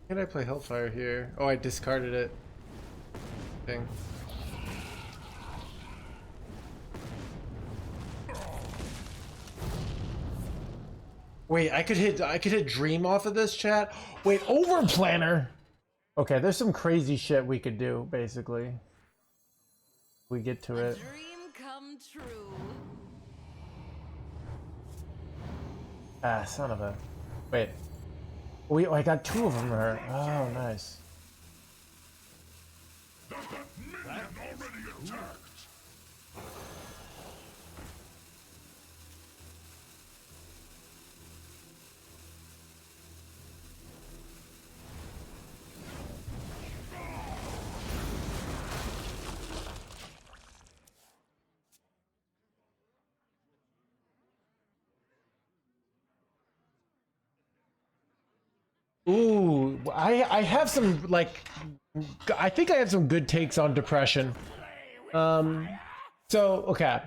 Can I play Hellfire here? Oh, I discarded it. Thing. Wait, I could hit Dream off of this, chat. Wait, over planner. Okay, there's some crazy shit we could do, basically. We get to it. Dream come true. Ah, son of a. Wait. Oh, I got 2 of them there. Oh, nice. Ooh, I have some like I think I have some good takes on depression. So okay.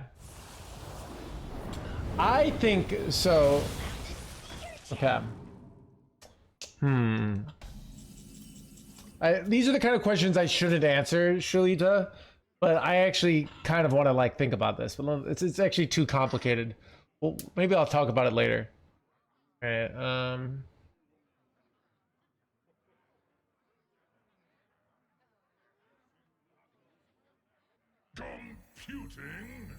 I think so. Okay. These are the kind of questions I shouldn't answer, Shalita, but I actually kind of want to like think about this, but it's actually too complicated. Well, maybe I'll talk about it later. All right. Computing.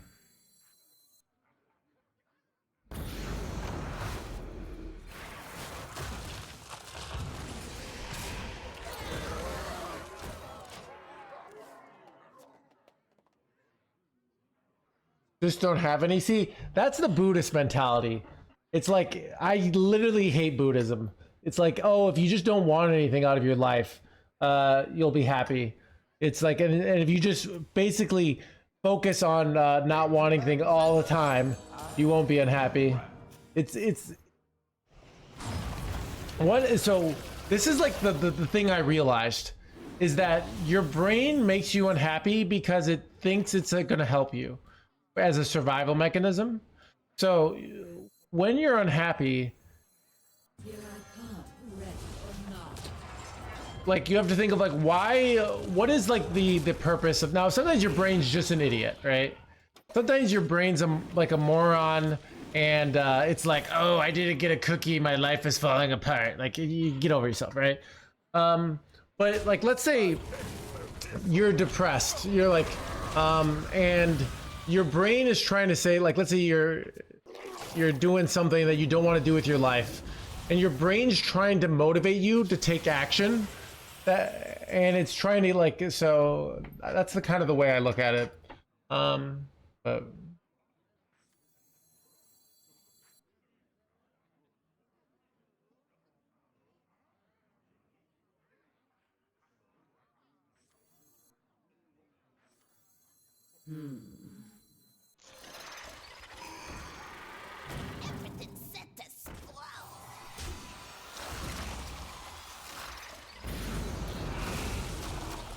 Just don't have any. See, that's the Buddhist mentality. It's like, I literally hate Buddhism. It's like, oh, if you just don't want anything out of your life, you'll be happy. It's like, and if you just basically focus on not wanting things all the time, you won't be unhappy. It's what. So this is like the thing I realized is that your brain makes you unhappy because it thinks it's going to help you as a survival mechanism. So when you're unhappy, Here I come, ready or not. like you have to think of like why, what is like the purpose of, now sometimes your brain's just an idiot, right? sometimes your brain's like a moron, and it's like, oh, I didn't get a cookie, my life is falling apart. Like, you get over yourself, right? But like, let's say you're depressed, you're like, and your brain is trying to say, like, let's say you're doing something that you don't want to do with your life, and your brain's trying to motivate you to take action, and it's trying to, like, so that's the kind of the way I look at it. But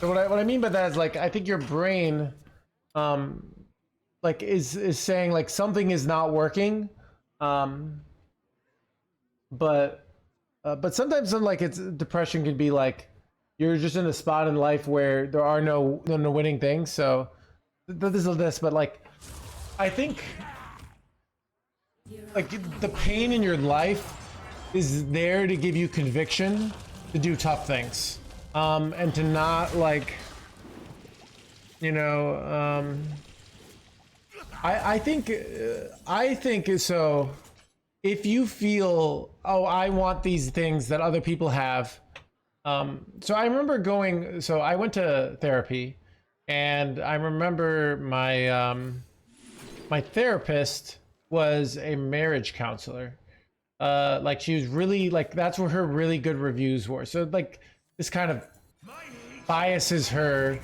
so what I mean by that is, like, I think your brain, like, is saying, like, something is not working, but sometimes, like, it's depression can be like you're just in a spot in life where there are no winning things. So this is this, but like, I think, like, the pain in your life is there to give you conviction to do tough things, and to not, like, you know, I think so. If you feel, oh, I want these things that other people have. So I remember so I went to therapy, and I remember my my therapist was a marriage counselor. Like, she was really, like, that's where her really good reviews were. So, like, this kind of biases her,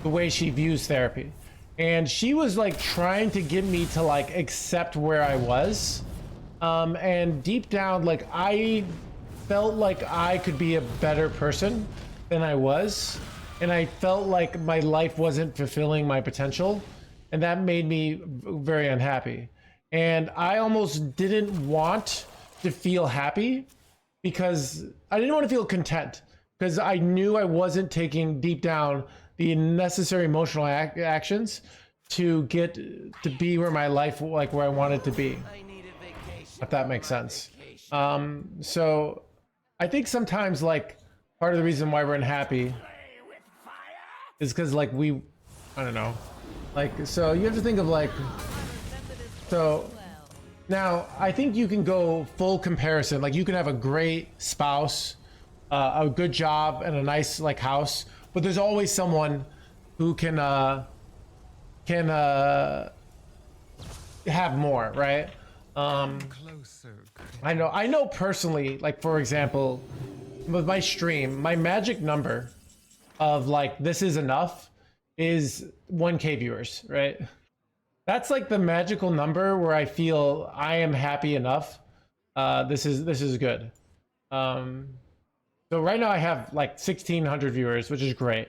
the way she views therapy. And she was, like, trying to get me to, like, accept where I was. And deep down, like, I felt like I could be a better person than I was. And I felt like my life wasn't fulfilling my potential. And that made me very unhappy. And I almost didn't want to feel happy, because I didn't want to feel content, because I knew I wasn't taking deep down the necessary emotional actions to get to be where my life, like, where I wanted to be, if that makes sense. So I think sometimes, like, part of the reason why we're unhappy is because, like, I don't know, like, so you have to think of, like, so now I think you can go full comparison. Like, you can have a great spouse, a good job, and a nice, like, house, but there's always someone who can have more, right? I know personally, like, for example, with my stream, my magic number of, like, this is enough is 1K viewers, right? That's, like, the magical number where I feel I am happy enough. This is good. So right now I have, like, 1,600 viewers, which is great.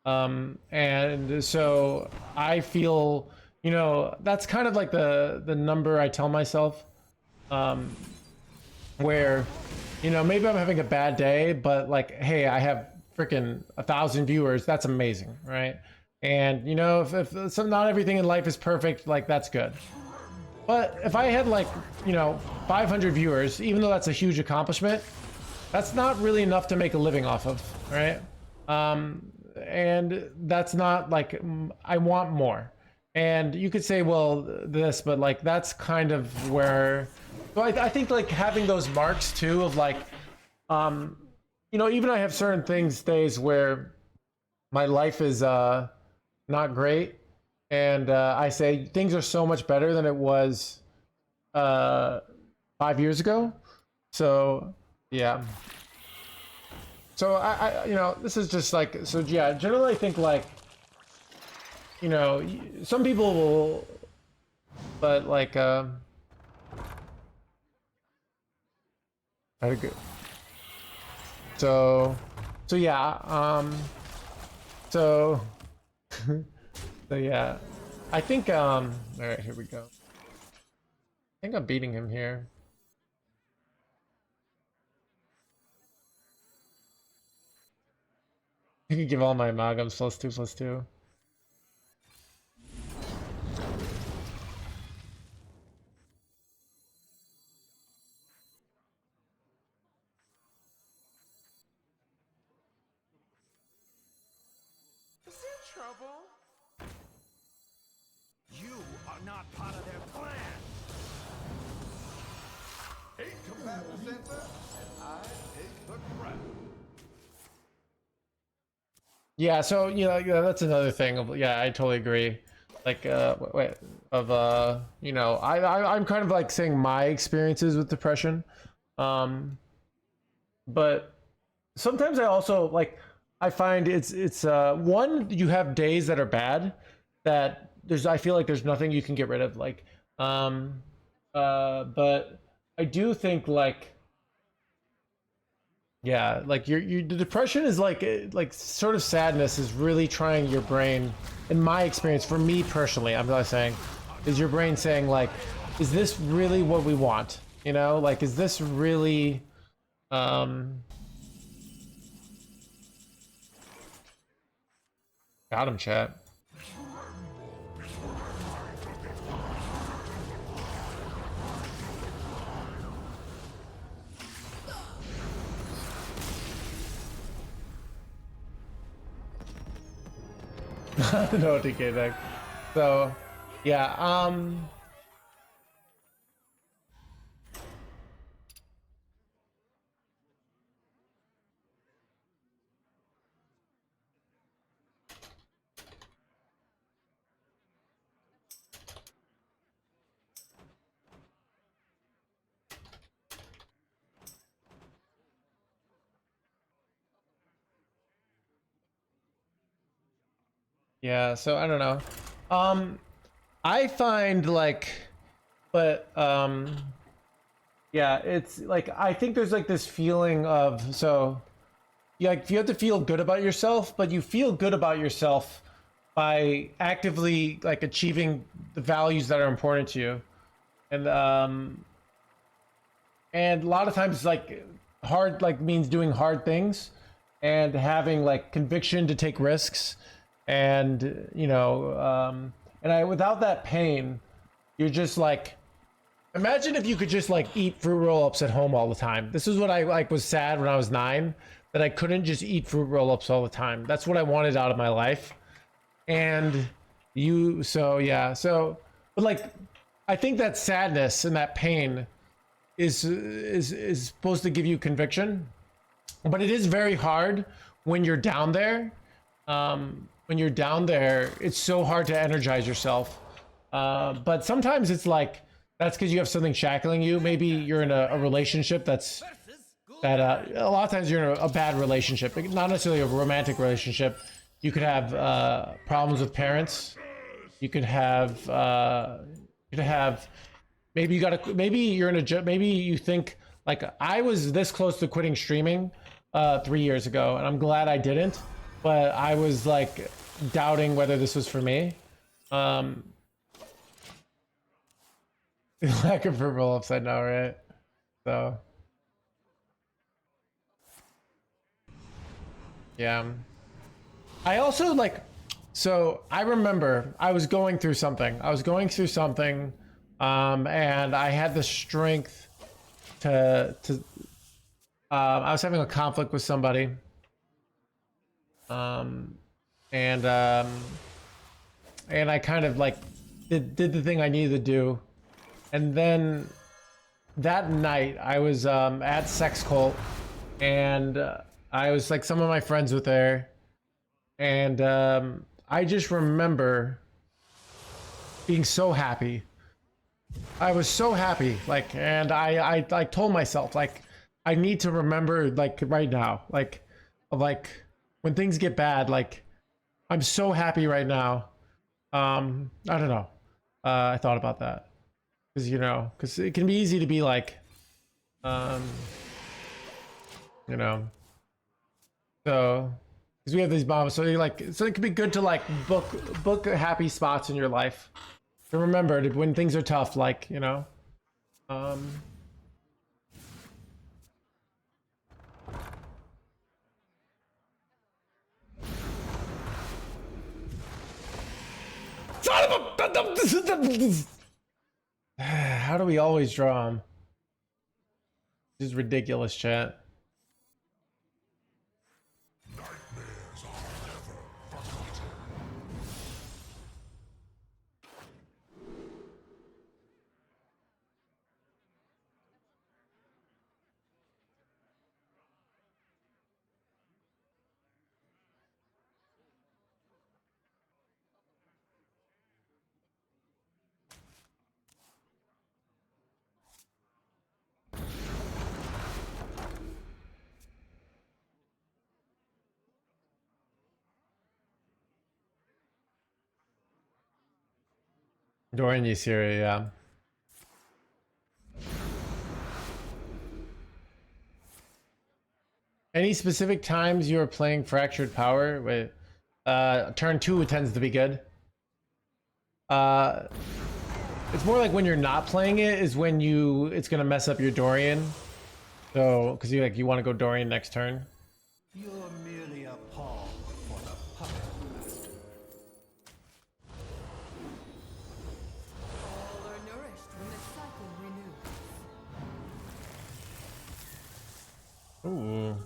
And so I feel, you know, that's kind of like the number I tell myself, where, you know, maybe I'm having a bad day, but, like, hey, I have freaking 1,000 viewers. That's amazing, right? And, you know, if not everything in life is perfect, like, that's good. But if I had, like, you know, 500 viewers, even though that's a huge accomplishment, that's not really enough to make a living off of, right? And that's not, like, I want more. And you could say, well, this, but, like, that's kind of where, so I think, like, having those marks too of, like, you know, even I have certain days where my life is not great, and I say things are so much better than it was 5 years ago. So yeah. So I you know, this is just, like, so yeah, generally I think, like, you know, some people will, but, like, I agree. So yeah, so so yeah, I think, all right, here we go. I think I'm beating him here. I could give all my amalgams +2/+2. trouble? You are not part of their plan. 8 combatants enter, and I take the crown. Yeah, so you know, yeah, that's another thing. Yeah, I totally agree. Like, you know, I'm kind of like saying my experiences with depression, but sometimes I also like I find it's one, you have days that are bad that I feel like there's nothing you can get rid of, like but I do think like, yeah, like the depression is like sort of sadness is really trying your brain, in my experience, for me personally, I'm not saying, is your brain saying like, is this really what we want? You know, like, is this really got him, chat. No TK deck. So yeah, yeah, so I don't know. I find like, but yeah, it's like I think there's like this feeling of, so yeah, like you have to feel good about yourself, but you feel good about yourself by actively like achieving the values that are important to you. And a lot of times like hard like means doing hard things and having like conviction to take risks, and you know, without that pain, you're just like, imagine if you could just like eat fruit roll-ups at home all the time. This is what I like was sad when I was 9, that I couldn't just eat fruit roll-ups all the time. That's what I wanted out of my life. And so yeah, so, but like, I think that sadness and that pain is supposed to give you conviction, but it is very hard when you're down there. When you're down there, it's so hard to energize yourself. But sometimes it's like, that's because you have something shackling you. Maybe you're in a relationship a lot of times you're in a bad relationship, not necessarily a romantic relationship. You could have problems with parents. You could have maybe you're in a, maybe you think like, I was this close to quitting streaming 3 years ago, and I'm glad I didn't, but I was like doubting whether this was for me. Lack of purple upside now, right? So yeah, I also like, so I remember I was going through something, and I had the strength to I was having a conflict with somebody, and I kind of like did the thing I needed to do. And then that night I was at Sex Cult, and I was like, some of my friends were there, and I just remember being so happy. I was so happy, like, and I like told myself like, I need to remember like right now, like when things get bad, like I'm so happy right now. I don't know. I thought about that. Because, you know, because it can be easy to be like, you know, so, because we have these bombs, so you like, so it can be good to like book happy spots in your life to remember to, when things are tough, like, you know, son of a, how do we always draw him? This is ridiculous, chat. Dorian Ysira, yeah. Any specific times you are playing Fractured Power? Wait, turn 2 tends to be good. It's more like when you're not playing it is when it's gonna mess up your Dorian. So, because you want to go Dorian next turn. You're merely a pawn for the puppet master. All are nourished when the cycle renews. Ooh.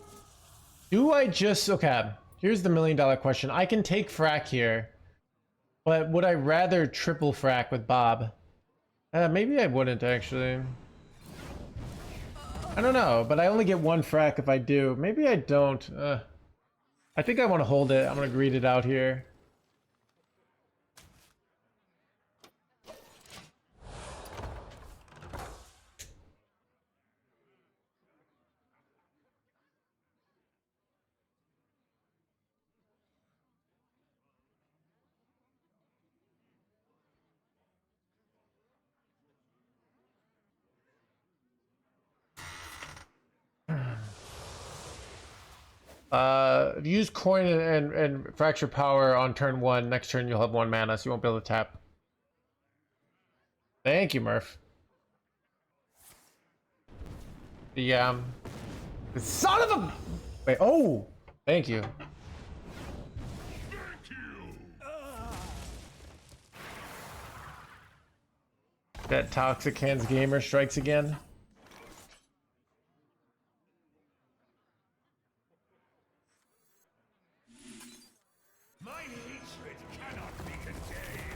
Do I just... Okay, here's the $1 million question. I can take frack here, but would I rather triple frack with Bob? Maybe I wouldn't, actually. I don't know, but I only get 1 frack if I do. Maybe I don't. I think I want to hold it. I'm going to greed it out here. Use coin and fracture power on turn 1. Next turn you'll have 1 mana, so you won't be able to tap. Thank you, Murph. The son of a... Wait, oh! Thank you. That Toxic Hands Gamer strikes again. My hatred cannot be contained.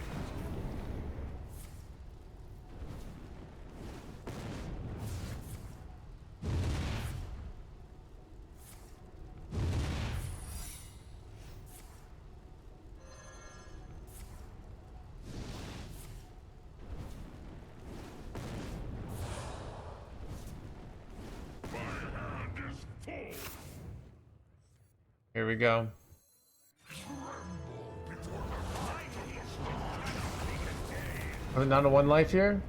My hand is full. Here we go. I'm down to 1 life here.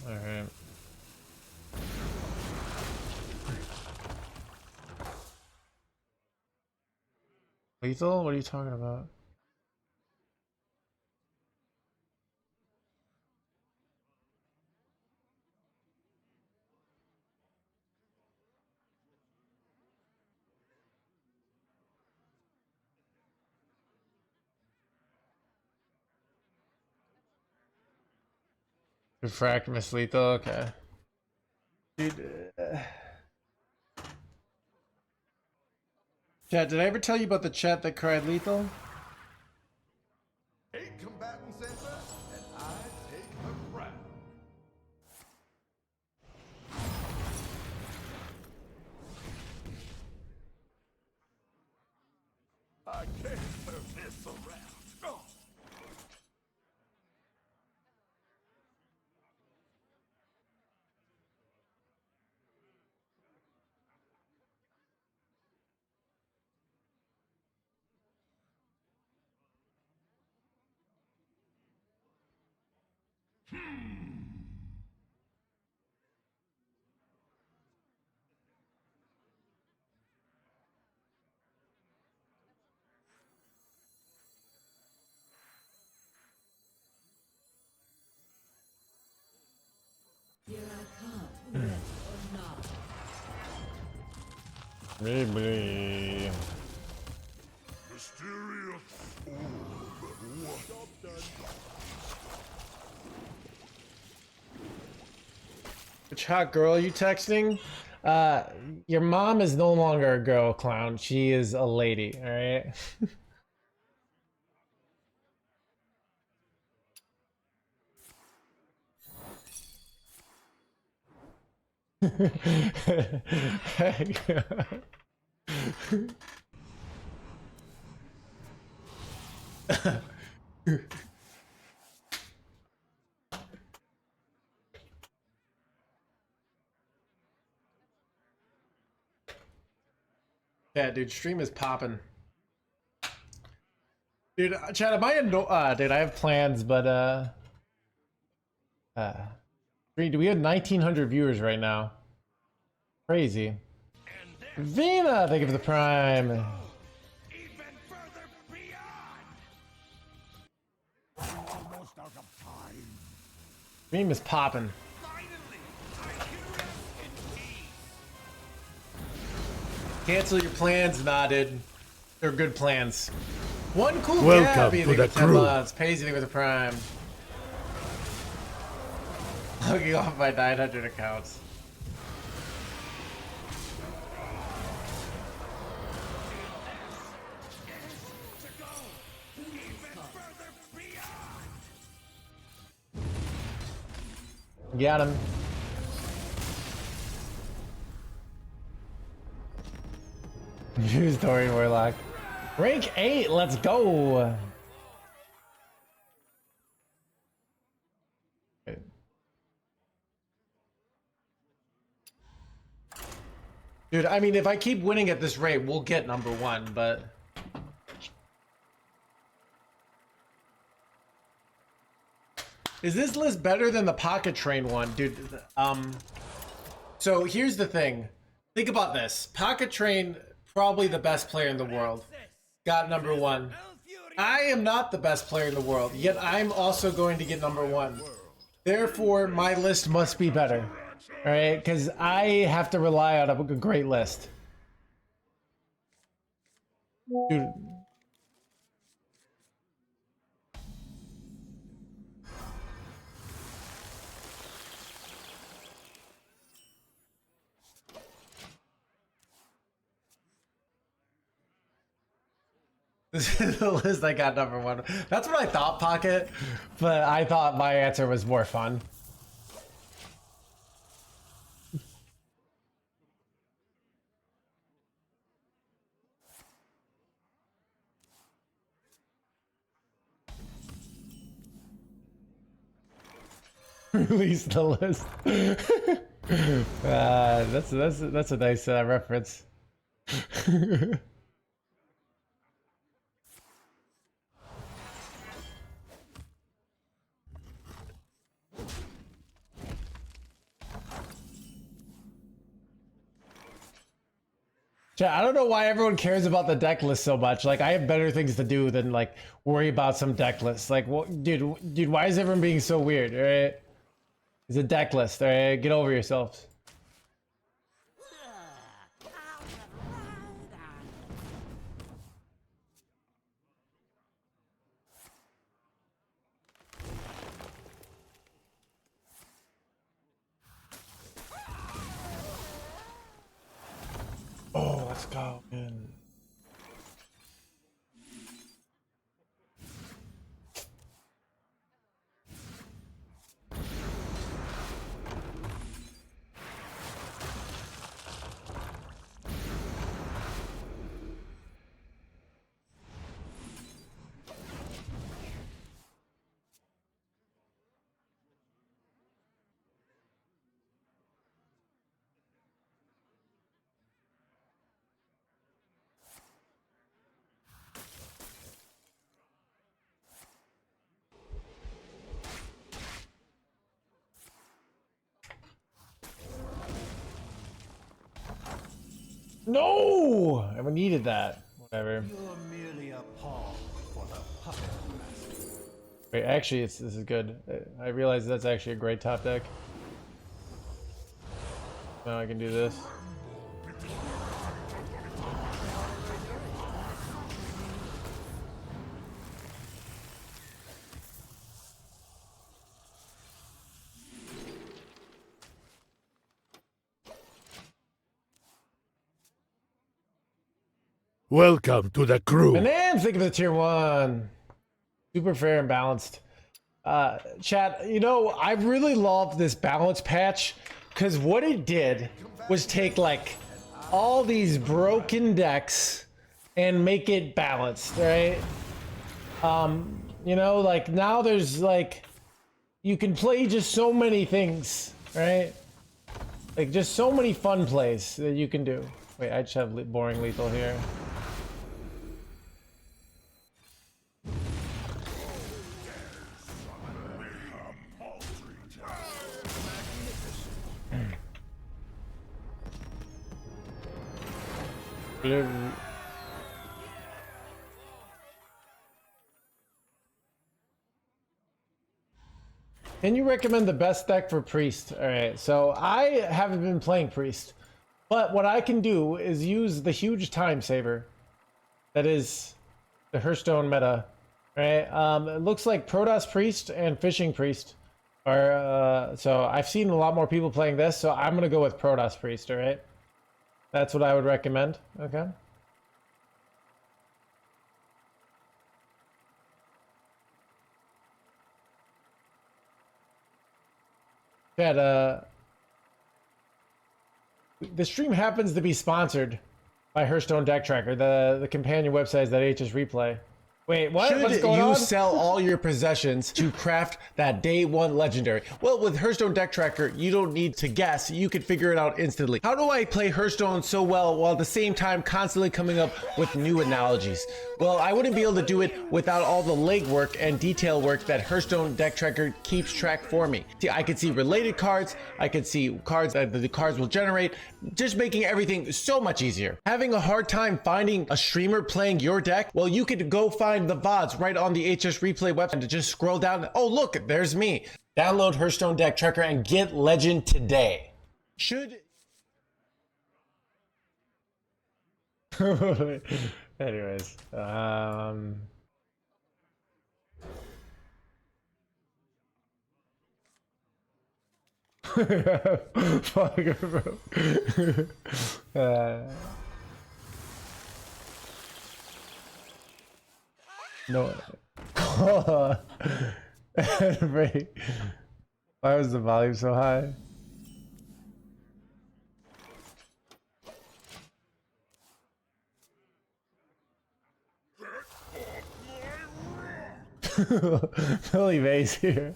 All right. Lethal? What are you talking about? Refract, Miss Lethal, okay. Dude, Chat, did I ever tell you about the chat that cried lethal? 8 combatants enter, and I take the crown. I can't turn this around. Oh. Here I come, ready or not. Maybe. Mysterious orb. Job done. Which hot girl are you texting? Your mom is no longer a girl, clown. She is a lady, alright? Yeah, dude, stream is popping. Dude, Chad, am I dude, I have plans, but do we have 1,900 viewers right now? Crazy. Vina, thank you for the prime. Even further beyond. Almost out of time. Stream is popping. Finally, I can rest in peace. Cancel your plans, nah, dude. They're good plans. One cool Welcome Gabby, to thank you the for 10 crew. months. Paisley with the prime. Looking off my 900 accounts. Got him. Use Dorian Warlock. Rank 8, let's go. Dude, I mean, if I keep winning at this rate, we'll get number 1, but... Is this list better than the Pocket Train one? Dude, so here's the thing. Think about this. Pocket Train, probably the best player in the world. Got number 1. I am not the best player in the world, yet I'm also going to get number 1. Therefore, my list must be better. Alright, because I have to rely on a great list. Dude. This is the list I got number 1. That's what I thought, Pocket, but I thought my answer was more fun. Release the list. That's a nice reference. I don't know why everyone cares about the deck list so much. Like, I have better things to do than like worry about some deck list. Like, what, dude, why is everyone being so weird? All right, it's a deck list. All right, get over yourselves. Oh, let's go, man. No! I never needed that. Whatever. You're merely a pawn for the puppet master. Wait, actually, this is good. I realize that's actually a great top deck. Now I can do this. Welcome to the crew. Bananas, think of the tier 1. Super fair and balanced. Chat, you know, I really love this balance patch because what it did was take like all these broken decks and make it balanced, right? You know, like now there's like, you can play just so many things, right? Like just so many fun plays that you can do. Wait, I just have boring lethal here. Can you recommend the best deck for Priest? Alright, so I haven't been playing Priest, but what I can do is use the huge time saver that is the Hearthstone meta. Right? It looks like Protoss Priest and Fishing Priest are, so I've seen a lot more people playing this, so I'm gonna go with Protoss Priest, alright? That's what I would recommend, okay? Chad, the stream happens to be sponsored by Hearthstone Deck Tracker. The companion website is that HS Replay. Wait, what? What's going on? Should you sell all your possessions to craft that day one legendary? Well, with Hearthstone Deck Tracker, you don't need to guess. You can figure it out instantly. How do I play Hearthstone so well while at the same time constantly coming up with new analogies? Well, I wouldn't be able to do it without all the legwork and detail work that Hearthstone Deck Tracker keeps track for me. See, I could see related cards, I could see cards that the cards will generate, just making everything so much easier. Having a hard time finding a streamer playing your deck? Well, you could go find the VODs right on the HS Replay website to just scroll down. Oh, look, there's me. Download Hearthstone Deck Tracker and get legend today. Should... Anyways, fuck, bro. No. Wait. Why was the volume so high? Billy Mays here.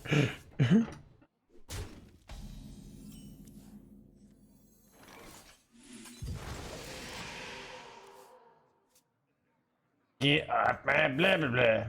Get up, man, blah, blah, blah.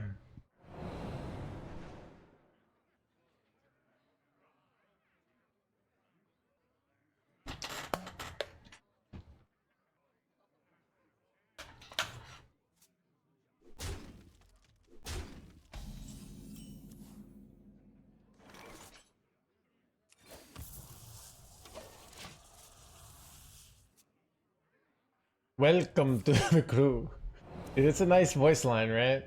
Welcome to the crew. Dude, it's a nice voice line, right?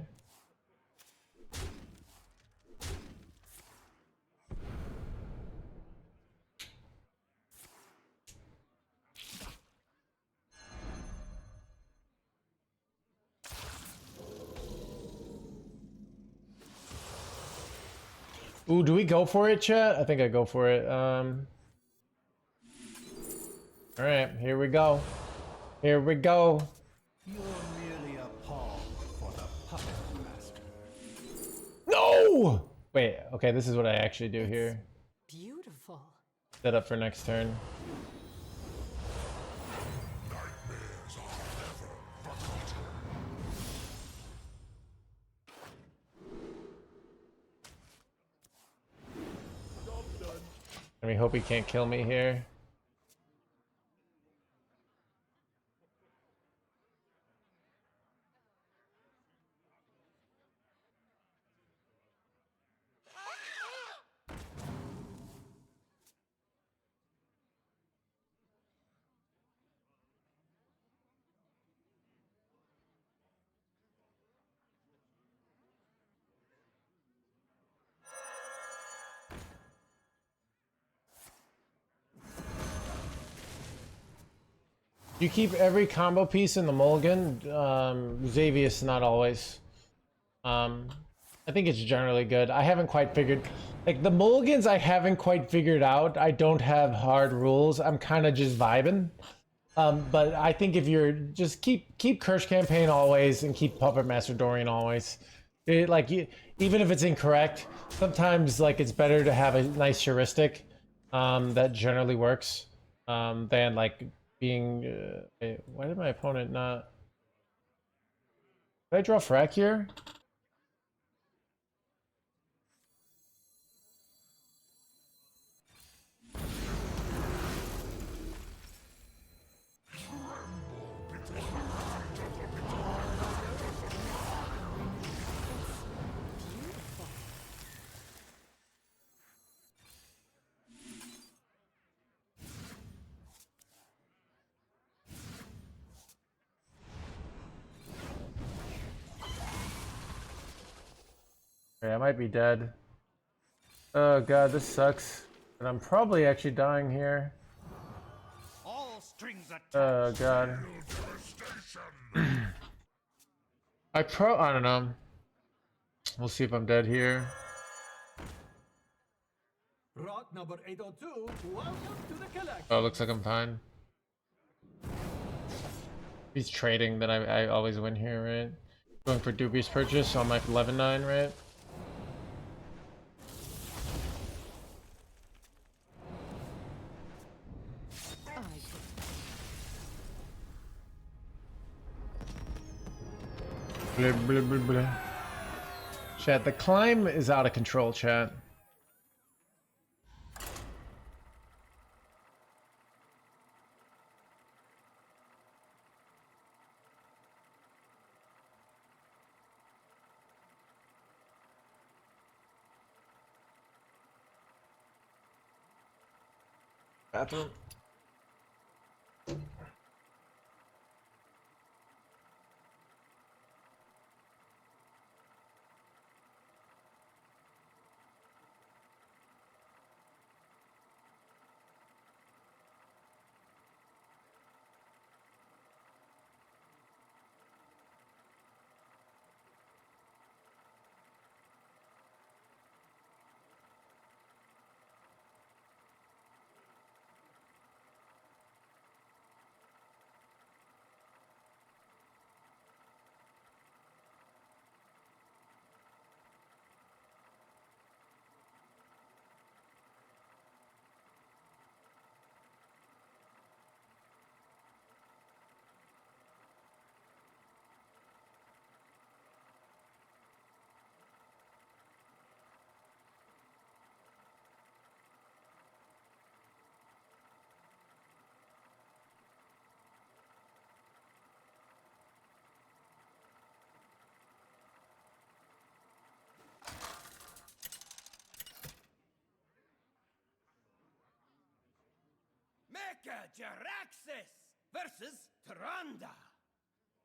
Ooh, do we go for it, chat? I think I go for it. All right, here we go. Here we go. You're merely a pawn for the puppet master. No! Wait, okay, this is what I actually do here. Beautiful. Set up for next turn. And we hope he can't kill me here. You keep every combo piece in the mulligan. Xavius, not always. I think it's generally good. I haven't quite figured, like the mulligans I haven't quite figured out. I don't have hard rules. I'm kind of just vibing. But I think if you're just keep Curse Campaign always and keep Puppet Master Dorian always. Even if it's incorrect, sometimes like it's better to have a nice heuristic that generally works than like being. Wait, why did my opponent not? Did I draw frack here? Okay, I might be dead. Oh god, this sucks. And I'm probably actually dying here. All strings attached. Oh god. I don't know. We'll see if I'm dead here. Rock number 802, welcome to the collection. Oh, looks like I'm fine. He's trading, then I always win here, right? Going for dubious purchase on my 11-9, right? Blah, blah, blah, blah. Chat, the climb is out of control, chat. Bathroom. Mecha Jaraxxus versus Tyrande.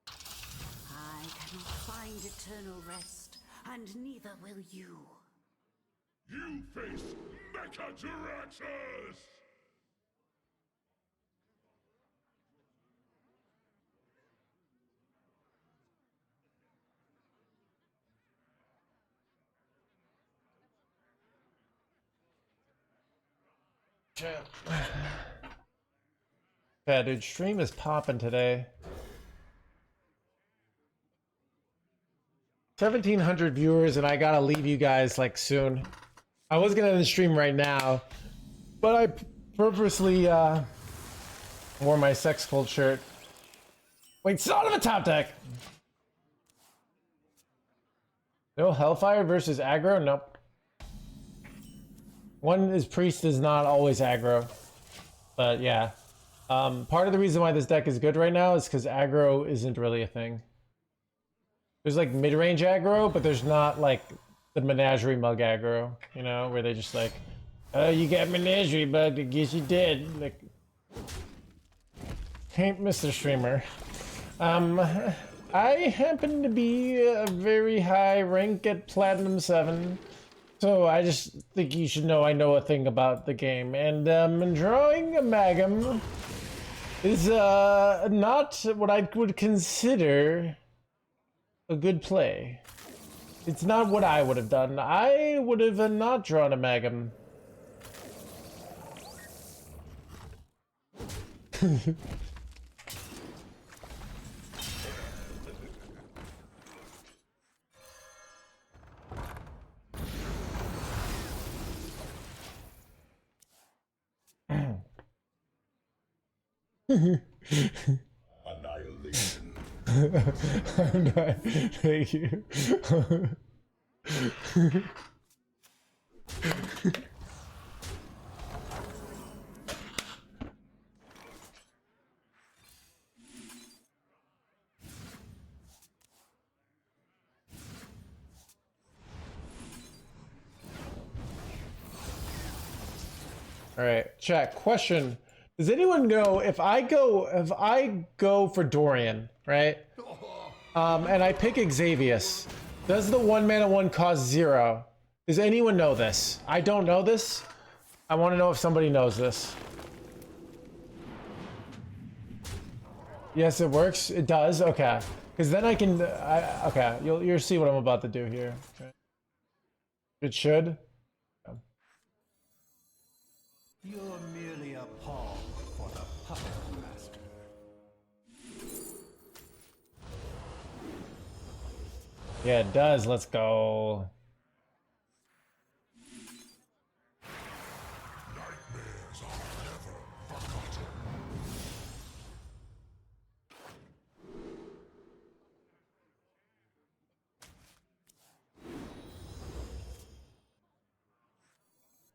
I cannot find eternal rest, and neither will you. You face Mechajaraxxus! Yeah, dude, stream is popping today. 1,700 viewers, and I gotta leave you guys like soon. I was gonna end the stream right now, but I purposely wore my sex cult shirt. Wait, son of a top deck! No Hellfire versus aggro? Nope. One is priest is not always aggro, but yeah. Part of the reason why this deck is good right now is because aggro isn't really a thing. There's like mid-range aggro, but there's not like the menagerie mug aggro, you know, where they just like, oh, you got menagerie bug, I guess you did. Like, hey, Mr. Streamer. I happen to be a very high rank at Platinum 7. So I just think you should know I know a thing about the game. And drawing Agamaggan is not what I would consider a good play. It's not what I would have done. I would have not drawn Agamaggan. Annihilation. I'm not. Thank you. All right, chat. Question: does anyone know if I go for Dorian, right? And I pick Xavius, does the 1 mana 1 cost 0? Does anyone know this? I don't know this. I want to know if somebody knows this. Yes, it works. It does. Okay, because then I can. Okay, you'll see what I'm about to do here. Okay. It should. You're merely a pawn for the puppet master. Yeah, it does. Let's go. Nightmares are never forgotten.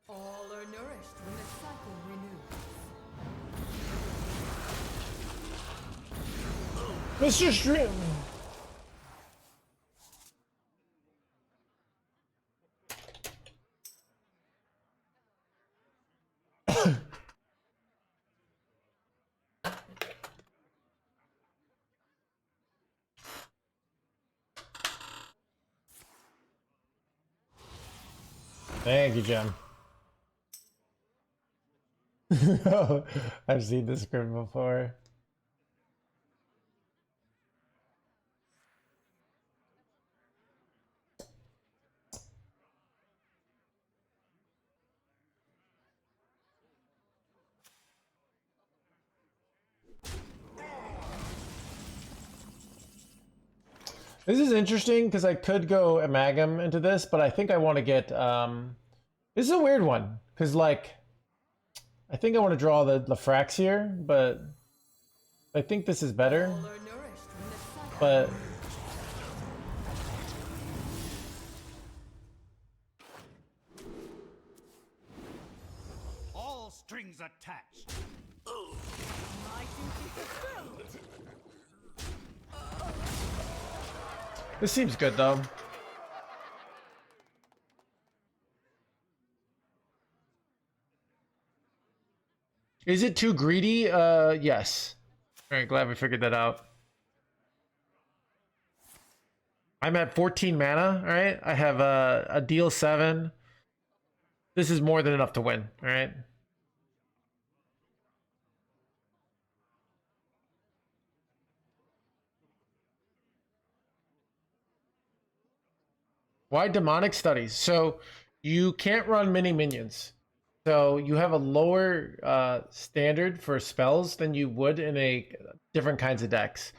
All are nourished when the cycle renews. Mr. Stream. Thank you, Jim. I've seen this script before. This is interesting because I could go Amalgam into this, but I think I want to get this is a weird one because like I think I want to draw the Frax here, but I think this is better. All are nourished when the cycle But All strings attached. my duty fulfilled. this seems good though. Is it too greedy? Yes. All right, glad we figured that out. I'm at 14 mana, all right? I have a deal 7. This is more than enough to win, all right? Why demonic studies? So you can't run mini minions. So you have a lower standard for spells than you would in a different kinds of decks.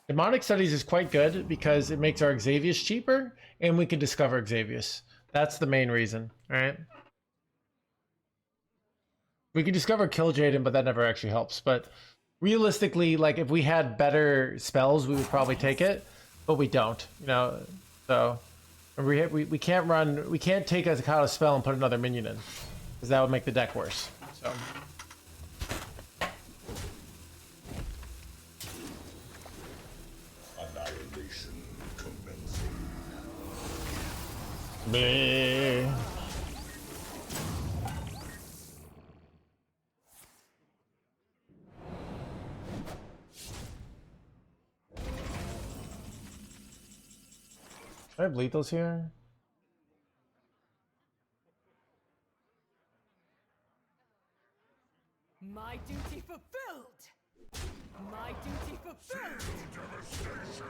Demonic Studies is quite good because it makes our Xavius cheaper and we can discover Xavius. That's the main reason, right? We can discover Kill Jaden, but that never actually helps. But realistically, like if we had better spells, we would probably take it, but we don't, you know. So we can't run, we can't take a kind of spell and put another minion in, because that would make the deck worse. So. Annihilation commencing. Bleh. I have lethals here. My duty fulfilled. My duty fulfilled. Devastation.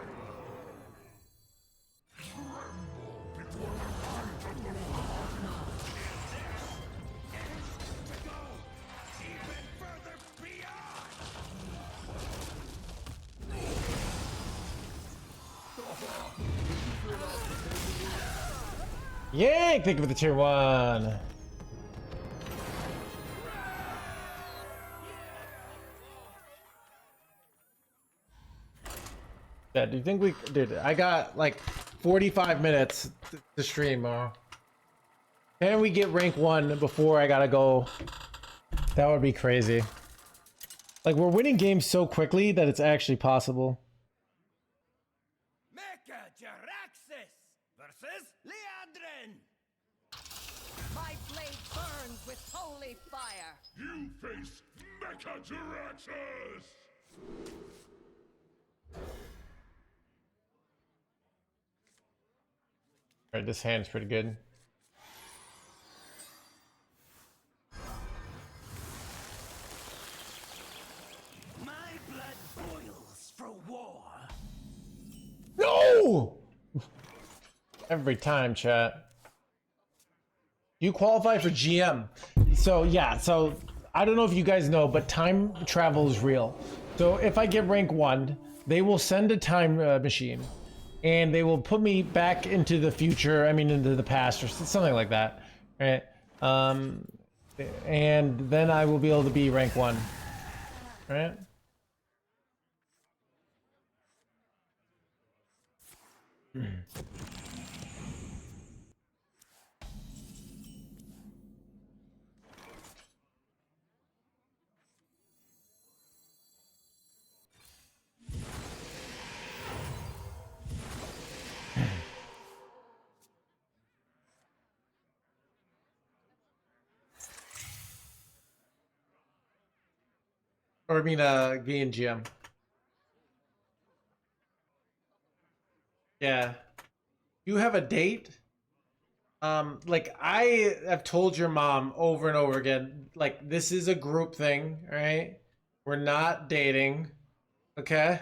Yay! Thank you for the tier 1. Yeah, do you think we... Dude, I got like 45 minutes to stream. Can we get rank 1 before I gotta go? That would be crazy. Like, we're winning games so quickly that it's actually possible. Mecha Jaraxxus versus Leandrin. My blade burns with holy fire. You face Mechajaraxxus! Alright, this hand's pretty good. My blood boils for war. No! Every time, chat. You qualify for GM. So, yeah, so I don't know if you guys know, but time travel is real. So if I get rank 1, they will send a time machine and they will put me back into the future, I mean into the past or something like that, right? And then I will be able to be rank 1, right? Or I mean, being GM. Yeah. You have a date? Like I have told your mom over and over again, like this is a group thing, right? We're not dating, okay?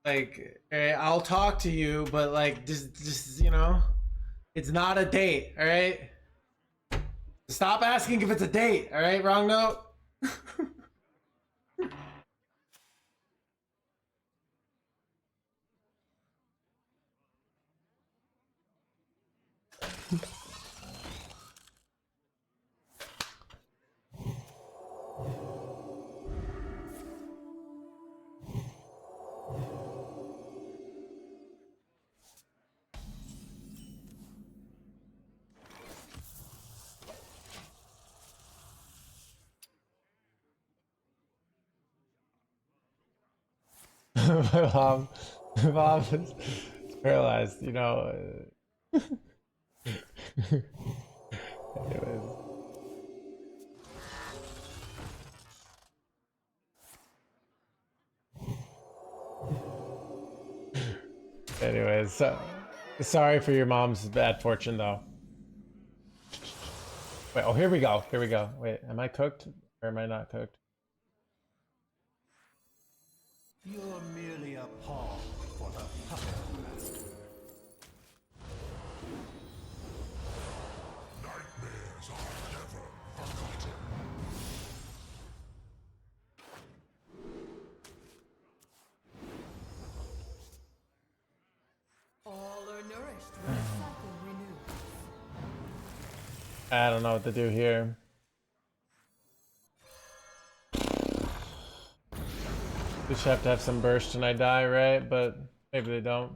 Like, I'll talk to you, but like, just you know, it's not a date, all right? Stop asking if it's a date, all right? Wrong note. my mom is paralyzed, you know. Anyways. Anyways, so sorry for your mom's bad fortune, though. Wait, oh, here we go. Here we go. Wait, am I cooked or am I not cooked? You're merely a pawn for the puppet master. Nightmares are never forgotten. All are nourished when the cycle renews. I don't know what to do here. We should have to have some burst and I die, right? But maybe they don't.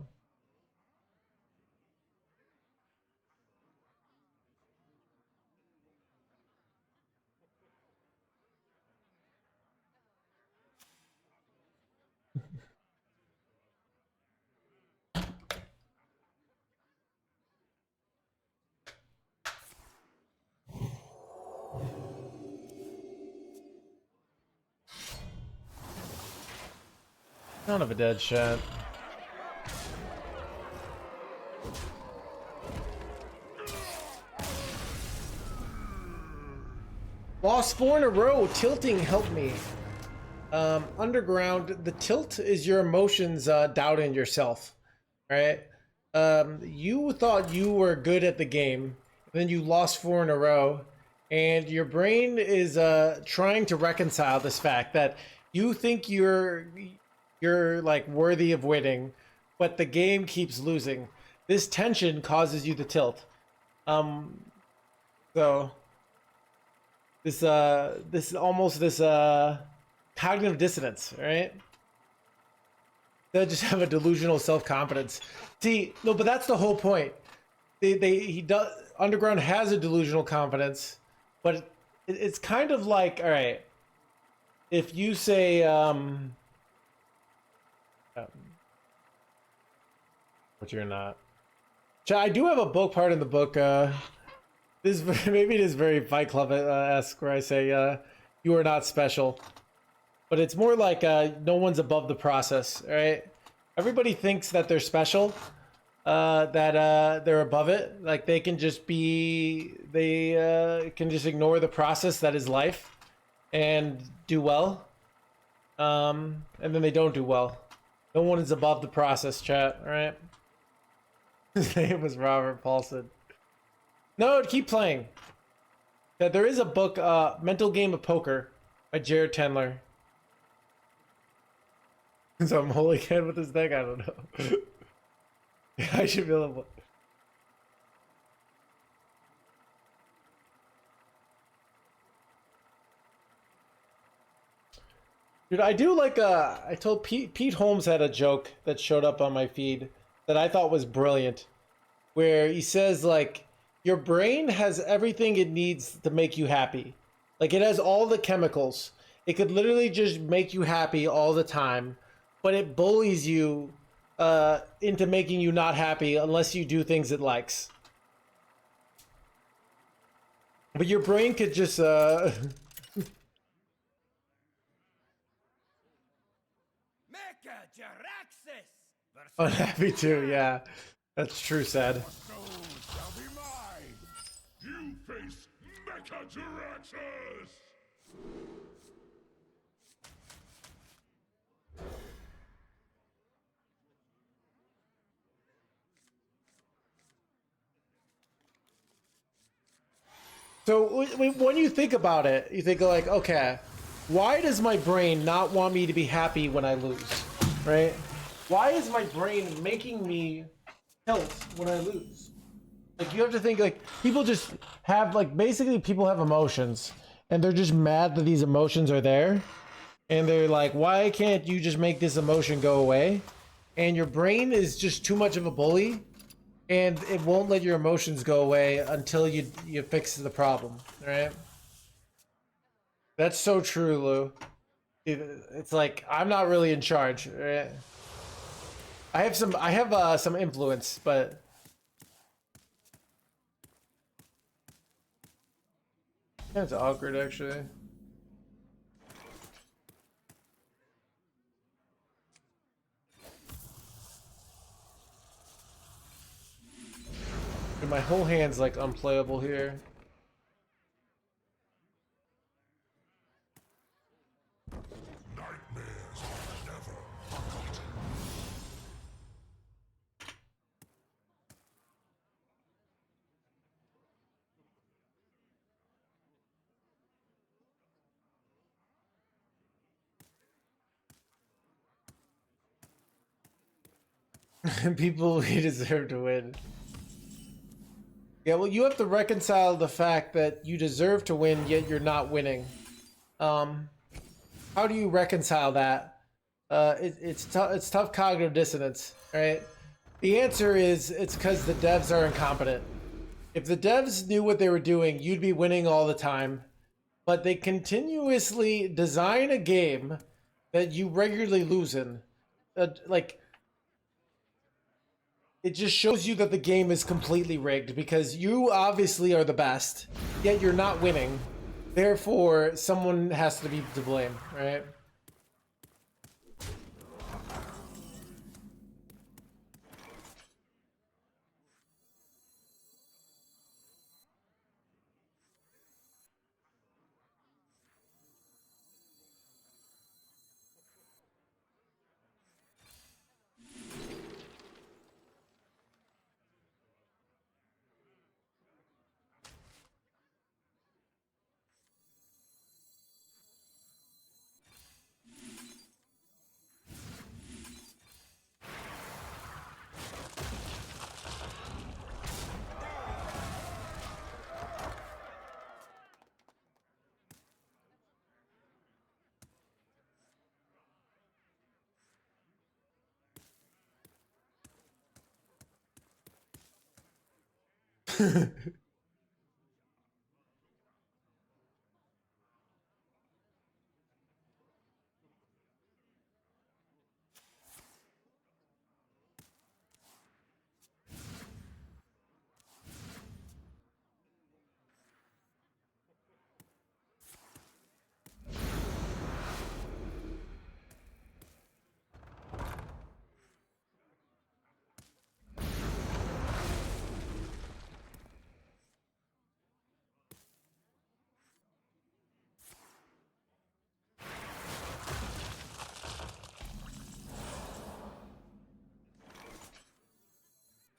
Son of a dead shot. Lost 4 in a row. Tilting helped me. Underground, the tilt is your emotions doubting yourself, right? You thought you were good at the game, then you lost 4 in a row, and your brain is trying to reconcile this fact that you think you're like worthy of winning, but the game keeps losing. This tension causes you to tilt. So this is almost this cognitive dissonance, right? They just have a delusional self-confidence. See, no, but that's the whole point. He does. Underground has a delusional confidence, but it's kind of like, all right, if you say, but you're not. I do have a book part in the book. This maybe it is very Fight Club esque, where I say, "You are not special," but it's more like no one's above the process. Right? Everybody thinks that they're special, that they're above it. Like they can just be, they can just ignore the process that is life, and do well. And then they don't do well. No one is above the process, chat. All right. His name was Robert Paulson. No, keep playing. Yeah, there is a book, Mental Game of Poker by Jared Tendler. So I'm holy can with this deck? I don't know. Yeah, I should be able to... Dude, I do like, I told Pete Holmes had a joke that showed up on my feed that I thought was brilliant, where he says, like, your brain has everything it needs to make you happy. Like, it has all the chemicals. It could literally just make you happy all the time, but it bullies you into making you not happy unless you do things it likes. But your brain could just... Unhappy too, yeah. That's true, sad. Shall be mine. You face Mechajaraxxus! So when you think about it, you think like, okay, why does my brain not want me to be happy when I lose, right? Why is my brain making me tilt when I lose? Like, you have to think, like, people just have, like, basically people have emotions, and they're just mad that these emotions are there, and they're like, why can't you just make this emotion go away? And your brain is just too much of a bully, and it won't let your emotions go away until you fix the problem, right? That's so true, Lou. It's like, I'm not really in charge, right? I have some influence, but that's awkward actually. Dude, my whole hand's like unplayable here. People, we deserve to win. Yeah, well, you have to reconcile the fact that you deserve to win, yet you're not winning. How do you reconcile that? It's tough cognitive dissonance, right? The answer is it's because the devs are incompetent. If the devs knew what they were doing, you'd be winning all the time. But they continuously design a game that you regularly lose in. Like, it just shows you that the game is completely rigged because you obviously are the best, yet you're not winning. Therefore, someone has to be to blame, right?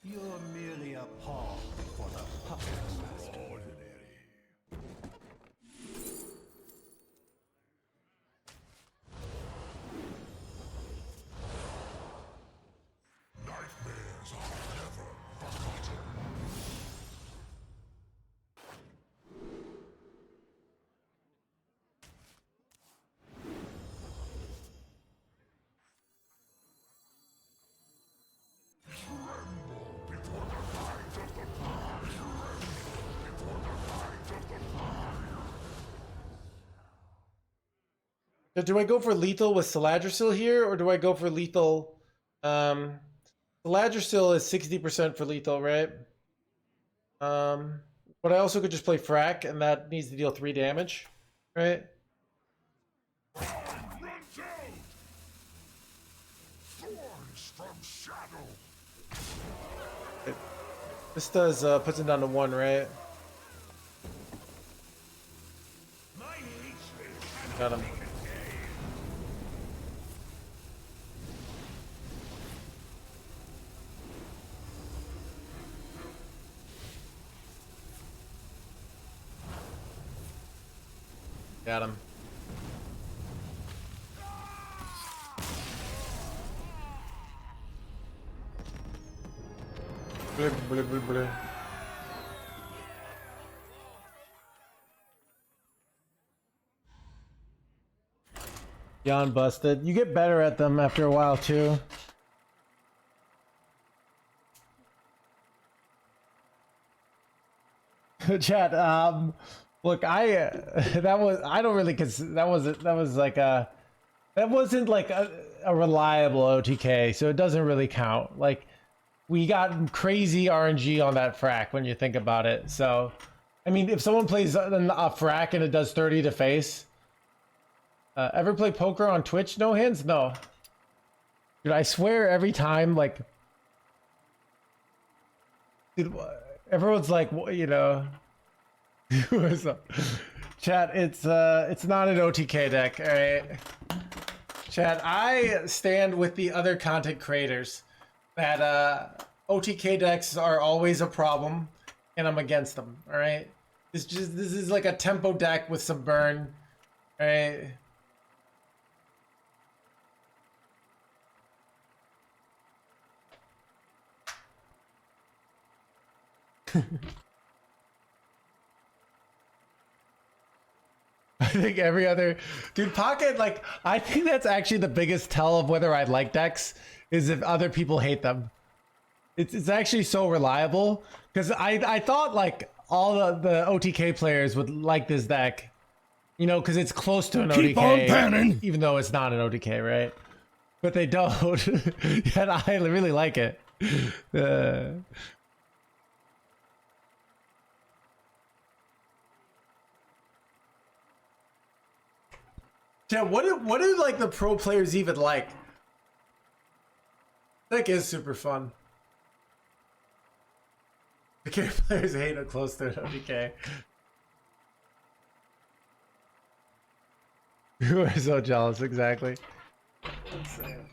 You're merely a pawn for the puppet master. Nightmares are never forgotten. Do I go for lethal with Saladrisil here, or do I go for lethal? Saladrisil is 60% for lethal, right? But I also could just play Frack, and that needs to deal 3 damage, right? Runs out! Thorns from shadow! This does puts it down to 1, right? My hatred Got him. cannot be contained. Got him. Blah, blah, blah, blah. Jan busted. You get better at them after a while too. Chat, look, that was, I don't really consider, that was like that wasn't like a reliable OTK, so it doesn't really count. Like, we got crazy RNG on that frack when you think about it. So, I mean, if someone plays a frack and it does 30 to face, ever play poker on Twitch? No hands? No. Dude, I swear every time, like, dude, everyone's like, you know, what's up? Chat, it's not an OTK deck, all right? Chat, I stand with the other content creators that OTK decks are always a problem, and I'm against them, all right? This is like a tempo deck with some burn, all right? I think every other dude Pocket, like, I think that's actually the biggest tell of whether I like decks is if other people hate them. It's actually so reliable because I thought like all the OTK players would like this deck, you know, because it's close to an Keep OTK, on panning. even though it's not an OTK, right? But they don't. Yet I really like it. Yeah, what do like the pro players even like? That is super fun. The care players hate it close to it, okay. You are so jealous, exactly. Insane.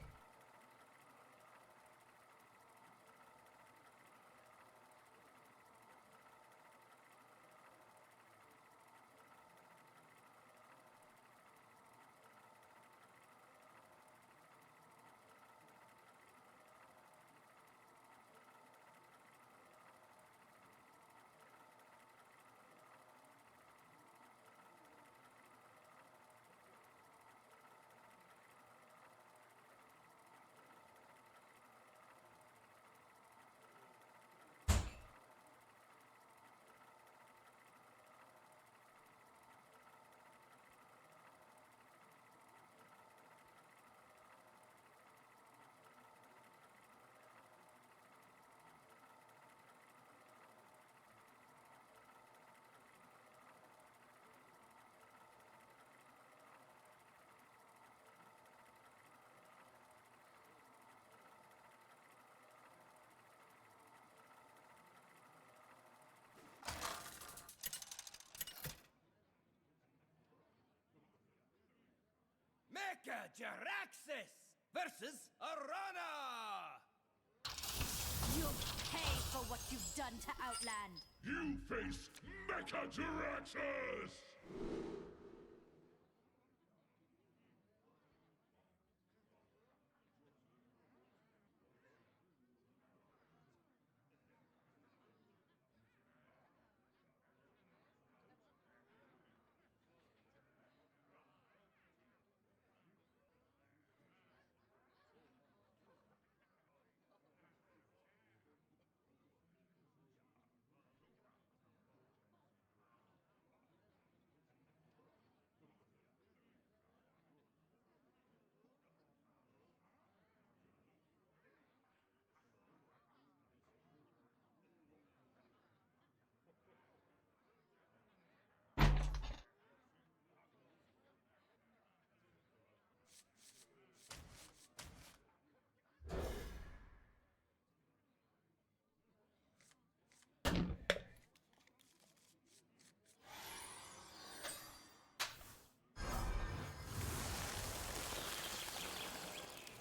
Mecha Jaraxxus versus Arana! You'll pay for what you've done to Outland. You face Mecha Jaraxxus!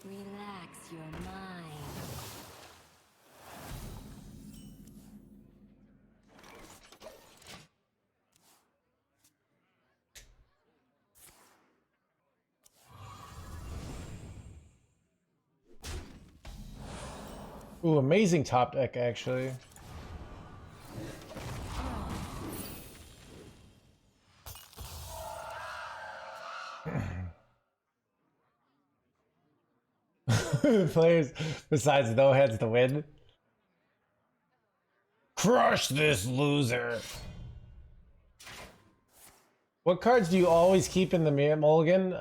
Relax your mind. Ooh, amazing top deck, actually. Players besides NoHands to win. Crush this loser. What cards do you always keep in the mulligan?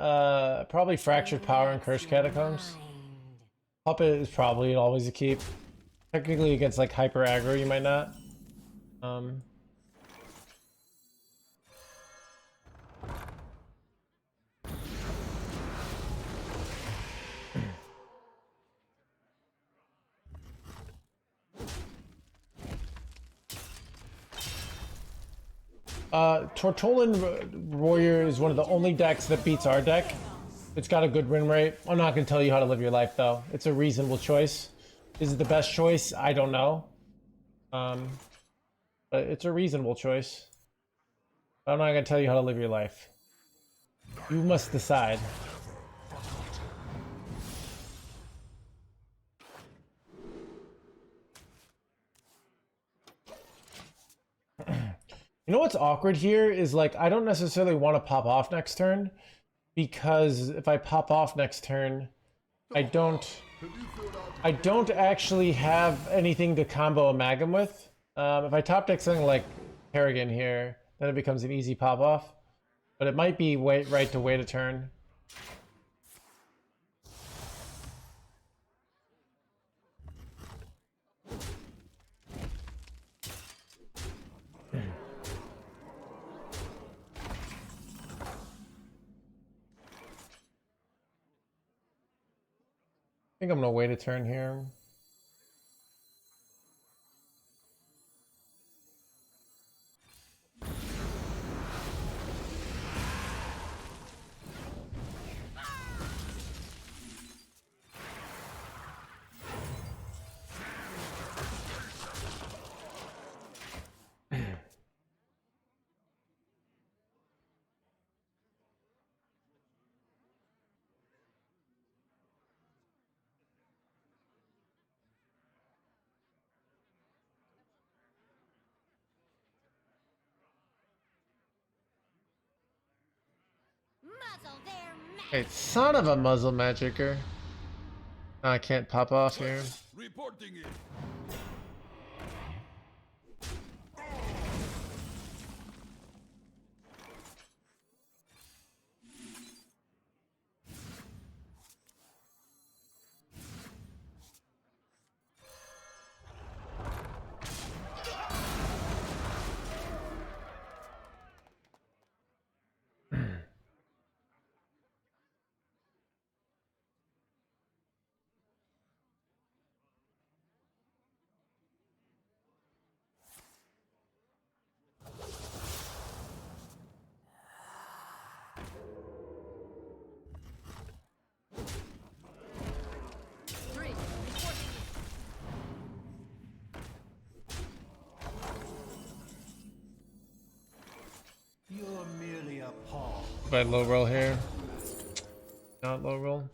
Probably Fractured Power and Cursed Catacombs. Puppet is probably always a keep. Technically against like hyper aggro you might not. Tortolan Warrior is one of the only decks that beats our deck. It's got a good win rate. I'm not going to tell you how to live your life, though. It's a reasonable choice. Is it the best choice? I don't know. But it's a reasonable choice. I'm not going to tell you how to live your life. You must decide. You know what's awkward here is like I don't necessarily want to pop off next turn because if I pop off next turn, I don't actually have anything to combo Amalgam with. If I top deck something like Kerrigan here, then it becomes an easy pop off. But it might be right to wait a turn. I think I'm gonna wait a turn here. Hey, son of a muzzle magicer. I can't pop off here. Reporting it. by low roll here. Not low roll.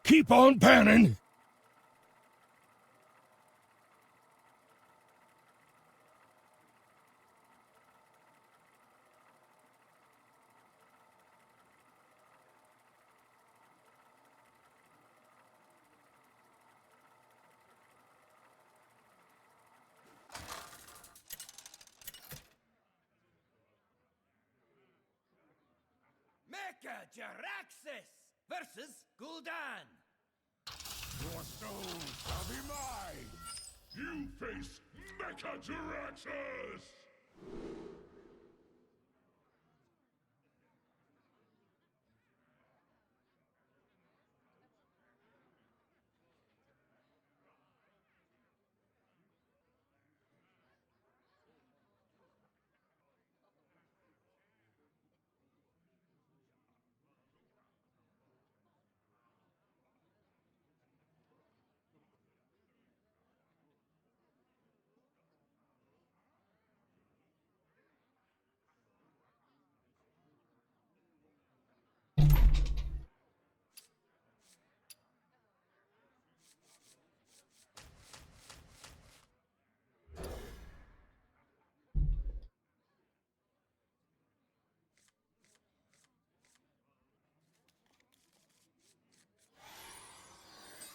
Keep on panning! Mecha Jaraxxus versus Gul'dan. Your soul shall be mine! You face Mechajaraxxus!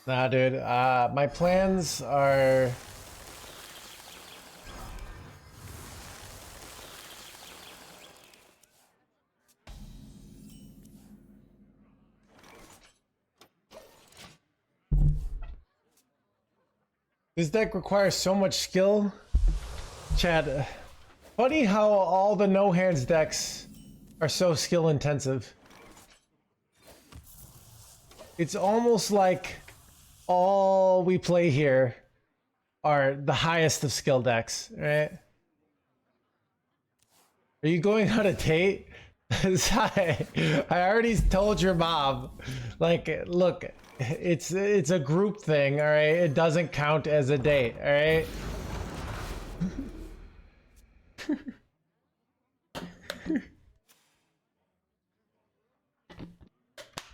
Nah, dude. My plans are. This deck requires so much skill. Chad, funny how all the no hands decks are so skill intensive. It's almost like all we play here are the highest of skill decks, right? Are you going on a date? I already told your mom, like, look, it's a group thing, all right? It doesn't count as a date, all right?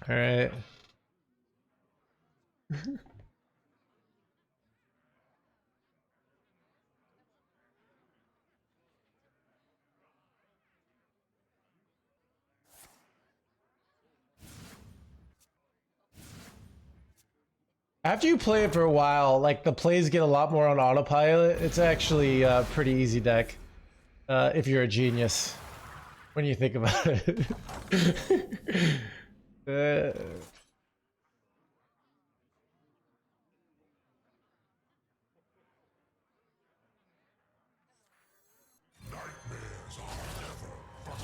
All right. After you play it for a while, like the plays get a lot more on autopilot. It's actually a pretty easy deck if you're a genius when you think about it.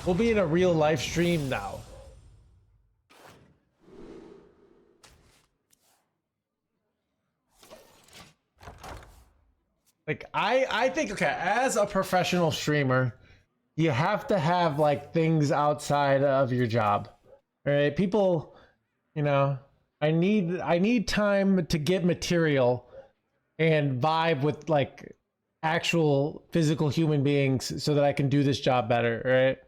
We'll be in a real live stream now. Like I think, okay, as a professional streamer, you have to have like things outside of your job. Right? People, you know, I need time to get material and vibe with like actual physical human beings so that I can do this job better, right?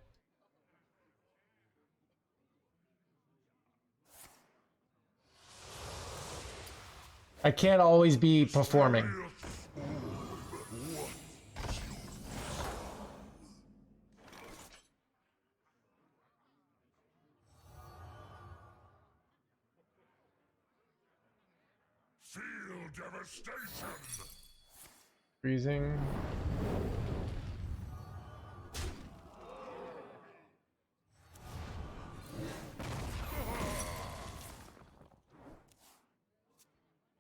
I can't always be performing. Feel devastation. Freezing.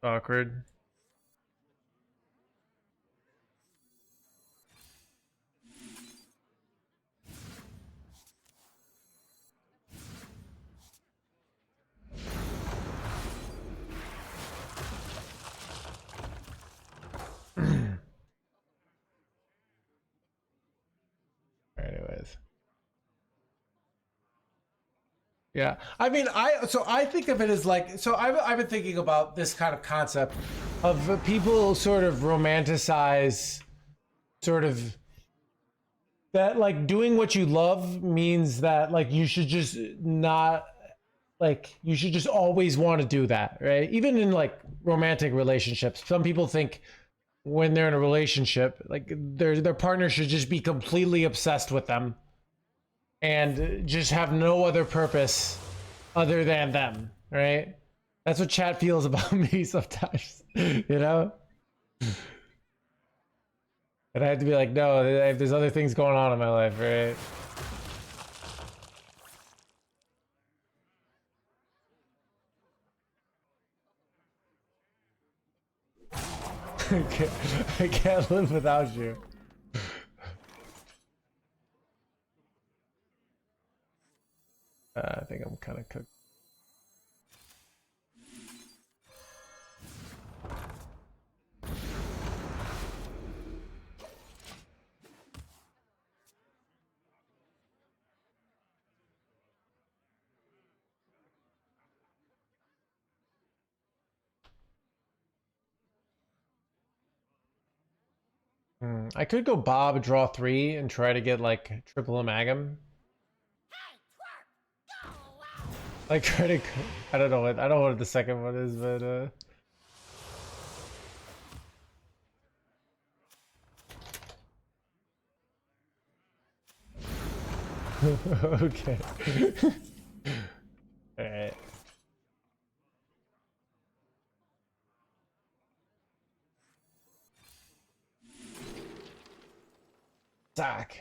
Awkward. Anyways. Yeah. I mean, I think of it as like, so I've been thinking about this kind of concept of people sort of romanticize sort of that like doing what you love means that like you should just not like you should just always want to do that, right? Even in like romantic relationships, some people think when they're in a relationship, like their partner should just be completely obsessed with them and just have no other purpose other than them, right? That's what chat feels about me sometimes, you know? And I have to be like, no, there's other things going on in my life, right? I can't live without you. I think I'm kind of cooked. I could go Bob, draw 3, and try to get like triple amalgam. Like try to, I don't know what the second one is, but okay. All right. Zach.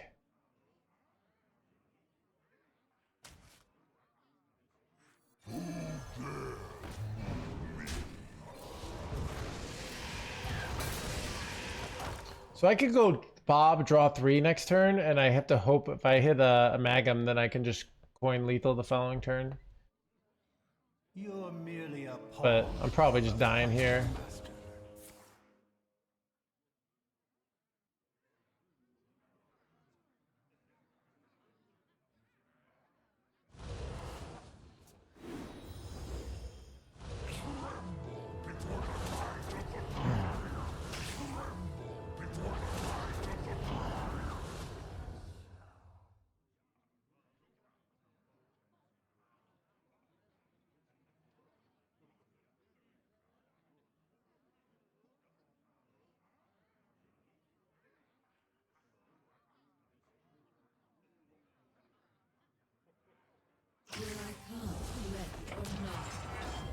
So I could go Bob, draw 3 next turn, and I have to hope if I hit a amalgam, then I can just coin lethal the following turn. You're merely a pawn. But I'm probably just dying here.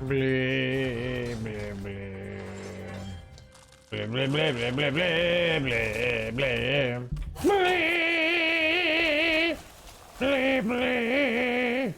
Blee, blee, blee. Blee, blee, blee, blee, blee, blee, blee, blee. Blee, blee, blee.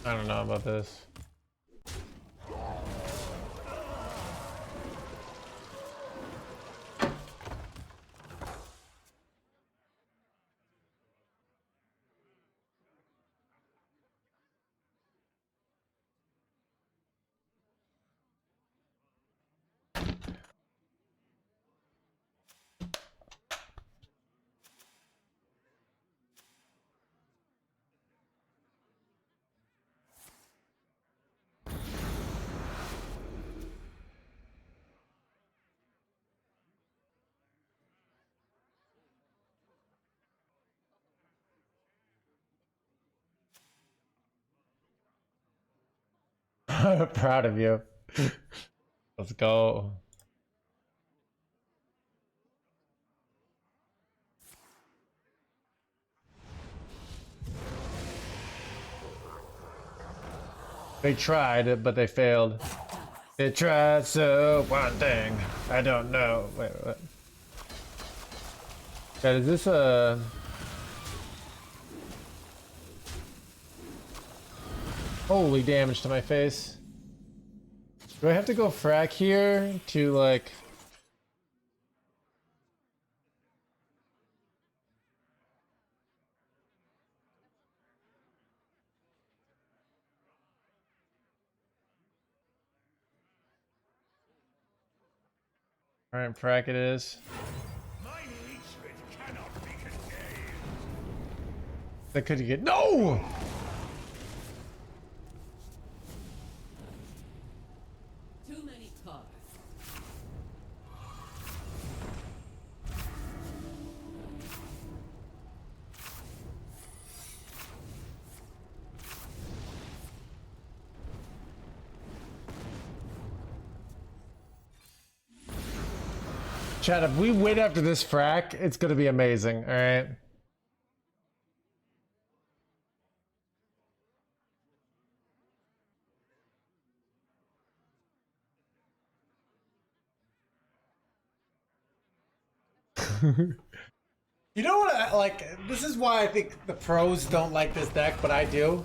I don't know about this. Proud of you. Let's go. They tried, but they failed. They tried so one thing. I don't know. Wait, what? God, is this a... Holy damage to my face. Do I have to go frack here to like... Alright, frack it is. My hatred cannot be contained. That could get... No! Too many cards. Chad, if we win after this frack, it's gonna be amazing, alright? You know what? Like, this is why I think the pros don't like this deck, but I do.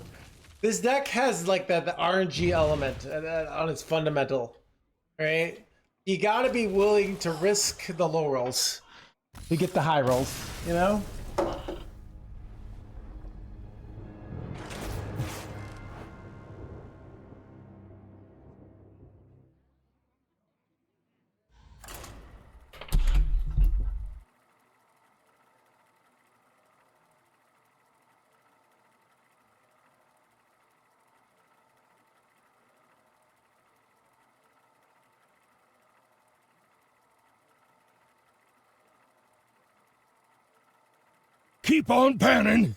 This deck has like the RNG element on its fundamental, right? You got to be willing to risk the low rolls to get the high rolls, you know? Keep on panning.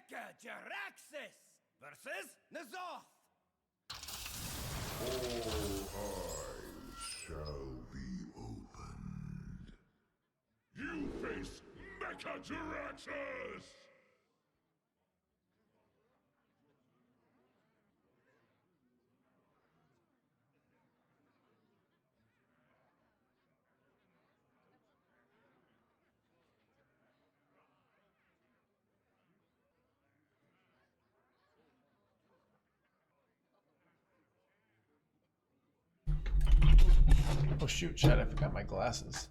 Mecha Jaraxxus versus Nazoth. All eyes shall be opened. You face Mechajaraxxus! Oh shoot, Chad, I forgot my glasses.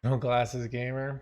No glasses gamer.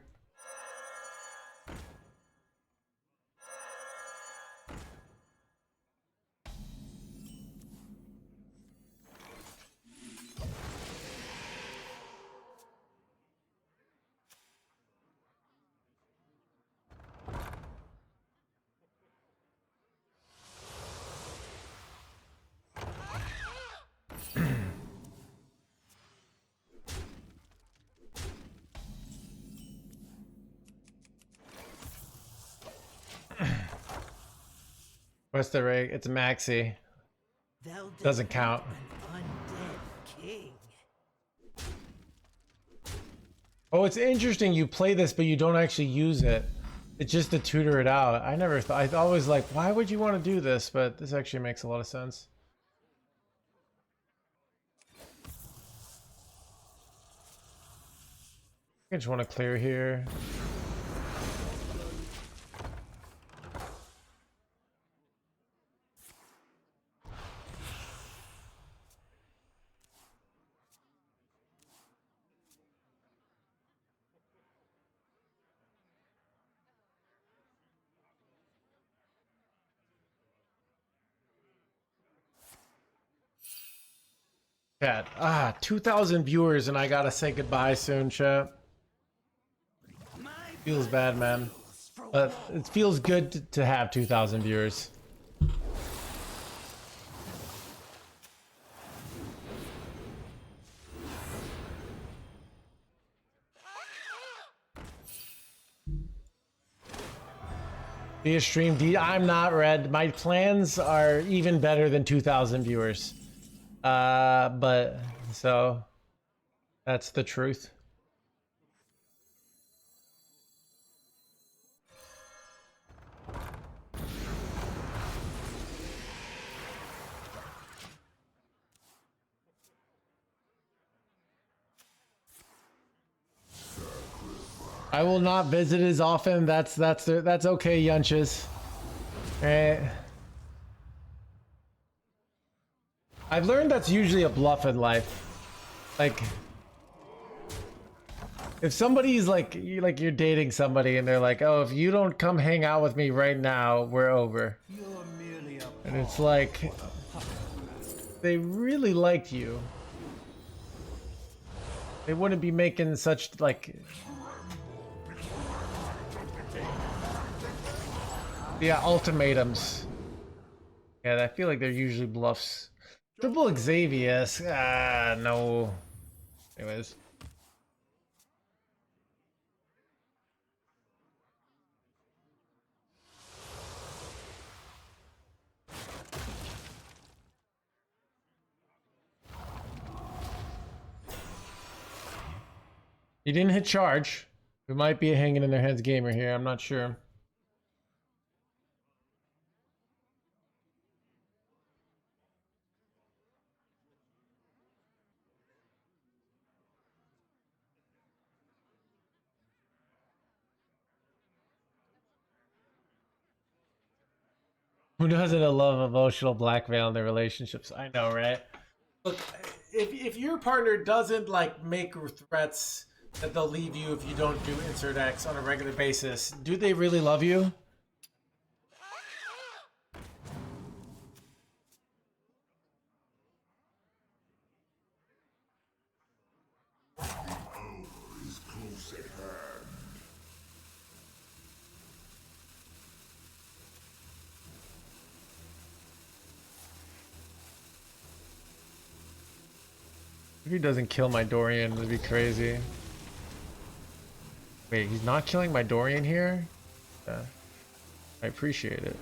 What's the rig? It's a maxi. Doesn't count. An undead king. Oh, it's interesting you play this, but you don't actually use it. It's just to tutor it out. I never thought, I always like, why would you want to do this? But this actually makes a lot of sense. I just want to clear here. Chat. 2,000 viewers and I gotta say goodbye soon, chat. Feels bad, man. But it feels good to have 2,000 viewers. Be a stream D. I'm not red. My plans are even better than 2,000 viewers. But so that's the truth. I will not visit as often. That's okay, Yunches. Right. I've learned that's usually a bluff in life. Like, if somebody's like you're dating somebody and they're like, oh, if you don't come hang out with me right now, we're over. And it's like, they really liked you. They wouldn't be making such like, yeah, ultimatums. Yeah, I feel like they're usually bluffs. Triple Xavius. No. Anyways. He didn't hit charge. We might be hanging in their heads gamer here. I'm not sure. Who doesn't love emotional blackmail in their relationships? I know, right? Look, if your partner doesn't like make threats that they'll leave you if you don't do insert X on a regular basis, do they really love you? If he doesn't kill my Dorian, it'd be crazy. Wait, he's not killing my Dorian here? Yeah. I appreciate it.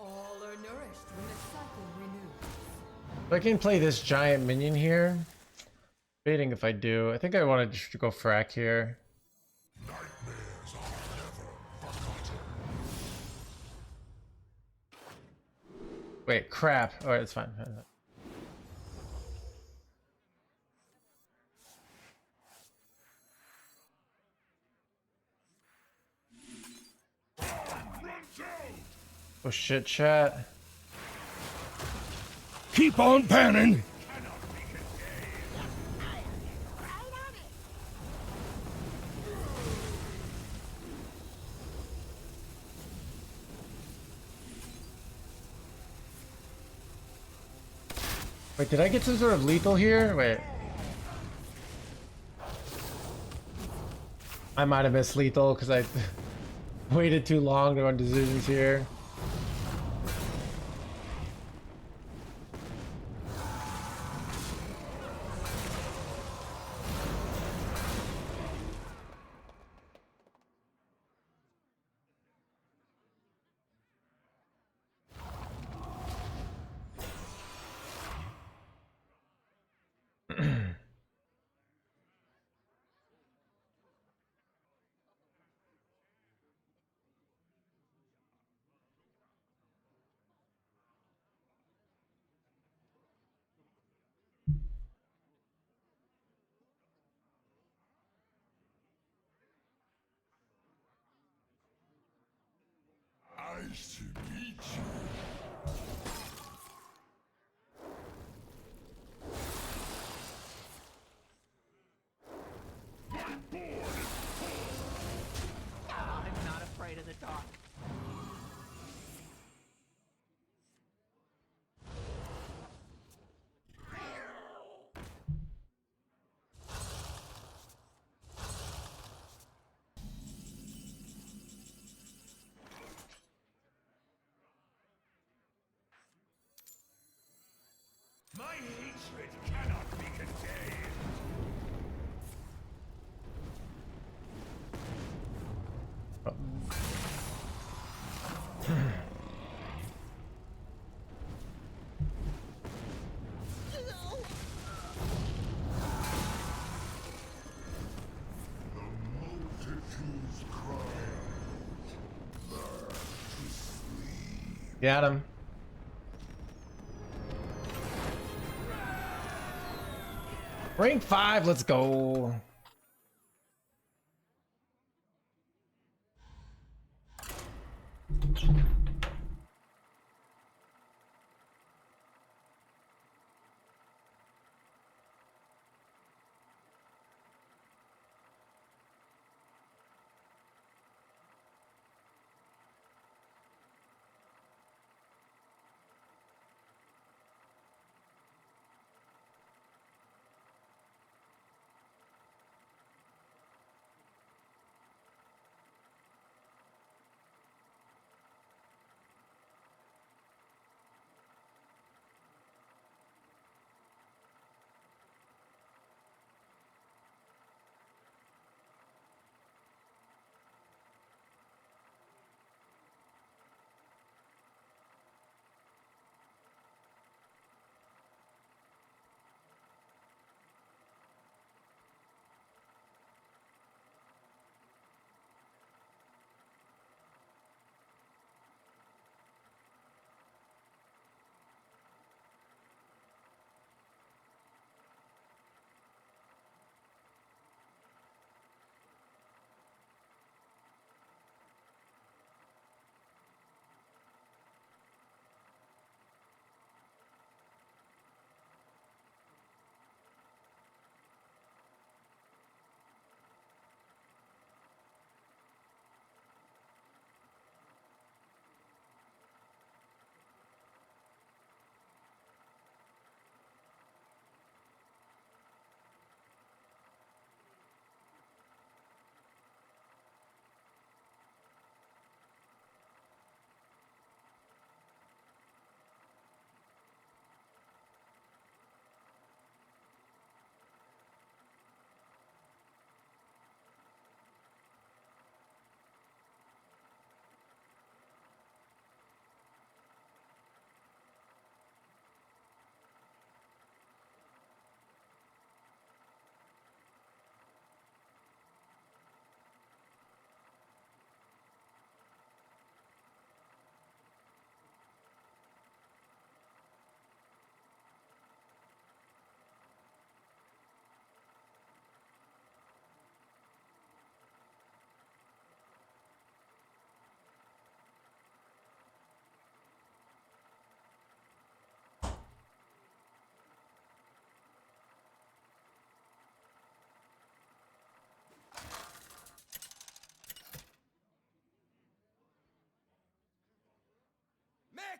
All are nourished when the cycle renews. If I can play this giant minion here, debating if I do. I think I want to just go frack here. Wait, crap. Alright, it's fine. Oh shit, chat. Keep on panning. Wait, did I get some sort of lethal here? Wait. I might have missed lethal because I waited too long on decisions here. Nice to meet you. I'm not afraid of the dark. My hatred cannot be contained. Got him. Rank 5, let's go.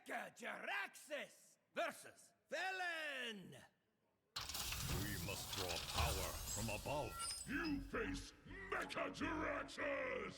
Mecha Jaraxxus versus Felon! We must draw power from above. You face Mechajaraxxus!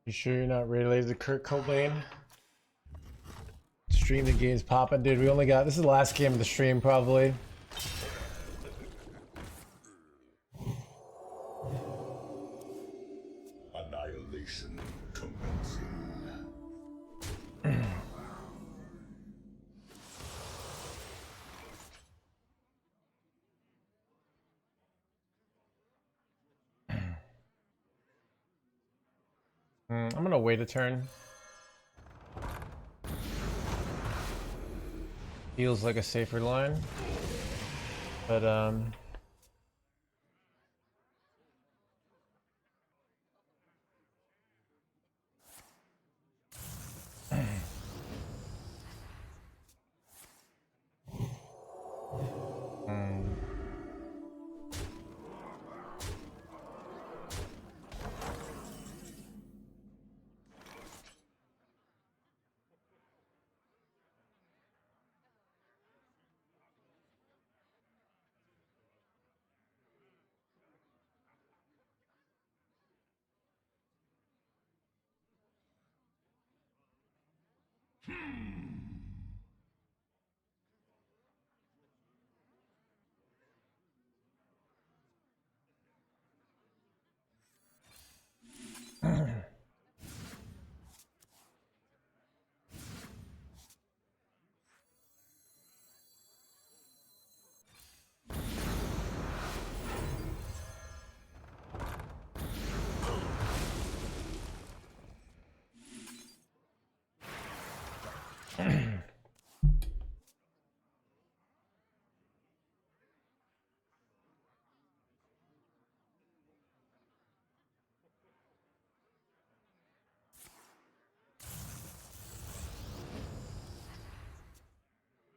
You sure you're not related to Kurt Cobain? Stream the game's popping, dude. We only got this is the last game of the stream, probably. Annihilation commencing. I'm gonna wait a turn. Feels like a safer line, but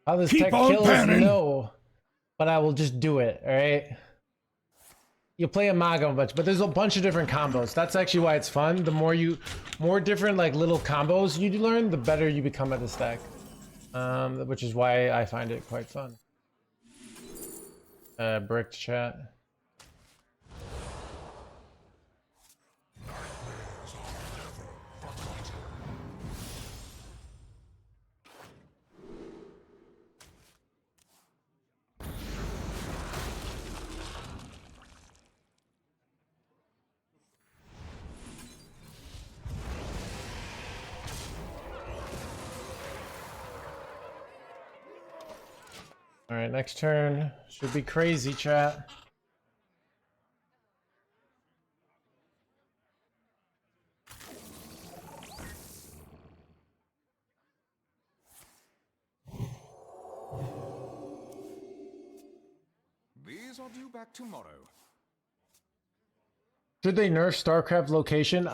how this tech kills, no, but I will just do it. All right. You play Agamaggan a bunch, but there's a bunch of different combos. That's actually why it's fun. The more different like little combos you learn, the better you become at this deck. Which is why I find it quite fun. Bricked chat. All right, next turn should be crazy, chat. These are due back tomorrow. Should they nerf StarCraft location?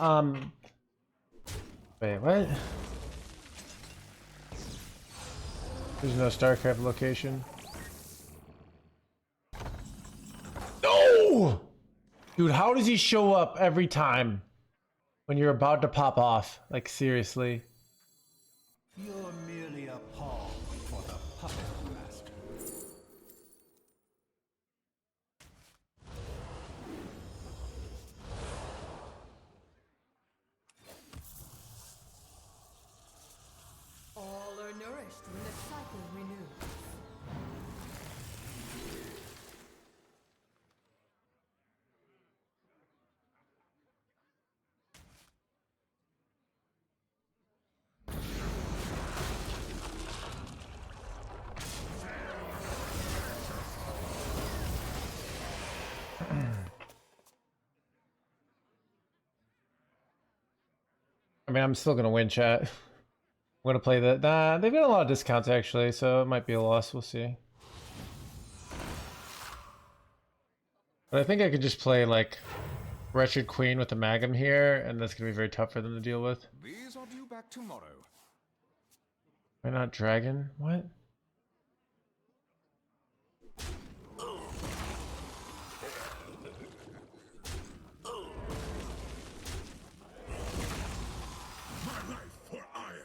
Wait, what? There's no StarCraft location. No! Dude, how does he show up every time when you're about to pop off? Like, seriously. You're merely a pawn for the puppet master. All are nourished when the cycle renews. I mean, I'm still gonna win, chat. I'm gonna play the. Nah, they've got a lot of discounts actually, so it might be a loss. We'll see. But I think I could just play like Wretched Queen with the Magam here, and that's gonna be very tough for them to deal with. These are due back tomorrow. Why not Dragon? What? My life for ire.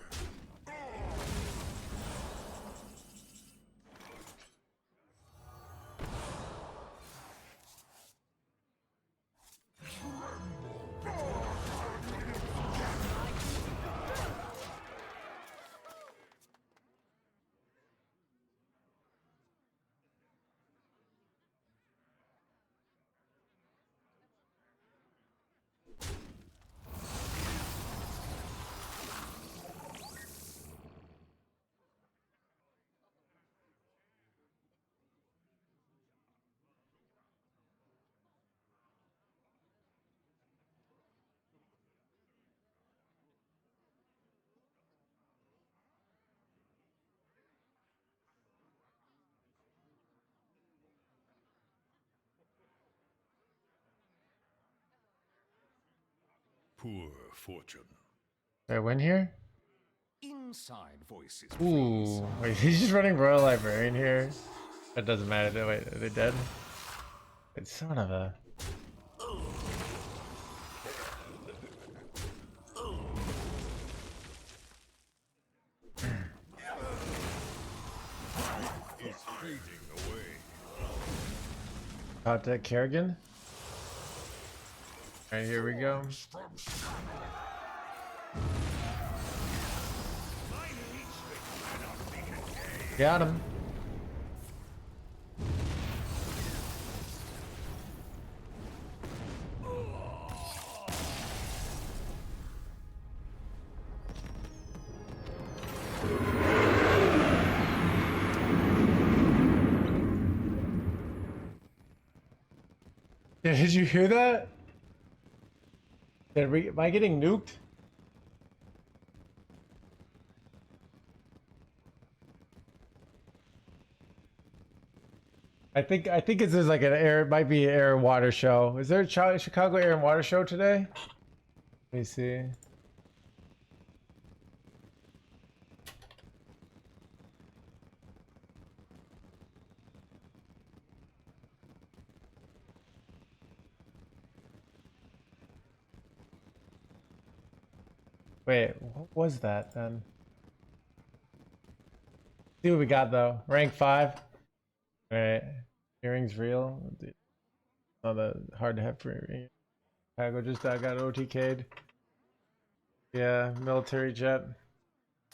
Poor fortune. Did I win here? Inside voices. Ooh, wait, he's just running Royal Librarian here. That doesn't matter. Wait, are they dead? It's son of a. It's fading away. Caught that Kerrigan. Alright, here we go. Got him. Yeah, did you hear that? Am I getting nuked? I think it's just like an air. It might be an air and water show. Is there a Chicago air and water show today? Let me see. Wait, what was that then? See what we got though. Rank 5. Alright. Earrings real. Not that hard to have for earrings. Chicago just got OTK'd. Yeah, military jet.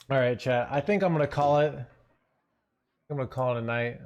Alright, chat. I think I'm gonna call it. I'm gonna call it a night.